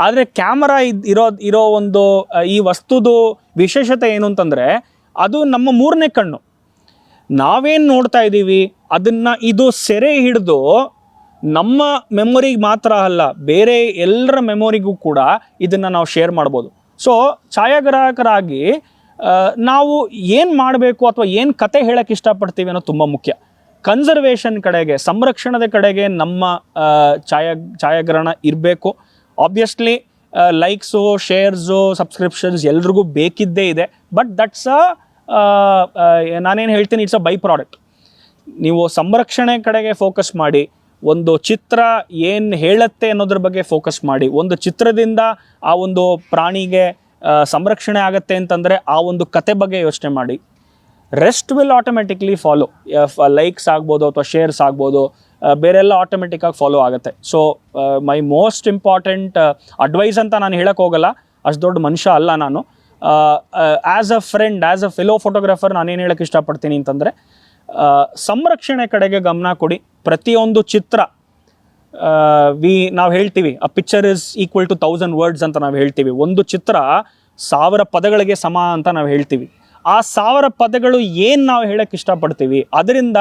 ಆದರೆ ಕ್ಯಾಮರಾ ಇರೋ ಒಂದು ಈ ವಸ್ತುದು ವಿಶೇಷತೆ ಏನು ಅಂತಂದರೆ, ಅದು ನಮ್ಮ ಮೂರನೇ ಕಣ್ಣು. ನಾವೇನು ನೋಡ್ತಾ ಇದ್ದೀವಿ ಅದನ್ನು ಇದು ಸೆರೆ ಹಿಡಿದು ನಮ್ಮ ಮೆಮೊರಿಗೆ ಮಾತ್ರ ಅಲ್ಲ, ಬೇರೆ ಎಲ್ಲರ ಮೆಮೊರಿಗೂ ಕೂಡ ಇದನ್ನು ನಾವು ಶೇರ್ ಮಾಡ್ಬೋದು. ಸೊ ಛಾಯಾಗ್ರಾಹಕರಾಗಿ ನಾವು ಏನು ಮಾಡಬೇಕು ಅಥವಾ ಏನು ಕತೆ ಹೇಳೋಕ್ಕೆ ಇಷ್ಟಪಡ್ತೀವಿ ಅನ್ನೋದು ತುಂಬ ಮುಖ್ಯ. ಕನ್ಸರ್ವೇಷನ್ ಕಡೆಗೆ, ಸಂರಕ್ಷಣದ ಕಡೆಗೆ ನಮ್ಮ ಛಾಯಾಗ್ರಹಣ ಇರಬೇಕು. ಆಬ್ವಿಯಸ್ಲಿ ಲೈಕ್ಸು, ಶೇರ್ಸು, ಸಬ್ಸ್ಕ್ರಿಪ್ಷನ್ಸ್ ಎಲ್ರಿಗೂ ಬೇಕಿದ್ದೇ ಇದೆ. ಬಟ್ ದಟ್ಸ್ ನಾನೇನು ಹೇಳ್ತೀನಿ, ಇಟ್ಸ್ ಅ ಬೈ ಪ್ರಾಡಕ್ಟ್. ನೀವು ಸಂರಕ್ಷಣೆ ಕಡೆಗೆ ಫೋಕಸ್ ಮಾಡಿ, ಒಂದು ಚಿತ್ರ ಏನು ಹೇಳುತ್ತೆ ಅನ್ನೋದ್ರ ಬಗ್ಗೆ ಫೋಕಸ್ ಮಾಡಿ. ಒಂದು ಚಿತ್ರದಿಂದ ಆ ಒಂದು ಪ್ರಾಣಿಗೆ ಸಂರಕ್ಷಣೆ ಆಗುತ್ತೆ ಅಂತಂದರೆ ಆ ಒಂದು ಕತೆ ಬಗ್ಗೆ ಯೋಚನೆ ಮಾಡಿ. Rest will automatically follow. Likes ಆಗ್ಬೋದು ಅಥವಾ ಶೇರ್ಸ್ ಆಗ್ಬೋದು, ಬೇರೆಲ್ಲ ಆಟೋಮೆಟಿಕ್ಕಾಗಿ ಫಾಲೋ ಆಗುತ್ತೆ. So my most important advice ಅಂತ ನಾನು ಹೇಳಕ್ಕೆ ಹೋಗಲ್ಲ, ಅಷ್ಟು ದೊಡ್ಡ ಮನುಷ್ಯ ಅಲ್ಲ ನಾನು. As a friend, as a fellow photographer ನಾನೇನು ಹೇಳೋಕ್ಕೆ ಇಷ್ಟಪಡ್ತೀನಿ ಅಂತಂದರೆ, ಸಂರಕ್ಷಣೆ ಕಡೆಗೆ ಗಮನ ಕೊಡಿ. ಪ್ರತಿಯೊಂದು ಚಿತ್ರ ನಾವು ಹೇಳ್ತೀವಿ a picture is equal to 1000 words ಅಂತ ನಾವು ಹೇಳ್ತೀವಿ. ಒಂದು ಚಿತ್ರ 1000 ಪದಗಳಿಗೆ ಸಮ ಅಂತ ನಾವು ಹೇಳ್ತೀವಿ. ಆ 1000 ಪದಗಳು ಏನು ನಾವು ಹೇಳೋಕ್ಕೆ ಇಷ್ಟಪಡ್ತೀವಿ, ಅದರಿಂದ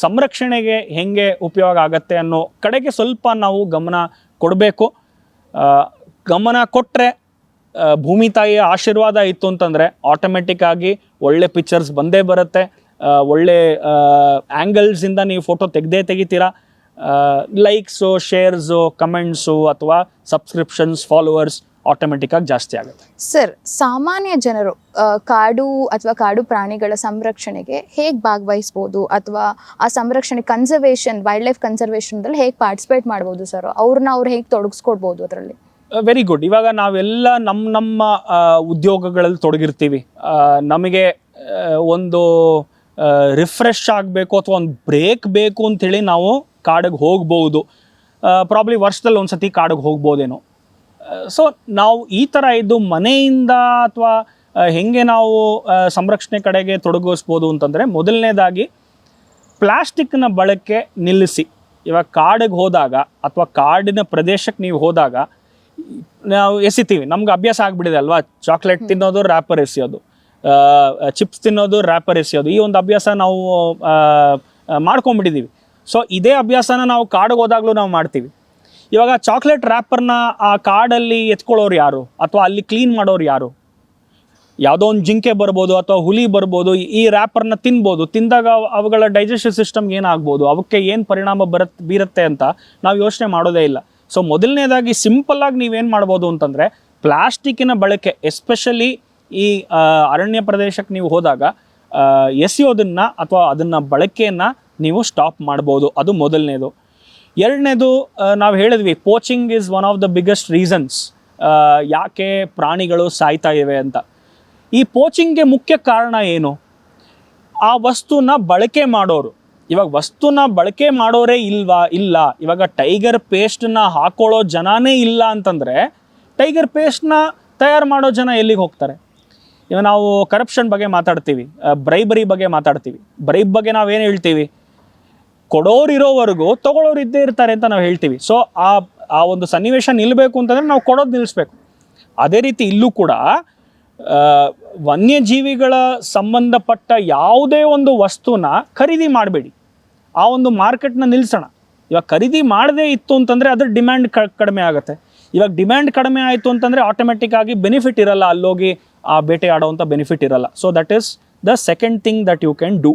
ಸಂರಕ್ಷಣೆಗೆ ಹೆಂಗೆ ಉಪಯೋಗ ಆಗತ್ತೆ ಅನ್ನೋ ಕಡೆಗೆ ಸ್ವಲ್ಪ ನಾವು ಗಮನ ಕೊಡಬೇಕು. ಗಮನ ಕೊಟ್ಟರೆ ಭೂಮಿ ತಾಯಿಯ ಆಶೀರ್ವಾದ ಇತ್ತು ಅಂತಂದರೆ ಆಟೋಮೆಟಿಕ್ ಆಗಿ ಒಳ್ಳೆ ಪಿಕ್ಚರ್ಸ್ ಬಂದೇ ಬರುತ್ತೆ. ಒಳ್ಳೆ ಆ್ಯಂಗಲ್ಸಿಂದ ನೀವು ಫೋಟೋ ತೆಗಿತೀರಾ. ಲೈಕ್ಸು, ಶೇರ್ಸು, ಕಮೆಂಟ್ಸು ಅಥವಾ ಸಬ್ಸ್ಕ್ರಿಪ್ಷನ್ಸ್, ಫಾಲೋವರ್ಸ್ ಆಟೋಮೆಟಿಕ್ಕಾಗಿ ಜಾಸ್ತಿ ಆಗುತ್ತೆ. ಸರ್, ಸಾಮಾನ್ಯ ಜನರು ಕಾಡು ಅಥವಾ ಕಾಡು ಪ್ರಾಣಿಗಳ ಸಂರಕ್ಷಣೆಗೆ ಹೇಗೆ ಭಾಗವಹಿಸ್ಬೋದು ಅಥವಾ ಆ ಸಂರಕ್ಷಣೆ ಕನ್ಸರ್ವೇಷನ್, ವೈಲ್ಡ್ ಲೈಫ್ ಕನ್ಸರ್ವೇಷನ್ದಲ್ಲಿ ಹೇಗೆ ಪಾರ್ಟಿಸಿಪೇಟ್ ಮಾಡ್ಬೋದು ಸರ್? ಅವ್ರು ಹೇಗೆ ತೊಡಗಿಸ್ಕೊಡ್ಬೋದು ಅದರಲ್ಲಿ? Very good. ಇವಾಗ ನಾವೆಲ್ಲ ನಮ್ಮ ಉದ್ಯೋಗಗಳಲ್ಲಿ ತೊಡಗಿರ್ತೀವಿ. ನಮಗೆ ಒಂದು ರಿಫ್ರೆಶ್ ಆಗಬೇಕು ಅಥವಾ ಒಂದು ಬ್ರೇಕ್ ಬೇಕು ಅಂಥೇಳಿ ನಾವು ಕಾಡಿಗೆ ಹೋಗ್ಬೋದು. ಪ್ರಾಬ್ಲಿ ವರ್ಷದಲ್ಲಿ ಒಂದು ಸತಿ ಕಾಡಿಗೆ ಹೋಗ್ಬೋದೇನೋ. ಸೊ ನಾವು ಈ ಥರ ಇದ್ದು ಮನೆಯಿಂದ ಅಥವಾ ಹೆಂಗೆ ನಾವು ಸಂರಕ್ಷಣೆ ಕಡೆಗೆ ತೊಡಗಿಸ್ಬೋದು ಅಂತಂದರೆ, ಮೊದಲನೇದಾಗಿ ಪ್ಲಾಸ್ಟಿಕ್ನ ಬಳಕೆ ನಿಲ್ಲಿಸಿ. ಇವಾಗ ಕಾಡಿಗೆ ಹೋದಾಗ ಅಥವಾ ಕಾಡಿನ ಪ್ರದೇಶಕ್ಕೆ ನೀವು ಹೋದಾಗ ನಾವು ಎಸಿತೀವಿ, ನಮ್ಗೆ ಅಭ್ಯಾಸ ಆಗಿಬಿಟ್ಟಿದೆ ಅಲ್ವಾ, ಚಾಕ್ಲೇಟ್ ತಿನ್ನೋದು, ರ್ಯಾಪರ್ ಎಸೆಯೋದು, ಚಿಪ್ಸ್ ತಿನ್ನೋದು, ರ್ಯಾಪರ್ ಎಸೆಯೋದು, ಈ ಒಂದು ಅಭ್ಯಾಸ ನಾವು ಮಾಡ್ಕೊಂಬಿಟ್ಟಿದ್ದೀವಿ. ಸೊ ಇದೇ ಅಭ್ಯಾಸನ ನಾವು ಕಾಡಿಗೆ ಹೋದಾಗಲೂ ನಾವು ಮಾಡ್ತೀವಿ. ಇವಾಗ ಚಾಕ್ಲೇಟ್ ರ್ಯಾಪರ್ನ ಆ ಕಾಡಲ್ಲಿ ಎತ್ಕೊಳ್ಳೋರು ಯಾರು ಅಥವಾ ಅಲ್ಲಿ ಕ್ಲೀನ್ ಮಾಡೋರು ಯಾರು? ಯಾವುದೋ ಒಂದು ಜಿಂಕೆ ಬರ್ಬೋದು ಅಥವಾ ಹುಲಿ ಬರ್ಬೋದು, ಈ ರ್ಯಾಪರ್ನ ತಿನ್ಬೋದು. ತಿಂದಾಗ ಅವುಗಳ ಡೈಜೆಸ್ಟಿವ್ ಸಿಸ್ಟಮ್ಗೆ ಏನಾಗ್ಬೋದು, ಅವಕ್ಕೆ ಏನು ಪರಿಣಾಮ ಬೀರುತ್ತೆ ಅಂತ ನಾವು ಯೋಚನೆ ಮಾಡೋದೇ ಇಲ್ಲ. ಸೊ ಮೊದಲನೇದಾಗಿ ಸಿಂಪಲ್ಲಾಗಿ ನೀವೇನು ಮಾಡ್ಬೋದು ಅಂತಂದರೆ, ಪ್ಲಾಸ್ಟಿಕ್ಕಿನ ಬಳಕೆ ಎಸ್ಪೆಷಲಿ ಈ ಅರಣ್ಯ ಪ್ರದೇಶಕ್ಕೆ ನೀವು ಹೋದಾಗ ಎಸೆಯೋದನ್ನು ಅಥವಾ ಅದನ್ನು ಬಳಕೆಯನ್ನು ನೀವು ಸ್ಟಾಪ್ ಮಾಡ್ಬೋದು. ಅದು ಮೊದಲನೇದು. ಎರಡನೇದು, ನಾವು ಹೇಳಿದ್ವಿ poaching is one of the biggest reasons ಯಾಕೆ ಪ್ರಾಣಿಗಳು ಸಾಯ್ತಾ ಇವೆ ಅಂತ. ಈ ಪೋಚಿಂಗ್ಗೆ ಮುಖ್ಯ ಕಾರಣ ಏನು? ಆ ವಸ್ತುನ ಬಳಕೆ ಮಾಡೋರು. ಇವಾಗ ವಸ್ತುನ ಬಳಕೆ ಮಾಡೋರೇ ಇಲ್ಲ. ಇವಾಗ ಟೈಗರ್ ಪೇಸ್ಟನ್ನ ಹಾಕೊಳ್ಳೋ ಜನನೇ ಇಲ್ಲ ಅಂತಂದರೆ ಟೈಗರ್ ಪೇಸ್ಟ್ನ ತಯಾರು ಮಾಡೋ ಜನ ಎಲ್ಲಿಗೆ ಹೋಗ್ತಾರೆ? ಇವಾಗ ನಾವು ಕರಪ್ಷನ್ ಬಗ್ಗೆ ಮಾತಾಡ್ತೀವಿ, ಬ್ರೈಬರಿ ಬಗ್ಗೆ ಮಾತಾಡ್ತೀವಿ. ಬ್ರೈಬ್ ಬಗ್ಗೆ ನಾವೇನು ಹೇಳ್ತೀವಿ? ಕೊಡೋರು ಇರೋವರೆಗೂ ತೊಗೊಳೋರು ಇದ್ದೇ ಇರ್ತಾರೆ ಅಂತ ನಾವು ಹೇಳ್ತೀವಿ. ಸೊ ಆ ಒಂದು ಸನ್ನಿವೇಶ ನಿಲ್ಲಬೇಕು ಅಂತಂದರೆ ನಾವು ಕೊಡೋದು ನಿಲ್ಲಿಸ್ಬೇಕು. ಅದೇ ರೀತಿ ಇಲ್ಲೂ ಕೂಡ ವನ್ಯಜೀವಿಗಳ ಸಂಬಂಧಪಟ್ಟ ಯಾವುದೇ ಒಂದು ವಸ್ತುನ ಖರೀದಿ ಮಾಡಬೇಡಿ. ಆ ಒಂದು ಮಾರ್ಕೆಟ್ನ ನಿಲ್ಲಿಸೋಣ. ಇವಾಗ ಖರೀದಿ ಮಾಡದೇ ಇತ್ತು ಅಂತಂದರೆ ಅದ್ರ ಡಿಮ್ಯಾಂಡ್ ಕಡಿಮೆ ಆಗುತ್ತೆ. ಇವಾಗ ಡಿಮ್ಯಾಂಡ್ ಕಡಿಮೆ ಆಯಿತು ಅಂತಂದರೆ ಆಟೋಮೆಟಿಕ್ ಆಗಿ ಬೆನಿಫಿಟ್ ಇರಲ್ಲ, ಅಲ್ಲೋಗಿ ಆ ಬೇಟೆ ಆಡೋವಂಥ ಬೆನಿಫಿಟ್ ಇರಲ್ಲ. So that is the second thing that you can do.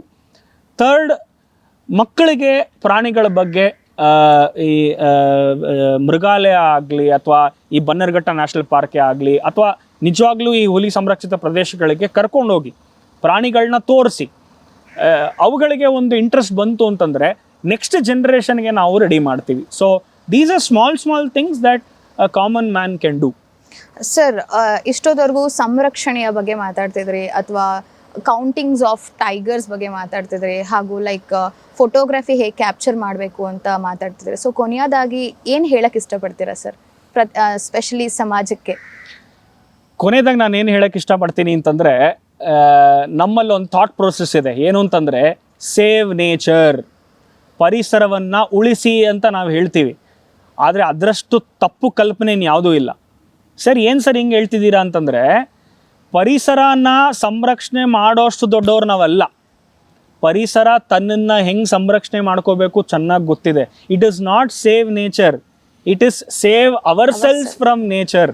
Third, ಮಕ್ಕಳಿಗೆ ಪ್ರಾಣಿಗಳ ಬಗ್ಗೆ ಈ ಮೃಗಾಲಯ ಆಗಲಿ ಅಥವಾ ಈ ಬನ್ನರ್ಘಟ್ಟ ನ್ಯಾಷನಲ್ ಪಾರ್ಕೇ ಆಗಲಿ ಅಥವಾ ನಿಜವಾಗ್ಲೂ ಈ ಹುಲಿ ಸಂರಕ್ಷಿತ ಪ್ರದೇಶಗಳಿಗೆ ಕರ್ಕೊಂಡೋಗಿ ಪ್ರಾಣಿಗಳನ್ನ ತೋರಿಸಿ ಅವುಗಳಿಗೆ ಒಂದು ಇಂಟ್ರೆಸ್ಟ್ ಬಂತು ಅಂತಂದರೆ ನೆಕ್ಸ್ಟ್ ಜನ್ರೇಷನ್ಗೆ ನಾವು ರೆಡಿ ಮಾಡ್ತೀವಿ. So these are small things that a common man can do. Sir, ಇಷ್ಟೊತ್ತವರೆಗೂ ಸಂರಕ್ಷಣೆಯ ಬಗ್ಗೆ ಮಾತಾಡ್ತಿದ್ರಿ ಅಥವಾ ಕೌಂಟಿಂಗ್ಸ್ ಆಫ್ ಟೈಗರ್ಸ್ ಬಗ್ಗೆ ಮಾತಾಡ್ತಿದ್ರಿ, ಹಾಗೂ ಲೈಕ್ ಫೋಟೋಗ್ರಫಿ ಹೇಗೆ ಕ್ಯಾಪ್ಚರ್ ಮಾಡಬೇಕು ಅಂತ ಮಾತಾಡ್ತಿದ್ರಿ. ಸೊ ಕೊನೆಯದಾಗಿ ಏನು ಹೇಳಕ್ಕೆ ಇಷ್ಟಪಡ್ತೀರಾ ಸರ್, ಸ್ಪೆಷಲಿ ಸಮಾಜಕ್ಕೆ? ಕೊನೆಯದಾಗಿ ನಾನು ಏನು ಹೇಳಕ್ಕೆ ಇಷ್ಟಪಡ್ತೀನಿ ಅಂತಂದರೆ, ನಮ್ಮಲ್ಲಿ ಒಂದು ಥಾಟ್ ಪ್ರೋಸೆಸ್ ಇದೆ. ಏನು ಅಂತಂದರೆ, ಸೇವ್ ನೇಚರ್, ಪರಿಸರವನ್ನು ಉಳಿಸಿ ಅಂತ ನಾವು ಹೇಳ್ತೀವಿ. ಆದರೆ ಅದರಷ್ಟು ತಪ್ಪು ಕಲ್ಪನೆ ಯಾವುದೂ ಇಲ್ಲ. ಸರ್, ಏನು ಸರ್ ಹಿಂಗೆ ಹೇಳ್ತಿದ್ದೀರಾ ಅಂತಂದರೆ, ಪರಿಸರನ ಸಂರಕ್ಷಣೆ ಮಾಡೋಷ್ಟು ದೊಡ್ಡವ್ರು ನಾವಲ್ಲ. ಪರಿಸರ ತನ್ನನ್ನು ಹೆಂಗೆ ಸಂರಕ್ಷಣೆ ಮಾಡ್ಕೋಬೇಕು ಚೆನ್ನಾಗಿ ಗೊತ್ತಿದೆ. It is not save nature, it is save our selves from nature.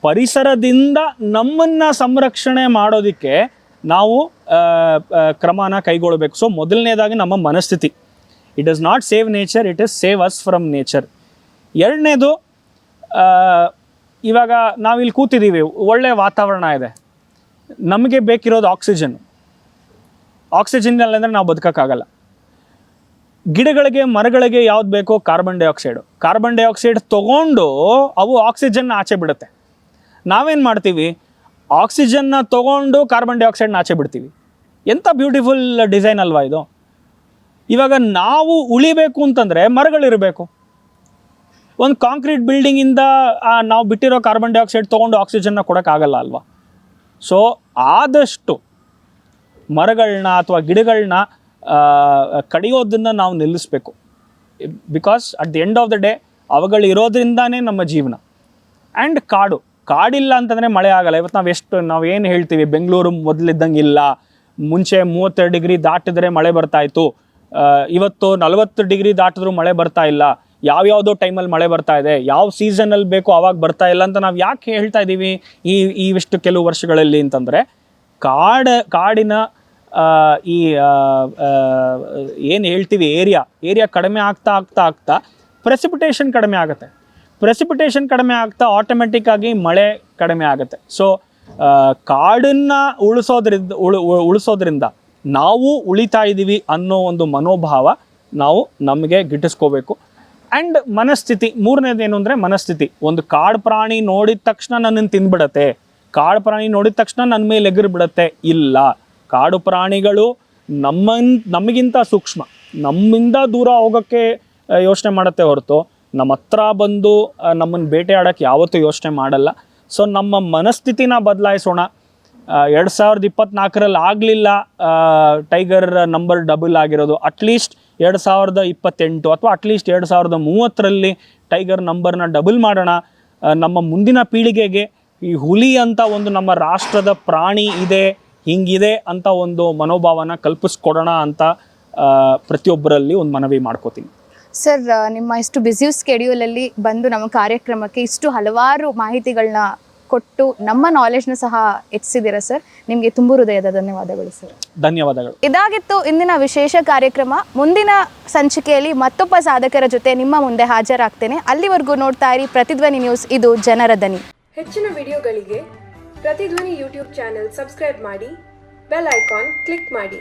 ಪರಿಸರದಿಂದ ನಮ್ಮನ್ನು ಸಂರಕ್ಷಣೆ ಮಾಡೋದಕ್ಕೆ ನಾವು ಕ್ರಮನ ಕೈಗೊಳ್ಳಬೇಕು. ಸೊ ಮೊದಲನೇದಾಗಿ ನಮ್ಮ ಮನಸ್ಥಿತಿ, it is not save nature, it is save us from nature. ಎರಡನೇದು, ಇವಾಗ ನಾವಿಲ್ಲಿ ಕೂತಿದ್ದೀವಿ, ಒಳ್ಳೆಯ ವಾತಾವರಣ ಇದೆ, ನಮಗೆ ಬೇಕಿರೋದು ಆಕ್ಸಿಜನ್. ಆಕ್ಸಿಜನ್ ಇಲ್ಲಂದರೆ ನಾವು ಬದುಕೋಕ್ಕಾಗಲ್ಲ. ಗಿಡಗಳಿಗೆ, ಮರಗಳಿಗೆ ಯಾವ್ದು ಬೇಕೋ ಕಾರ್ಬನ್ ಡೈಆಕ್ಸೈಡು. ಕಾರ್ಬನ್ ಡೈಆಕ್ಸೈಡ್ ತೊಗೊಂಡು ಅವು ಆಕ್ಸಿಜನ್ನ ಆಚೆ ಬಿಡುತ್ತೆ. ನಾವೇನು ಮಾಡ್ತೀವಿ? ಆಕ್ಸಿಜನ್ನ ತೊಗೊಂಡು ಕಾರ್ಬನ್ ಡೈಆಕ್ಸೈಡ್ನ ಆಚೆ ಬಿಡ್ತೀವಿ. ಎಂಥ ಬ್ಯೂಟಿಫುಲ್ ಡಿಸೈನ್ ಅಲ್ವಾ ಇದು? ಇವಾಗ ನಾವು ಉಳಿಬೇಕು ಅಂತಂದರೆ ಮರಗಳಿರಬೇಕು. ಒಂದು ಕಾಂಕ್ರೀಟ್ ಬಿಲ್ಡಿಂಗಿಂದ ನಾವು ಬಿಟ್ಟಿರೋ ಕಾರ್ಬನ್ ಡೈಆಕ್ಸೈಡ್ ತೊಗೊಂಡು ಆಕ್ಸಿಜನ್ನ ಕೊಡೋಕ್ಕಾಗಲ್ಲ ಅಲ್ವಾ? ಸೊ ಆದಷ್ಟು ಮರಗಳನ್ನ ಅಥವಾ ಗಿಡಗಳನ್ನ ಕಡಿಯೋದನ್ನು ನಾವು ನಿಲ್ಲಿಸ್ಬೇಕು. Because at the end of the day ಅವುಗಳಿರೋದ್ರಿಂದಾನೇ ನಮ್ಮ ಜೀವನ. ಆ್ಯಂಡ್ ಕಾಡಿಲ್ಲ ಅಂತಂದರೆ ಮಳೆ ಆಗಲ್ಲ. ಇವತ್ತು ನಾವು ಏನು ಹೇಳ್ತೀವಿ, ಬೆಂಗಳೂರು ಮೊದಲಿದ್ದಂಗೆ ಇಲ್ಲ, ಮುಂಚೆ 32 ಡಿಗ್ರಿ ದಾಟಿದ್ರೆ ಮಳೆ ಬರ್ತಾಯಿತ್ತು, ಇವತ್ತು 40 ಡಿಗ್ರಿ ದಾಟಿದ್ರೂ ಮಳೆ ಬರ್ತಾ ಇಲ್ಲ, ಯಾವ್ಯಾವುದೋ ಟೈಮಲ್ಲಿ ಮಳೆ ಬರ್ತಾ ಇದೆ, ಯಾವ ಸೀಸನಲ್ಲಿ ಬೇಕೋ ಆವಾಗ ಬರ್ತಾ ಇಲ್ಲ ಅಂತ ನಾವು ಯಾಕೆ ಹೇಳ್ತಾ ಇದ್ದೀವಿ ಇವಿಷ್ಟು ಕೆಲವು ವರ್ಷಗಳಲ್ಲಿ ಅಂತಂದರೆ, ಕಾಡಿನ ಈ ಏನು ಹೇಳ್ತೀವಿ ಏರಿಯಾ ಕಡಿಮೆ ಆಗ್ತಾ ಪ್ರೆಸಿಪಿಟೇಷನ್ ಕಡಿಮೆ ಆಗುತ್ತೆ. ಪ್ರೆಸಿಪಿಟೇಷನ್ ಕಡಿಮೆ ಆಗ್ತಾ ಆಟೋಮೆಟಿಕ್ ಆಗಿ ಮಳೆ ಕಡಿಮೆ ಆಗುತ್ತೆ. ಸೊ ಕಾಡನ್ನು ಉಳಿಸೋದ್ರಿಂದ ನಾವು ಉಳಿತಾ ಇದ್ದೀವಿ ಅನ್ನೋ ಒಂದು ಮನೋಭಾವ ನಾವು ನಮಗೆ ಗಿಟ್ಟಿಸ್ಕೋಬೇಕು. ಆ್ಯಂಡ್ ಮನಸ್ಥಿತಿ, ಮೂರನೇದೇನು ಅಂದರೆ ಮನಸ್ಥಿತಿ. ಒಂದು ಕಾಡು ಪ್ರಾಣಿ ನೋಡಿದ ತಕ್ಷಣ ನನ್ನನ್ನು ತಿಂದ್ಬಿಡತ್ತೆ, ಕಾಡು ಪ್ರಾಣಿ ನೋಡಿದ ತಕ್ಷಣ ನನ್ನ ಮೇಲೆ ಎಗರ್ಬಿಡತ್ತೆ. ಇಲ್ಲ, ಕಾಡು ಪ್ರಾಣಿಗಳು ನಮಗಿಂತ ಸೂಕ್ಷ್ಮ, ನಮ್ಮಿಂದ ದೂರ ಹೋಗೋಕ್ಕೆ ಯೋಚನೆ ಮಾಡುತ್ತೆ ಹೊರತು ನಮ್ಮ ಹತ್ರ ಬಂದು ನಮ್ಮನ್ನು ಬೇಟೆಯಾಡೋಕ್ಕೆ ಯಾವತ್ತೂ ಯೋಚನೆ ಮಾಡಲ್ಲ. ಸೊ ನಮ್ಮ ಮನಸ್ಥಿತಿನ ಬದಲಾಯಿಸೋಣ. 2024ರಲ್ಲಿ ಆಗಲಿಲ್ಲ ಟೈಗರ್ ನಂಬರ್ ಡಬಲ್ ಆಗಿರೋದು, ಅಟ್ಲೀಸ್ಟ್ 2028 ಅಥವಾ ಅಟ್ಲೀಸ್ಟ್ 2030ರಲ್ಲಿ ಟೈಗರ್ ನಂಬರ್ನ ಡಬಲ್ ಮಾಡೋಣ. ನಮ್ಮ ಮುಂದಿನ ಪೀಳಿಗೆಗೆ ಈ ಹುಲಿ ಅಂತ ಒಂದು ನಮ್ಮ ರಾಷ್ಟ್ರದ ಪ್ರಾಣಿ ಇದೆ, ಹಿಂಗಿದೆ ಅಂತ ಒಂದು ಮನೋಭಾವನ ಕಲ್ಪಿಸ್ಕೊಡೋಣ ಅಂತ ಪ್ರತಿಯೊಬ್ಬರಲ್ಲಿ ಒಂದು ಮನವಿ ಮಾಡ್ಕೋತೀನಿ. ಸರ್, ನಿಮ್ಮ ಇಷ್ಟು ಬ್ಯುಸಿ ಸ್ಕೆಡ್ಯೂಲಲ್ಲಿ ಬಂದು ನಮ್ಮ ಕಾರ್ಯಕ್ರಮಕ್ಕೆ ಇಷ್ಟು ಹಲವಾರು ಮಾಹಿತಿಗಳನ್ನ ಕೊಟ್ಟು ನಮ್ಮ ನಾಲೆಜ್ನ ಸಹ ಹೆಚ್ಚಿಸಿದ್ದೀರಾ ಸರ್. ನಿಮಗೆ ತುಂಬ ಹೃದಯದ ಧನ್ಯವಾದಗಳು ಸರ್. ಧನ್ಯವಾದಗಳು. ಇದಾಗಿತ್ತು ಇಂದಿನ ವಿಶೇಷ ಕಾರ್ಯಕ್ರಮ. ಮುಂದಿನ ಸಂಚಿಕೆಯಲ್ಲಿ ಮತ್ತೊಬ್ಬ ಸಾಧಕರ ಜೊತೆ ನಿಮ್ಮ ಮುಂದೆ ಹಾಜರಾಗ್ತೇನೆ. ಅಲ್ಲಿವರೆಗೂ ನೋಡ್ತಾ ಇರಿ ಪ್ರತಿಧ್ವನಿ ನ್ಯೂಸ್, ಇದು ಜನರ ದನಿ. ಹೆಚ್ಚಿನ ವಿಡಿಯೋಗಳಿಗೆ ಪ್ರತಿಧ್ವನಿ ಯೂಟ್ಯೂಬ್ ಚಾನೆಲ್ ಸಬ್ಸ್ಕ್ರೈಬ್ ಮಾಡಿ, ಬೆಲ್ ಐಕಾನ್ ಕ್ಲಿಕ್ ಮಾಡಿ.